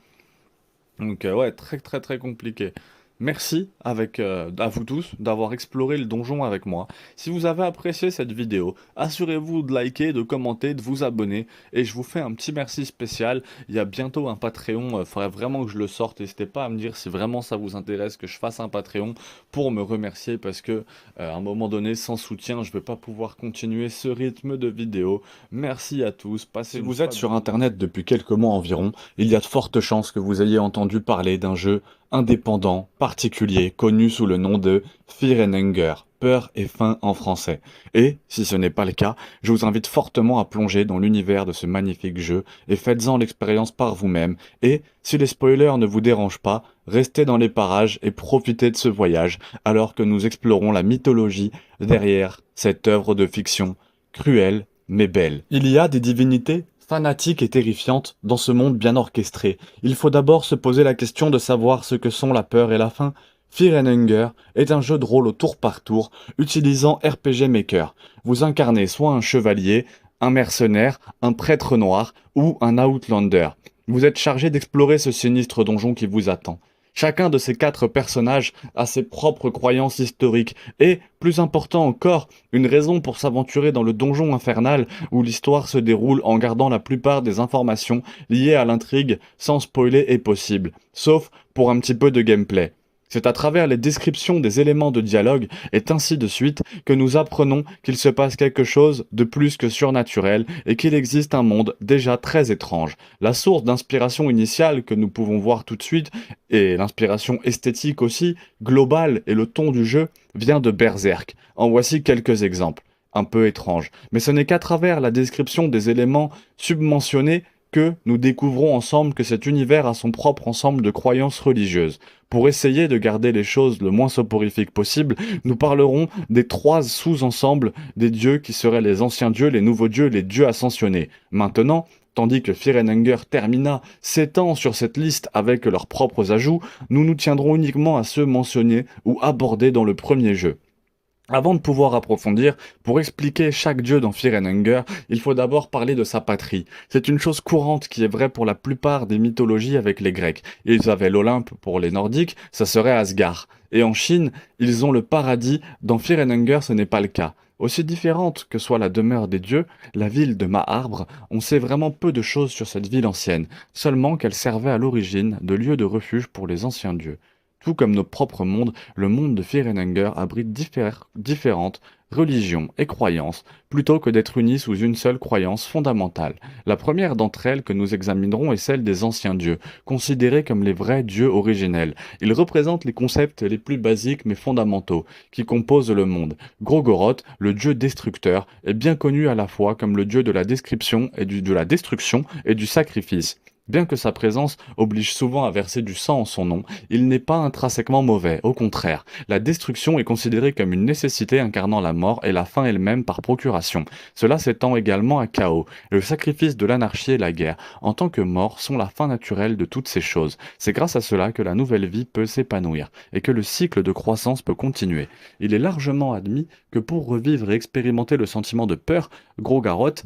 Donc ouais, très très très compliqué. Merci à vous tous d'avoir exploré le donjon avec moi. Si vous avez apprécié cette vidéo, assurez-vous de liker, de commenter, de vous abonner. Et je vous fais un petit merci spécial. Il y a bientôt un Patreon, il faudrait vraiment que je le sorte. N'hésitez pas à me dire si vraiment ça vous intéresse que je fasse un Patreon pour me remercier. Parce que à un moment donné, sans soutien, je ne vais pas pouvoir continuer ce rythme de vidéo. Merci à tous. Si vous êtes sur Internet depuis quelques mois environ, il y a de fortes chances que vous ayez entendu parler d'un jeu indépendant, particulier, connu sous le nom de Fear and Hunger, peur et faim en français. Et, si ce n'est pas le cas, je vous invite fortement à plonger dans l'univers de ce magnifique jeu et faites-en l'expérience par vous-même. Et, si les spoilers ne vous dérangent pas, restez dans les parages et profitez de ce voyage alors que nous explorons la mythologie derrière cette œuvre de fiction cruelle mais belle. Il y a des divinités fanatique et terrifiante dans ce monde bien orchestré. Il faut d'abord se poser la question de savoir ce que sont la peur et la faim. Fear and Hunger est un jeu de rôle au tour par tour, utilisant RPG Maker. Vous incarnez soit un chevalier, un mercenaire, un prêtre noir ou un outlander. Vous êtes chargé d'explorer ce sinistre donjon qui vous attend. Chacun de ces 4 personnages a ses propres croyances historiques et, plus important encore, une raison pour s'aventurer dans le donjon infernal où l'histoire se déroule en gardant la plupart des informations liées à l'intrigue sans spoiler est possible, sauf pour un petit peu de gameplay. C'est à travers les descriptions des éléments de dialogue, et ainsi de suite, que nous apprenons qu'il se passe quelque chose de plus que surnaturel et qu'il existe un monde déjà très étrange. La source d'inspiration initiale que nous pouvons voir tout de suite, et l'inspiration esthétique aussi, globale et le ton du jeu, vient de Berserk. En voici quelques exemples. Un peu étranges. Mais ce n'est qu'à travers la description des éléments submentionnés que nous découvrons ensemble que cet univers a son propre ensemble de croyances religieuses. Pour essayer de garder les choses le moins soporifiques possible, nous parlerons des 3 sous-ensembles des dieux qui seraient les anciens dieux, les nouveaux dieux, les dieux ascensionnés. Maintenant, tandis que Fear and Hunger termina s'étend sur cette liste avec leurs propres ajouts, nous nous tiendrons uniquement à ceux mentionnés ou abordés dans le premier jeu. Avant de pouvoir approfondir, pour expliquer chaque dieu dans Fear and Hunger, il faut d'abord parler de sa patrie. C'est une chose courante qui est vraie pour la plupart des mythologies avec les Grecs. Ils avaient l'Olympe pour les Nordiques, ça serait Asgard. Et en Chine, ils ont le paradis, dans Fear and Hunger ce n'est pas le cas. Aussi différente que soit la demeure des dieux, la ville de Maarbre, on sait vraiment peu de choses sur cette ville ancienne, seulement qu'elle servait à l'origine de lieu de refuge pour les anciens dieux. Tout comme nos propres mondes, le monde de Fear and Hunger abrite différentes religions et croyances, plutôt que d'être unis sous une seule croyance fondamentale. La première d'entre elles que nous examinerons est celle des anciens dieux, considérés comme les vrais dieux originels. Ils représentent les concepts les plus basiques mais fondamentaux, qui composent le monde. Grogoroth, le dieu destructeur, est bien connu à la fois comme le dieu de la description et de la destruction et du sacrifice. Bien que sa présence oblige souvent à verser du sang en son nom, il n'est pas intrinsèquement mauvais, au contraire. La destruction est considérée comme une nécessité incarnant la mort et la fin elle-même par procuration. Cela s'étend également à Chaos. Le sacrifice de l'anarchie et la guerre, en tant que mort, sont la fin naturelle de toutes ces choses. C'est grâce à cela que la nouvelle vie peut s'épanouir, et que le cycle de croissance peut continuer. Il est largement admis que pour revivre et expérimenter le sentiment de peur, Grogoroth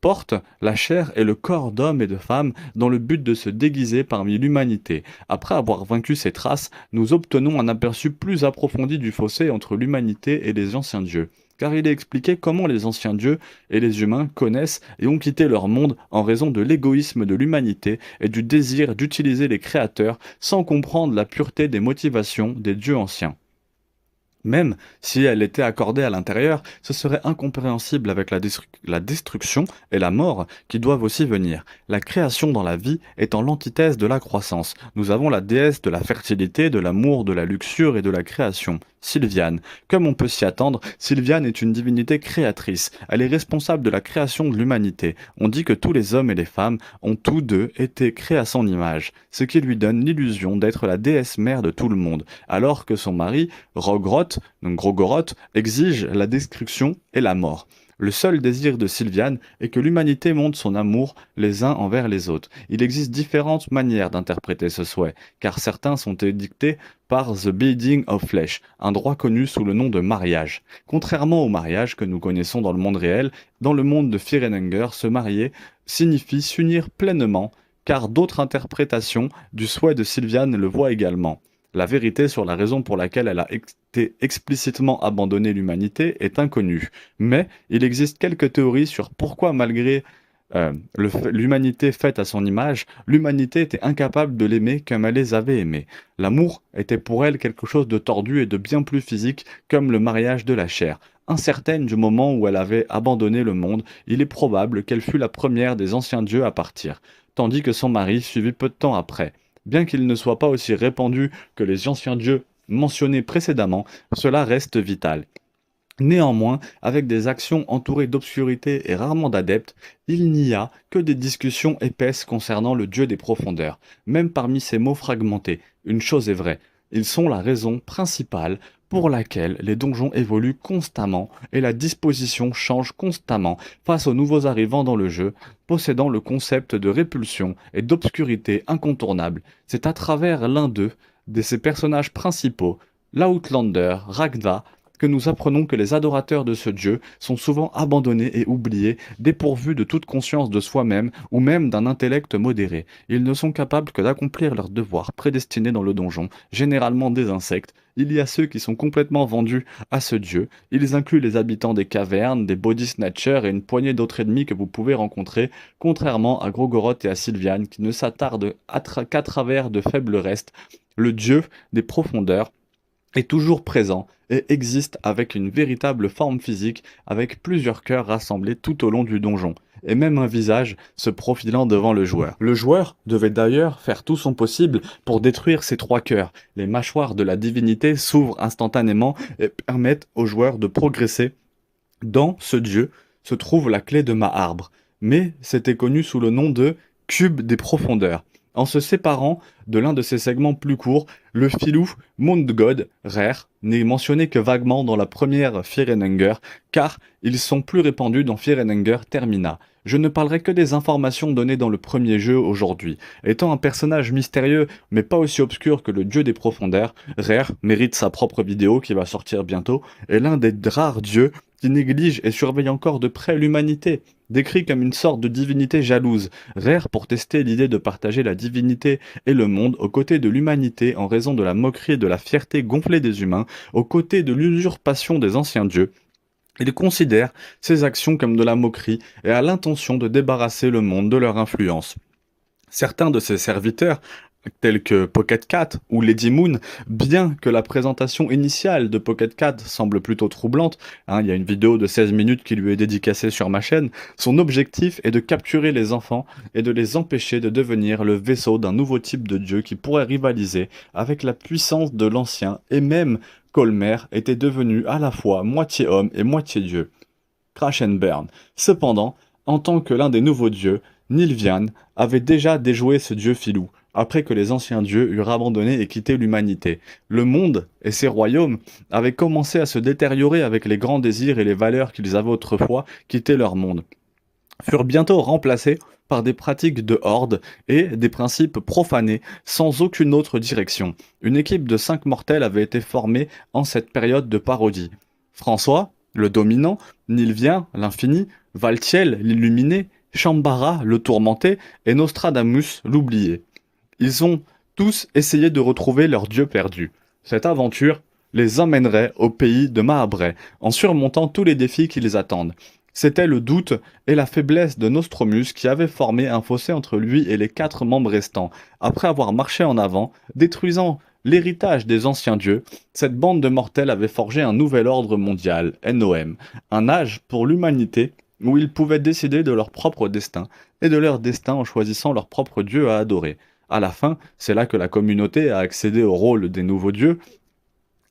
porte la chair et le corps d'hommes et de femmes dans le but de se déguiser parmi l'humanité. Après avoir vaincu ces traces, nous obtenons un aperçu plus approfondi du fossé entre l'humanité et les anciens dieux. Car il est expliqué comment les anciens dieux et les humains connaissent et ont quitté leur monde en raison de l'égoïsme de l'humanité et du désir d'utiliser les créateurs sans comprendre la pureté des motivations des dieux anciens. Même si elle était accordée à l'intérieur, ce serait incompréhensible avec la destruction et la mort qui doivent aussi venir. La création dans la vie étant l'antithèse de la croissance. Nous avons la déesse de la fertilité, de l'amour, de la luxure et de la création. Sylviane. Comme on peut s'y attendre, Sylviane est une divinité créatrice. Elle est responsable de la création de l'humanité. On dit que tous les hommes et les femmes ont tous deux été créés à son image, ce qui lui donne l'illusion d'être la déesse mère de tout le monde, alors que son mari, Rogoroth, donc Grogoroth, exige la destruction et la mort. Le seul désir de Sylviane est que l'humanité montre son amour les uns envers les autres. Il existe différentes manières d'interpréter ce souhait, car certains sont édictés par The Bidding of Flesh, un droit connu sous le nom de mariage. Contrairement au mariage que nous connaissons dans le monde réel, dans le monde de Fear and Hunger, se marier signifie s'unir pleinement, car d'autres interprétations du souhait de Sylviane le voient également. La vérité sur la raison pour laquelle elle a été explicitement abandonné l'humanité est inconnue, mais il existe quelques théories sur pourquoi malgré l'humanité faite à son image, l'humanité était incapable de l'aimer comme elle les avait aimés. L'amour était pour elle quelque chose de tordu et de bien plus physique, comme le mariage de la chair. Incertaine du moment où elle avait abandonné le monde, il est probable qu'elle fut la première des anciens dieux à partir, tandis que son mari suivit peu de temps après. Bien qu'il ne soit pas aussi répandu que les anciens dieux mentionnés précédemment, cela reste vital. Néanmoins, avec des actions entourées d'obscurité et rarement d'adeptes, il n'y a que des discussions épaisses concernant le dieu des profondeurs. Même parmi ces mots fragmentés, une chose est vraie, ils sont la raison principale pour laquelle les donjons évoluent constamment et la disposition change constamment face aux nouveaux arrivants dans le jeu, possédant le concept de répulsion et d'obscurité incontournable. C'est à travers l'un d'eux, de ses personnages principaux, l'Outlander, Ragda, que nous apprenons que les adorateurs de ce Dieu sont souvent abandonnés et oubliés, dépourvus de toute conscience de soi-même ou même d'un intellect modéré. Ils ne sont capables que d'accomplir leurs devoirs prédestinés dans le donjon, généralement des insectes. Il y a ceux qui sont complètement vendus à ce Dieu. Ils incluent les habitants des cavernes, des body snatchers et une poignée d'autres ennemis que vous pouvez rencontrer, contrairement à Grogoroth et à Sylviane qui ne s'attardent qu'à travers de faibles restes. Le Dieu des profondeurs est toujours présent et existe avec une véritable forme physique, avec plusieurs cœurs rassemblés tout au long du donjon, et même un visage se profilant devant le joueur. Le joueur devait d'ailleurs faire tout son possible pour détruire ces 3 cœurs. Les mâchoires de la divinité s'ouvrent instantanément et permettent au joueur de progresser. Dans ce dieu se trouve la clé de Maarbre, mais c'était connu sous le nom de Cube des Profondeurs. En se séparant de l'un de ses segments plus courts, le filou Mondgod Rare n'est mentionné que vaguement dans la première Firenenger, car ils sont plus répandus dans Firenenger Termina. Je ne parlerai que des informations données dans le premier jeu aujourd'hui. Étant un personnage mystérieux, mais pas aussi obscur que le dieu des profondeurs, Rare mérite sa propre vidéo qui va sortir bientôt, est l'un des rares dieux qui néglige et surveille encore de près l'humanité. Décrit comme une sorte de divinité jalouse, Rare pour tester l'idée de partager la divinité et le monde aux côtés de l'humanité en raison de la moquerie et de la fierté gonflée des humains, aux côtés de l'usurpation des anciens dieux. Il considère ses actions comme de la moquerie et a l'intention de débarrasser le monde de leur influence. Certains de ses serviteurs, tels que Pocket Cat ou Lady Moon, bien que la présentation initiale de Pocket Cat semble plutôt troublante, il y a une vidéo de 16 minutes qui lui est dédicacée sur ma chaîne, son objectif est de capturer les enfants et de les empêcher de devenir le vaisseau d'un nouveau type de dieu qui pourrait rivaliser avec la puissance de l'ancien, et même Colmer était devenu à la fois moitié homme et moitié dieu. Crash and Burn. Cependant, en tant que l'un des nouveaux dieux, Nilvian avait déjà déjoué ce dieu filou, après que les anciens dieux eurent abandonné et quitté l'humanité. Le monde et ses royaumes avaient commencé à se détériorer avec les grands désirs et les valeurs qu'ils avaient autrefois quitté leur monde, furent bientôt remplacés par des pratiques de horde et des principes profanés sans aucune autre direction. Une équipe de 5 mortels avait été formée en cette période de parodie. François, le dominant, Nilvien, l'infini, Valtiel, l'illuminé, Shambhara, le tourmenté, et Nostradamus, l'oublié. Ils ont tous essayé de retrouver leur dieu perdu. Cette aventure les emmènerait au pays de Mahabray, en surmontant tous les défis qui les attendent. C'était le doute et la faiblesse de Nostromus qui avaient formé un fossé entre lui et les 4 membres restants. Après avoir marché en avant, détruisant l'héritage des anciens dieux, cette bande de mortels avait forgé un nouvel ordre mondial, NOM, un âge pour l'humanité où ils pouvaient décider de leur propre destin, et de leur destin en choisissant leur propre dieu à adorer. À la fin, c'est là que la communauté a accédé au rôle des nouveaux dieux.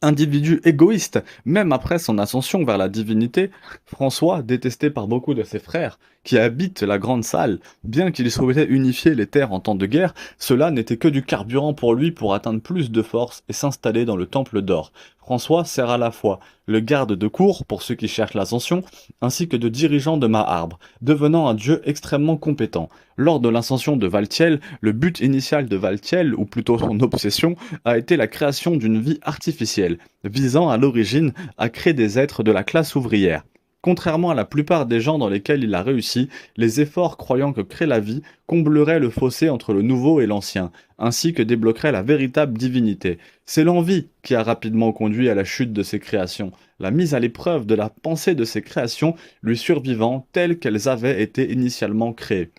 Individu égoïste, même après son ascension vers la divinité, François, détesté par beaucoup de ses frères, qui habitent la grande salle, bien qu'il souhaitait unifier les terres en temps de guerre, cela n'était que du carburant pour lui pour atteindre plus de force et s'installer dans le temple d'or. François sert à la fois le garde de cour pour ceux qui cherchent l'ascension, ainsi que de dirigeant de Maarbre, devenant un dieu extrêmement compétent. Lors de l'ascension de Valtiel, le but initial de Valtiel, ou plutôt son obsession, a été la création d'une vie artificielle, visant à l'origine à créer des êtres de la classe ouvrière. Contrairement à la plupart des gens dans lesquels il a réussi, les efforts croyant que créer la vie combleraient le fossé entre le nouveau et l'ancien, ainsi que débloquerait la véritable divinité. C'est l'envie qui a rapidement conduit à la chute de ses créations, la mise à l'épreuve de la pensée de ses créations lui survivant telles qu'elles avaient été initialement créées.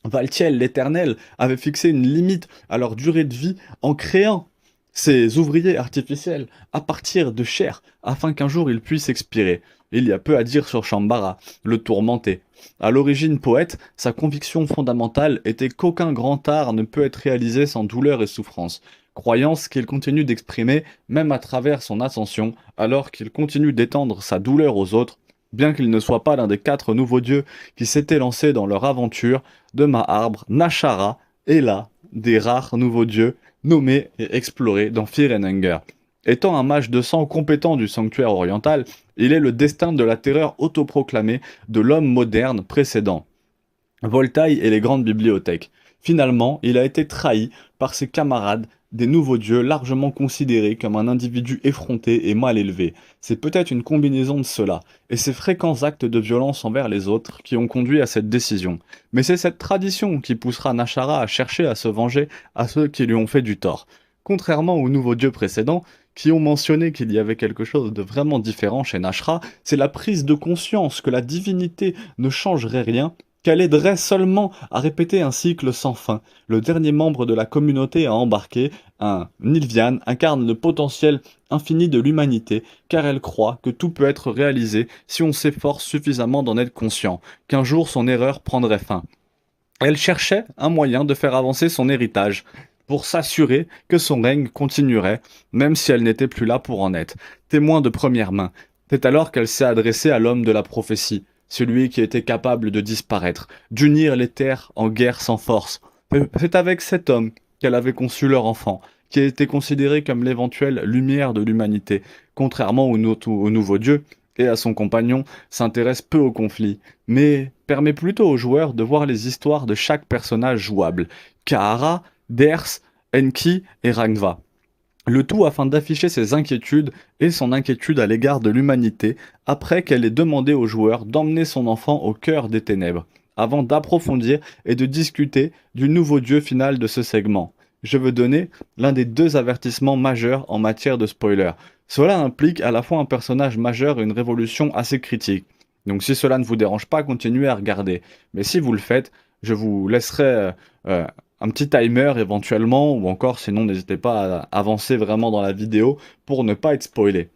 Valtiel l'Éternel avait fixé une limite à leur durée de vie en créant ces ouvriers artificiels à partir de chair, afin qu'un jour ils puissent expirer. Il y a peu à dire sur Shambhara, le tourmenté. À l'origine poète, sa conviction fondamentale était qu'aucun grand art ne peut être réalisé sans douleur et souffrance, croyance qu'il continue d'exprimer même à travers son ascension, alors qu'il continue d'étendre sa douleur aux autres, bien qu'il ne soit pas l'un des 4 nouveaux dieux qui s'étaient lancés dans leur aventure de Maarbre, Nashara est là des rares nouveaux dieux nommés et explorés dans Firenenger. Étant un mage de sang compétent du sanctuaire oriental, il est le destin de la terreur autoproclamée de l'homme moderne précédent. Voltaï et les grandes bibliothèques. Finalement, il a été trahi par ses camarades des nouveaux dieux largement considérés comme un individu effronté et mal élevé. C'est peut-être une combinaison de cela, et ces fréquents actes de violence envers les autres qui ont conduit à cette décision. Mais c'est cette tradition qui poussera Nashara à chercher à se venger à ceux qui lui ont fait du tort. Contrairement aux nouveaux dieux précédents, qui ont mentionné qu'il y avait quelque chose de vraiment différent chez Nashra, c'est la prise de conscience que la divinité ne changerait rien, qu'elle aiderait seulement à répéter un cycle sans fin. Le dernier membre de la communauté à embarquer, un Nilvian, incarne le potentiel infini de l'humanité, car elle croit que tout peut être réalisé si on s'efforce suffisamment d'en être conscient, qu'un jour son erreur prendrait fin. Elle cherchait un moyen de faire avancer son héritage, pour s'assurer que son règne continuerait, même si elle n'était plus là pour en être. Témoin de première main, c'est alors qu'elle s'est adressée à l'homme de la prophétie, celui qui était capable de disparaître, d'unir les terres en guerre sans force. C'est avec cet homme qu'elle avait conçu leur enfant, qui a été considéré comme l'éventuelle lumière de l'humanité, contrairement au nouveau Dieu, et à son compagnon, s'intéresse peu au conflit, mais permet plutôt aux joueurs de voir les histoires de chaque personnage jouable. Kahara, Ders, Enki et Rangva. Le tout afin d'afficher ses inquiétudes et son inquiétude à l'égard de l'humanité après qu'elle ait demandé aux joueurs d'emmener son enfant au cœur des ténèbres, avant d'approfondir et de discuter du nouveau dieu final de ce segment. Je veux donner l'un des deux avertissements majeurs en matière de spoiler. Cela implique à la fois un personnage majeur et une révolution assez critique. Donc si cela ne vous dérange pas, continuez à regarder. Mais si vous le faites, je vous laisserai un petit timer éventuellement, ou encore sinon n'hésitez pas à avancer vraiment dans la vidéo pour ne pas être spoilé.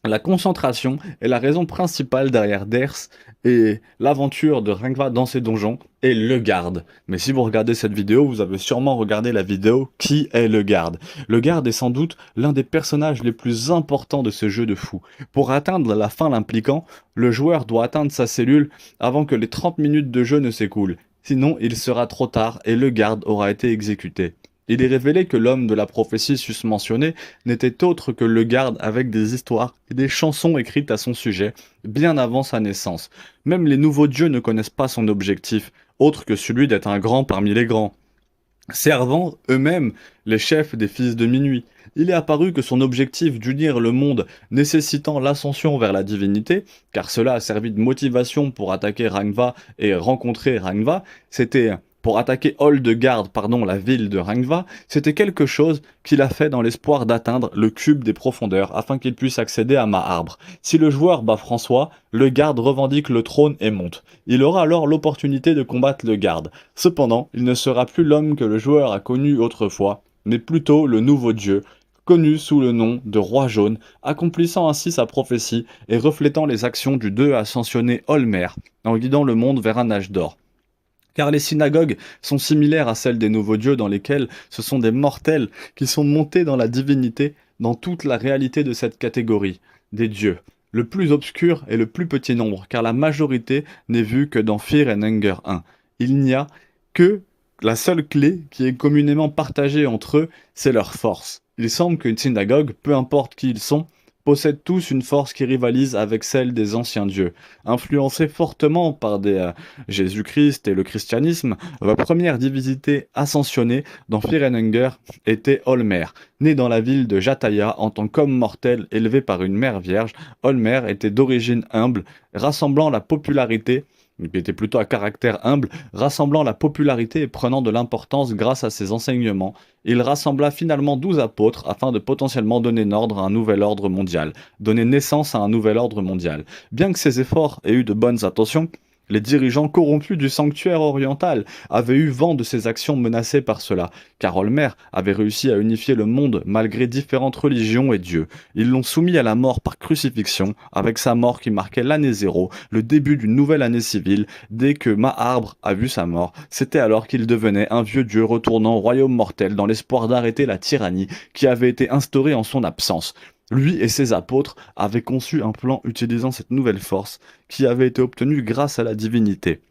La concentration est la raison principale derrière Ders et l'aventure de Rangva dans ses donjons est le garde. Mais si vous regardez cette vidéo, vous avez sûrement regardé la vidéo Qui est le garde. Le garde est sans doute l'un des personnages les plus importants de ce jeu de fou. Pour atteindre la fin l'impliquant, le joueur doit atteindre sa cellule avant que les 30 minutes de jeu ne s'écoulent. Sinon, il sera trop tard et le garde aura été exécuté. Il est révélé que l'homme de la prophétie susmentionné n'était autre que le garde avec des histoires et des chansons écrites à son sujet, bien avant sa naissance. Même les nouveaux dieux ne connaissent pas son objectif, autre que celui d'être un grand parmi les grands, servant eux-mêmes les chefs des fils de minuit. Il est apparu que son objectif d'unir le monde nécessitant l'ascension vers la divinité, car cela a servi de motivation pour attaquer Rangva et rencontrer Rangva, c'était pour attaquer Oldgard, la ville de Rangva, c'était quelque chose qu'il a fait dans l'espoir d'atteindre le cube des profondeurs afin qu'il puisse accéder à Maarbre. Si le joueur bat François, le garde revendique le trône et monte. Il aura alors l'opportunité de combattre le garde. Cependant, il ne sera plus l'homme que le joueur a connu autrefois, mais plutôt le nouveau dieu, connu sous le nom de Roi Jaune, accomplissant ainsi sa prophétie et reflétant les actions du dieu ascensionné Olmer, en guidant le monde vers un âge d'or. Car les synagogues sont similaires à celles des nouveaux dieux dans lesquels ce sont des mortels qui sont montés dans la divinité dans toute la réalité de cette catégorie, des dieux. Le plus obscur est le plus petit nombre, car la majorité n'est vue que dans Fear and Hunger 1. Il n'y a que la seule clé qui est communément partagée entre eux, c'est leur force. Il semble qu'une synagogue, peu importe qui ils sont, possèdent tous une force qui rivalise avec celle des anciens dieux. Influencés fortement par Jésus-Christ et le christianisme, la première divinité ascensionnée dans Fear and Hunger était Olmer. Né dans la ville de Jataya en tant qu'homme mortel élevé par une mère vierge, Olmer était d'origine humble, rassemblant la popularité qui était plutôt à caractère humble, rassemblant la popularité et prenant de l'importance grâce à ses enseignements. Il rassembla finalement 12 apôtres afin de potentiellement donner ordre à un nouvel ordre mondial, donner naissance à un nouvel ordre mondial. Bien que ces efforts aient eu de bonnes intentions, les dirigeants corrompus du sanctuaire oriental avaient eu vent de ses actions menacées par cela, car Olmer avait réussi à unifier le monde malgré différentes religions et dieux. Ils l'ont soumis à la mort par crucifixion, avec sa mort qui marquait l'année 0, le début d'une nouvelle année civile. Dès que Maarbre a vu sa mort, c'était alors qu'il devenait un vieux dieu retournant au royaume mortel dans l'espoir d'arrêter la tyrannie qui avait été instaurée en son absence. Lui et ses apôtres avaient conçu un plan utilisant cette nouvelle force qui avait été obtenue grâce à la divinité.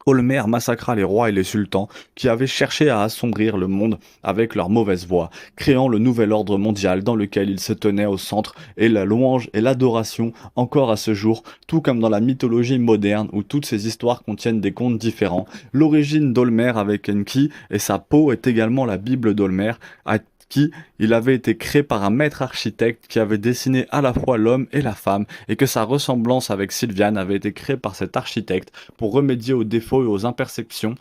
Olmer massacra les rois et les sultans qui avaient cherché à assombrir le monde avec leur mauvaise voix, créant le nouvel ordre mondial dans lequel il se tenait au centre et la louange et l'adoration encore à ce jour, tout comme dans la mythologie moderne où toutes ces histoires contiennent des contes différents. L'origine d'Olmer avec Enki et sa peau est également la Bible d'Olmer, il avait été créé par un maître architecte qui avait dessiné à la fois l'homme et la femme, et que sa ressemblance avec Sylviane avait été créée par cet architecte pour remédier aux défauts et aux imperfections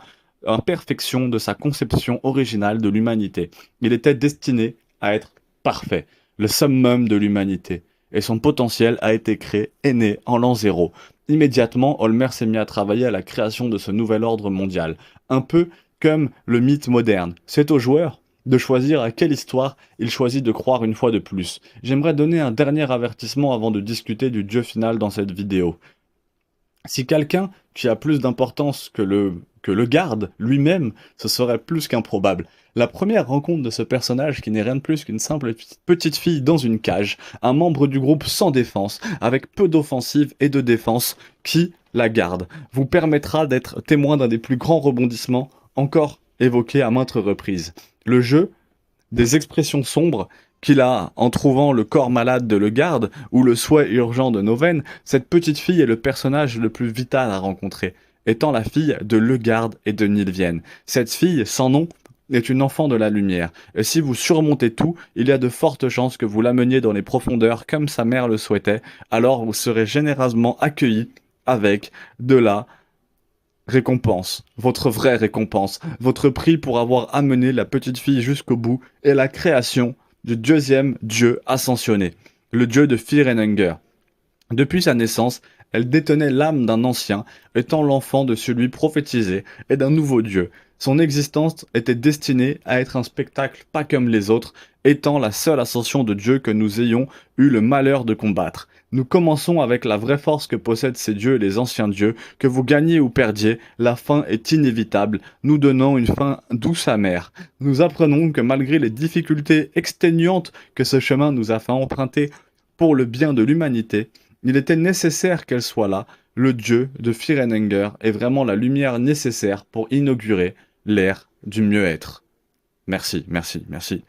de sa conception originale de l'humanité. Il était destiné à être parfait, le summum de l'humanité, et son potentiel a été créé et né en l'an 0. Immédiatement, Olmer s'est mis à travailler à la création de ce nouvel ordre mondial, un peu comme le mythe moderne. C'est au joueur de choisir à quelle histoire il choisit de croire une fois de plus. J'aimerais donner un dernier avertissement avant de discuter du dieu final dans cette vidéo. Si quelqu'un qui a plus d'importance que le garde lui-même, ce serait plus qu'improbable. La première rencontre de ce personnage, qui n'est rien de plus qu'une simple petite fille dans une cage, un membre du groupe sans défense, avec peu d'offensive et de défense, qui la garde, vous permettra d'être témoin d'un des plus grands rebondissements encore évoqués à maintes reprises. Le jeu des expressions sombres qu'il a en trouvant le corps malade de Legarde ou le souhait urgent de Noven, cette petite fille est le personnage le plus vital à rencontrer, étant la fille de Legarde et de Nilvienne. Cette fille, sans nom, est une enfant de la lumière, et si vous surmontez tout, il y a de fortes chances que vous l'ameniez dans les profondeurs comme sa mère le souhaitait, alors vous serez généreusement accueilli avec de la récompense, votre vraie récompense, votre prix pour avoir amené la petite fille jusqu'au bout est la création du deuxième dieu ascensionné, le dieu de Fear and Hunger. Depuis sa naissance, elle détenait l'âme d'un ancien, étant l'enfant de celui prophétisé et d'un nouveau dieu. Son existence était destinée à être un spectacle pas comme les autres, étant la seule ascension de Dieu que nous ayons eu le malheur de combattre. Nous commençons avec la vraie force que possèdent ces dieux et les anciens dieux, que vous gagniez ou perdiez, la fin est inévitable, nous donnant une fin douce amère. Nous apprenons que malgré les difficultés exténuantes que ce chemin nous a fait emprunter pour le bien de l'humanité, il était nécessaire qu'elle soit là, le dieu de Fear and Hunger est vraiment la lumière nécessaire pour inaugurer l'ère du mieux-être. Merci, merci, merci.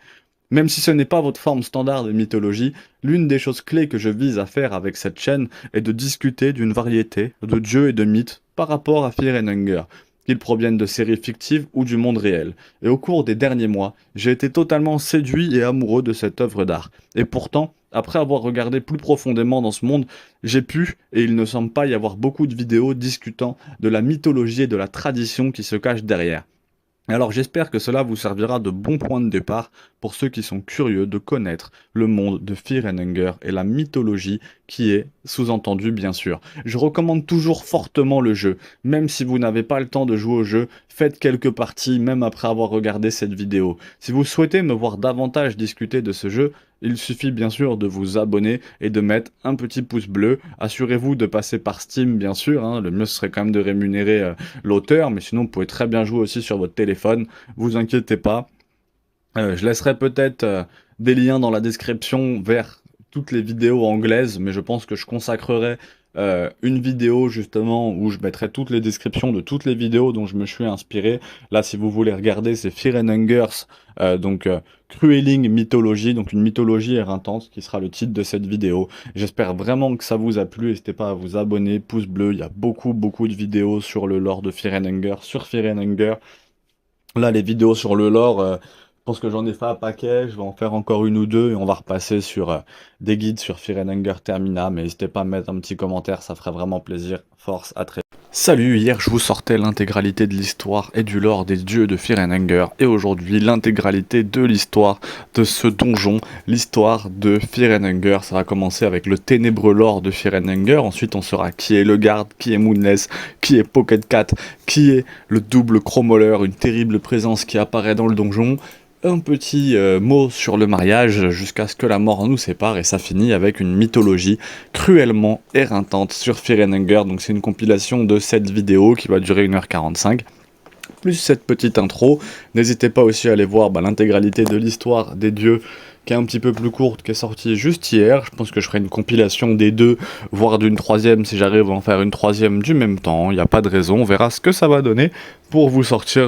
Même si ce n'est pas votre forme standard de mythologie, l'une des choses clés que je vise à faire avec cette chaîne est de discuter d'une variété de dieux et de mythes par rapport à Fear and Hunger, qu'ils proviennent de séries fictives ou du monde réel. Et au cours des derniers mois, j'ai été totalement séduit et amoureux de cette œuvre d'art. Et pourtant, après avoir regardé plus profondément dans ce monde, j'ai pu, et il ne semble pas y avoir beaucoup de vidéos discutant de la mythologie et de la tradition qui se cachent derrière. Alors j'espère que cela vous servira de bon point de départ pour ceux qui sont curieux de connaître le monde de Fear and Hunger et la mythologie qui est sous-entendue bien sûr. Je recommande toujours fortement le jeu, même si vous n'avez pas le temps de jouer au jeu, faites quelques parties même après avoir regardé cette vidéo. Si vous souhaitez me voir davantage discuter de ce jeu, il suffit bien sûr de vous abonner et de mettre un petit pouce bleu. Assurez-vous de passer par Steam bien sûr, hein. Le mieux serait quand même de rémunérer l'auteur, mais sinon vous pouvez très bien jouer aussi sur votre téléphone, vous inquiétez pas. Je laisserai peut-être des liens dans la description vers toutes les vidéos anglaises, mais je pense que je consacrerai une vidéo justement où je mettrai toutes les descriptions de toutes les vidéos dont je me suis inspiré. Là, si vous voulez regarder, c'est Fear and Hungers, Crueling Mythology, donc une mythologie éreintante, qui sera le titre de cette vidéo. J'espère vraiment que ça vous a plu, n'hésitez pas à vous abonner, pouce bleu, il y a beaucoup de vidéos sur le lore de Fear and Hunger, sur Fear and Hunger. Là, les vidéos sur le lore, je pense que j'en ai fait un paquet, je vais en faire encore une ou deux et on va repasser sur des guides sur Fear and Hunger Termina, mais n'hésitez pas à mettre un petit commentaire, ça ferait vraiment plaisir. Force, à très vite. Salut, hier je vous sortais l'intégralité de l'histoire et du lore des dieux de Fear and Hunger, et aujourd'hui l'intégralité de l'histoire de ce donjon, l'histoire de Fear and Hunger. Ça va commencer avec le ténébreux lore de Fear and Hunger, ensuite on saura qui est le garde, qui est Moonless, qui est Pocket Cat, qui est le double Chromoleur, une terrible présence qui apparaît dans le donjon, un petit mot sur le mariage jusqu'à ce que la mort nous sépare, et ça finit avec une mythologie cruellement éreintante sur Fear and Hunger. Donc c'est une compilation de 7 vidéos qui va durer 1h45 plus cette petite intro. N'hésitez pas aussi à aller voir l'intégralité de l'histoire des dieux qui est un petit peu plus courte, qui est sortie juste hier. Je pense que je ferai une compilation des deux, voire d'une troisième si j'arrive à en faire une troisième du même temps. Il n'y a pas de raison, on verra ce que ça va donner pour vous sortir